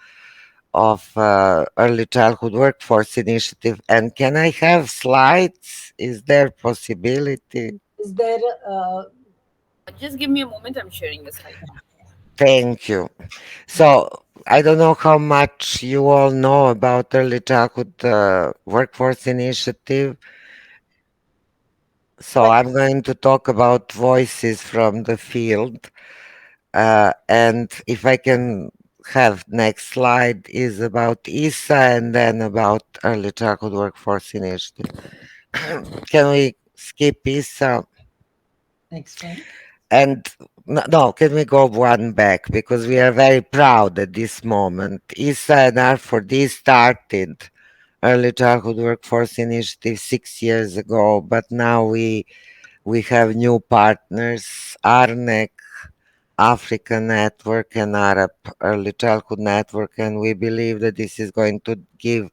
Early Childhood Workforce Initiative. And can I have slides? Is there possibility? Is there Just give me a moment. I'm sharing the slide. Thank you. So I don't know how much you all know about Early Childhood Workforce Initiative. So but I'm going to talk about voices from the field. And if I can have next slide is about ISA, and then about Early Childhood Workforce Initiative. Can we skip ISA? next one? And no, can we go one back? Because we are very proud at this moment. ISA and R4D started Early Childhood Workforce Initiative 6 years ago, but now we have new partners, ARNEC, African Network, and Arab Early Childhood Network, and we believe that this is going to give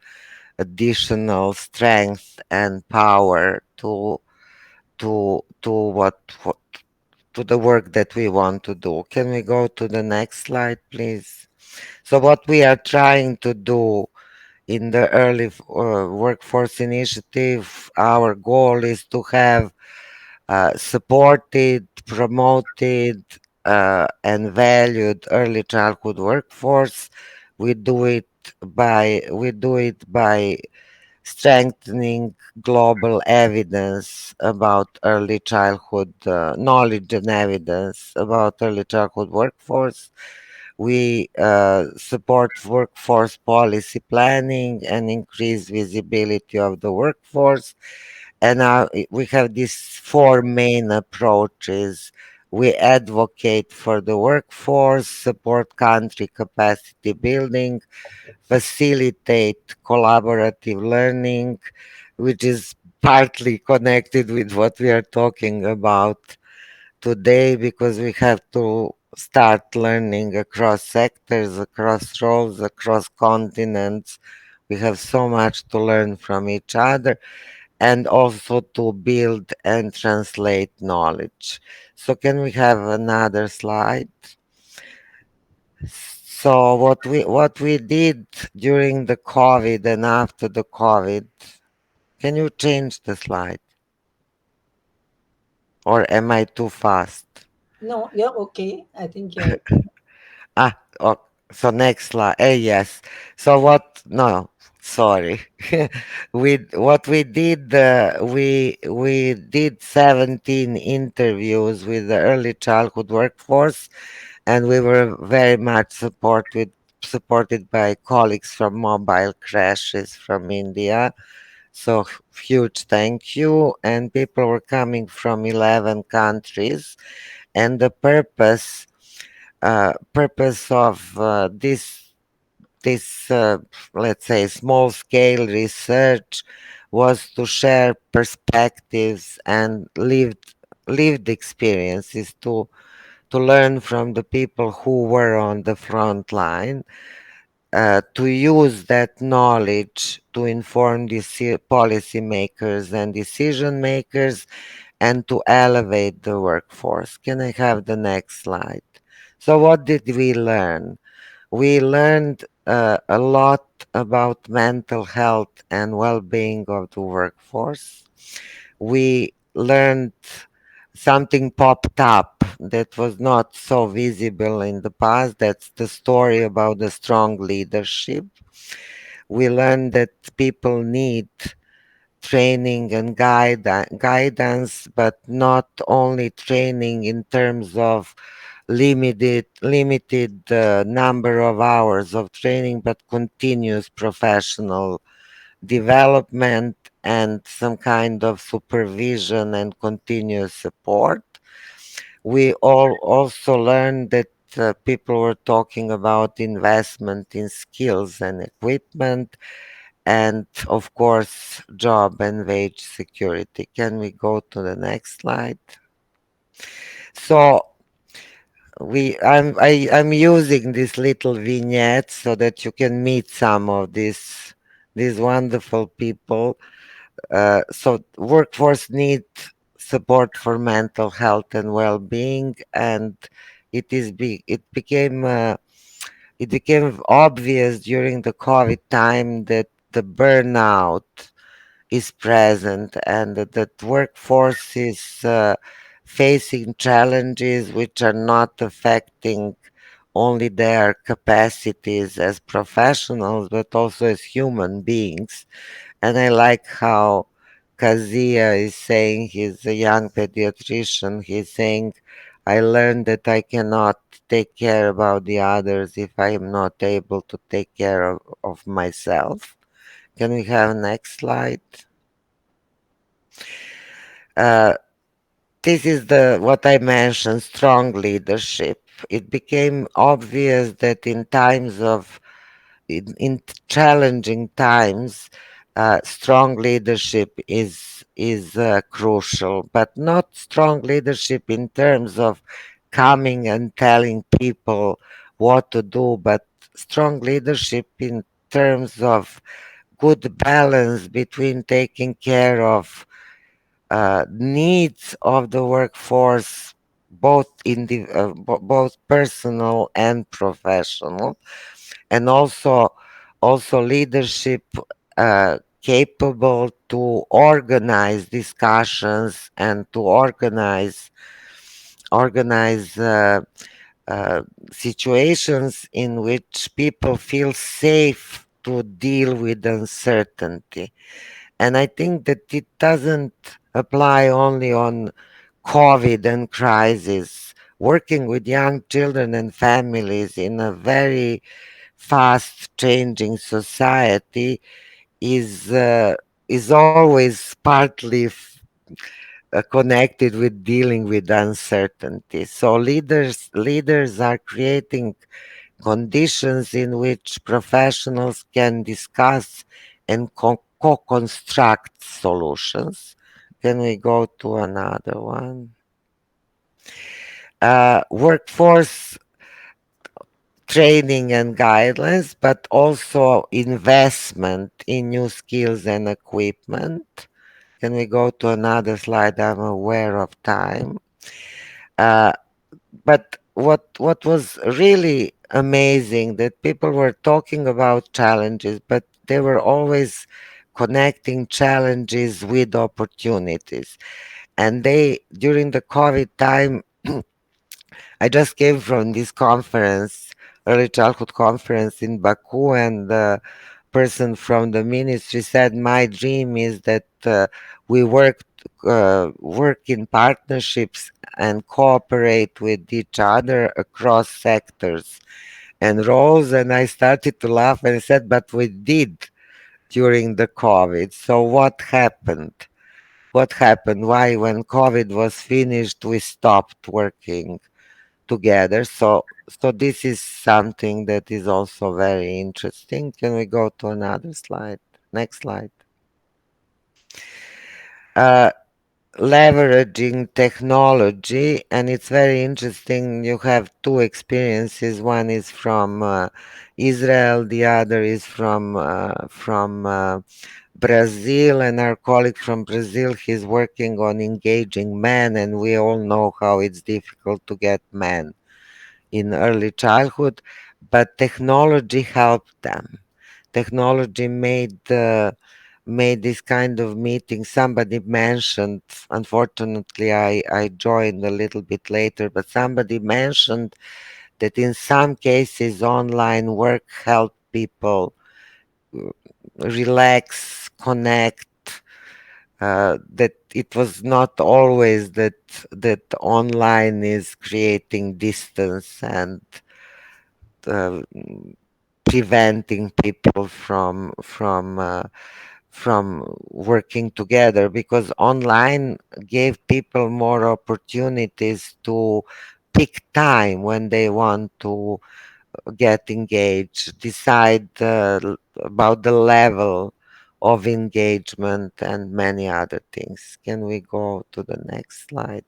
additional strength and power to what to the work that we want to do. Can we go to the next slide, please? So what we are trying to do in the early workforce initiative, our goal is to have supported, promoted, and valued early childhood workforce. We do it by strengthening global evidence about early childhood knowledge and evidence about early childhood workforce. We support workforce policy planning and increase visibility of the workforce. And we have these four main approaches. We advocate for the workforce, support country capacity building, facilitate collaborative learning, which is partly connected with what we are talking about today, because we have to start learning across sectors, across roles, across continents. We have so much to learn from each other, and also to build and translate knowledge. So can we have another slide? So what we did during the COVID and after the COVID, can you change the slide? Or am I too fast? No, you're okay. I think you're okay. Ah, oh, so next slide. Yes. So what? No, sorry. What we did, we did 17 interviews with the early childhood workforce, and we were very much supported by colleagues from Mobile Crashes from India. So huge thank you. And people were coming from 11 countries, and the purpose of this let's say small scale research was to share perspectives and lived experiences, to learn from the people who were on the front line, to use that knowledge to inform policymakers and decision makers, and to elevate the workforce. Can I have the next slide? So what did we learn? We learned a lot about mental health and well-being of the workforce. We learned something popped up that was not so visible in the past. That's the story about the strong leadership. We learned that people need training and guidance, but not only training in terms of limited number of hours of training, but continuous professional development and some kind of supervision and continuous support. We all also learned that people were talking about investment in skills and equipment, and of course job and wage security. Can we go to the next slide? So I'm using this little vignette so that you can meet some of these wonderful people. So workforce need support for mental health and well-being, and it became obvious during the COVID time that the burnout is present, and that workforce is facing challenges which are not affecting only their capacities as professionals, but also as human beings. And I like how Kazia is saying, he's a young pediatrician, he's saying, I learned that I cannot take care about the others if I am not able to take care of myself. Can we have next slide? Uh, this is the what I mentioned, strong leadership. It became obvious that in challenging times, strong leadership is crucial, but not strong leadership in terms of coming and telling people what to do, but strong leadership in terms of good balance between taking care of needs of the workforce, both both personal and professional, and also leadership capable to organize discussions and to organize situations in which people feel safe to deal with uncertainty. And I think that it doesn't apply only on COVID and crisis. Working with young children and families in a very fast changing society is is always partly connected with dealing with uncertainty. So leaders are creating conditions in which professionals can discuss and co-construct solutions. Can we go to another one? Workforce training and guidelines, but also investment in new skills and equipment. Can we go to another slide? I'm aware of time. Uh, but what was really amazing that people were talking about challenges, but they were always connecting challenges with opportunities. And they, during the COVID time, I just came from this conference, early childhood conference in Baku, and the person from the ministry said, "My dream is that we work in partnerships and cooperate with each other across sectors and roles." And I started to laugh and I said, "But we did during the COVID. So what happened? What happened? Why, when COVID was finished, we stopped working together?" So this is something that is also very interesting. Can we go to another slide? Next slide. Uh, Leveraging technology, and it's very interesting. You have two experiences. One is from Israel, the other is from Brazil, and our colleague from Brazil, he's working on engaging men, and we all know how it's difficult to get men in early childhood, but technology helped them. Technology made this kind of meeting. Somebody mentioned, unfortunately, I joined a little bit later, but somebody mentioned that in some cases online work helped people relax, connect. That it was not always that online is creating distance and uh, preventing people from working together, because online gave people more opportunities to pick time when they want to get engaged, decide about the level of engagement and many other things. Can we go to the next slide?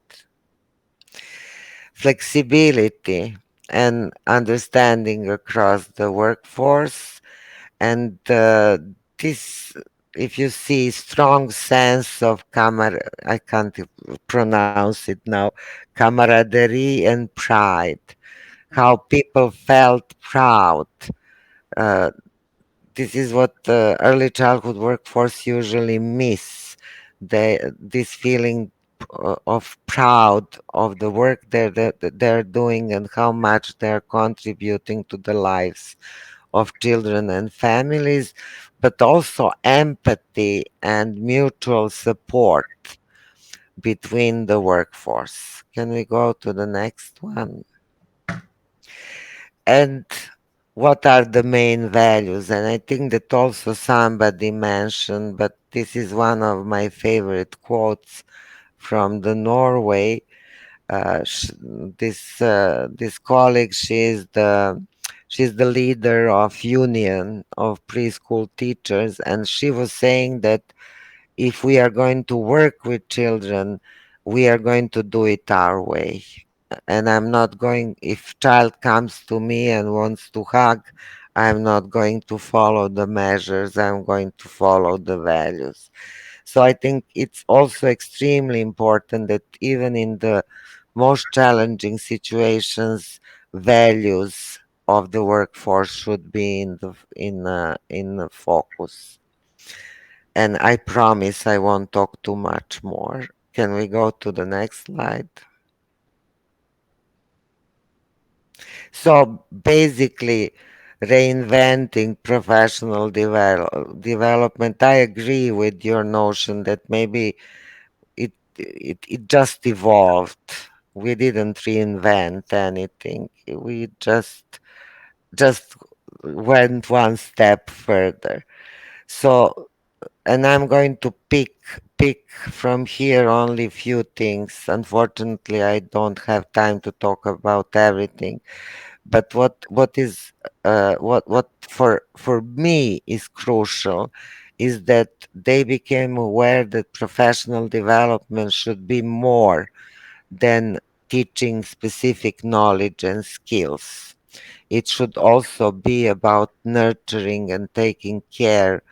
Flexibility and understanding across the workforce, and this, if you see, strong sense of I can't pronounce it now, camaraderie and pride, how people felt proud. uh, this is what the early childhood workforce usually miss, this feeling of proud of the work that they're doing and how much they're contributing to the lives of children and families, but also empathy and mutual support between the workforce. Can we go to the next one? And what are the main values? And I think that also somebody mentioned, but this is one of my favorite quotes from the Norway. This colleague, she's the leader of union of preschool teachers, and she was saying that if we are going to work with children, we are going to do it our way. And I'm not going, if child comes to me and wants to hug, I'm not going to follow the measures, I'm going to follow the values. So I think it's also extremely important that even in the most challenging situations, values of the workforce should be in the focus. And I promise I won't talk too much more. Can we go to the next slide? So basically, reinventing professional development. I agree with your notion that maybe it just evolved. We didn't reinvent anything. We just went one step further. So, and I'm going to pick from here only few things. Unfortunately, I don't have time to talk about everything. But what is what for me is crucial is that they became aware that professional development should be more than teaching specific knowledge and skills. It should also be about nurturing and taking care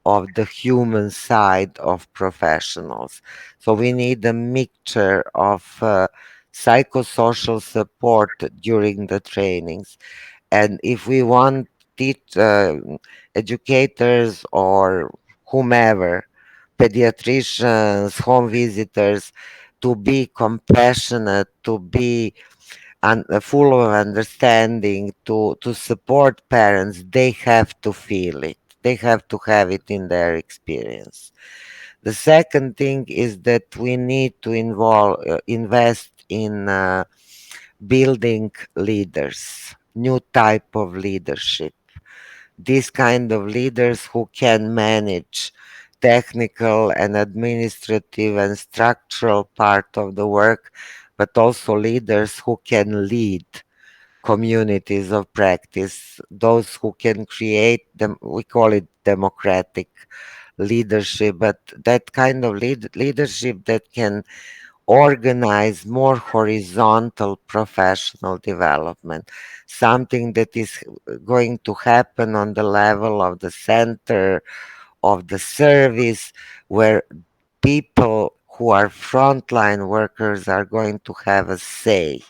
of the human side of professionals. So we need a mixture of psychosocial support during the trainings. And if we want teach educators or whomever, pediatricians, home visitors, to be compassionate, to be full of understanding, to support parents, they have to feel it. They have to have it in their experience. The second thing is that we need to invest in building leaders, new type of leadership. These kind of leaders who can manage technical and administrative and structural part of the work, but also leaders who can lead communities of practice, those who can create them. We call it democratic leadership, but that kind of leadership that can organize more horizontal professional development, something that is going to happen on the level of the center of the service, where people who are frontline workers are going to have a say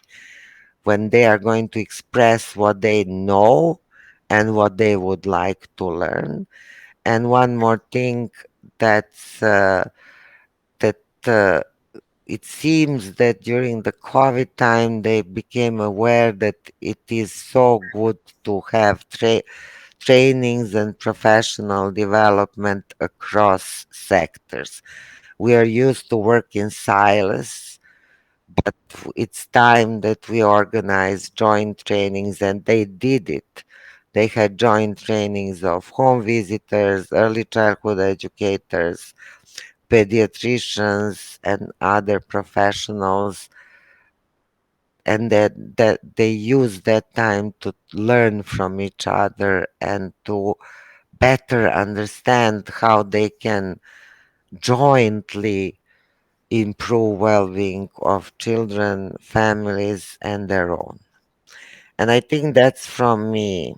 when they are going to express what they know and what they would like to learn. And one more thing, that's that it seems that during the COVID time they became aware that it is so good to have trainings and professional development across sectors. We are used to work in silos, but it's time that we organize joint trainings, and they did it. They had joint trainings of home visitors, early childhood educators, pediatricians, and other professionals, and that they use that time to learn from each other and to better understand how they can jointly improve well-being of children, families, and their own. And I think that's from me.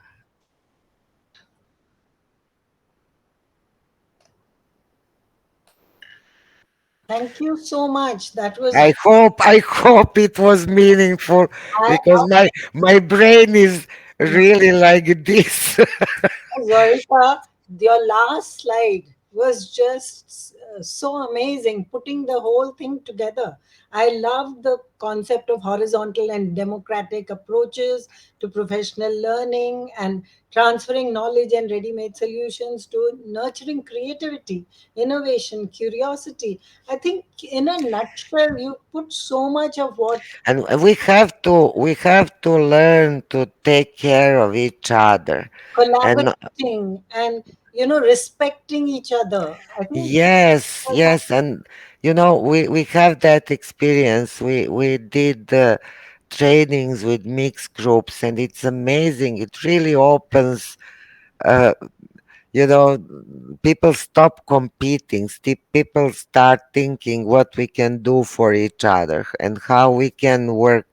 Thank you so much. That I was hope I hope it was meaningful, because my brain is really like this. Zorica, your last slide was just so amazing, putting the whole thing together. I love the concept of horizontal and democratic approaches to professional learning and transferring knowledge and ready made solutions to nurturing creativity, innovation, curiosity. I think, in a nutshell, you put so much of what And we have to learn to take care of each other. And collaborating and respecting each other. I think yes, yes, and we have that experience. We did trainings with mixed groups, and it's amazing. It really opens. Uh, you know, people stop competing. People start thinking what we can do for each other and how we can work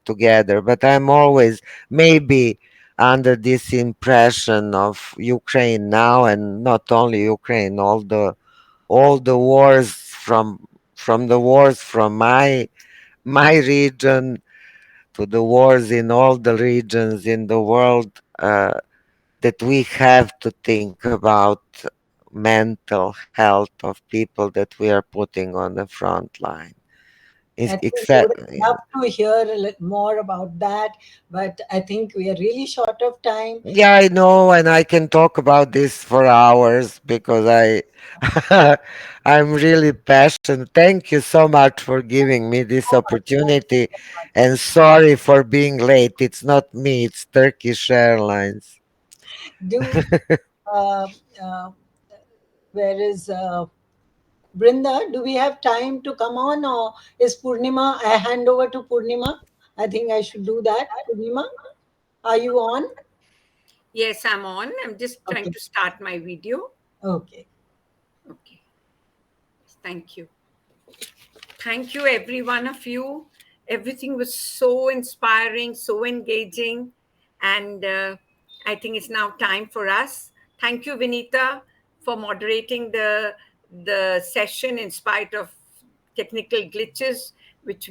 together. But I'm always, maybe under this impression of Ukraine now, and not only Ukraine, all the wars from the wars from my region to the wars in all the regions in the world, that we have to think about mental health of people that we are putting on the front line. I think we Except, would love to hear a little more about that, but I think we are really short of time. yeah, I know, and I can talk about this for hours because I'm really passionate. Thank you so much for giving me this opportunity, and sorry for being late. It's not me, it's Turkish Airlines. Do uh, uh, where is Brinda? Do we have time to come on, or is Purnima? I hand over to Purnima. I think I should do that. Purnima, are you on? Yes, I'm on. I'm just trying Okay. to start my video. Okay. Okay. Thank you. Thank you, every one of you. Everything was so inspiring, so engaging. And I think it's now time for us. Thank you, Vinita, for moderating the session in spite of technical glitches, which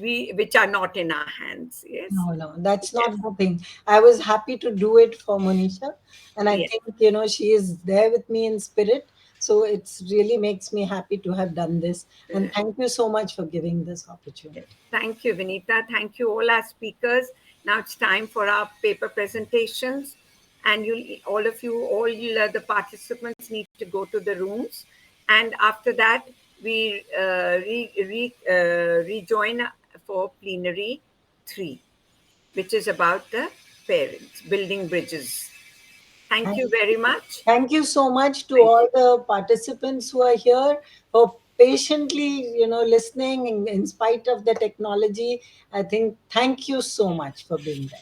are not in our hands. Yes. No, no, that's Yes. not the thing. I was happy to do it for Monisha, and I Yes. think she is there with me in spirit. So it's really makes me happy to have done this. And thank you so much for giving this opportunity. Thank you, Vinita. Thank you, all our speakers. Now it's time for our paper presentations. And all of you, all the participants need to go to the rooms. And after that, we rejoin for plenary 3, which is about the parents, building bridges. Thank Thank you very much. Thank you so much to Thank all you. the participants who are here for patiently, listening in spite of the technology. I think thank you so much for being there.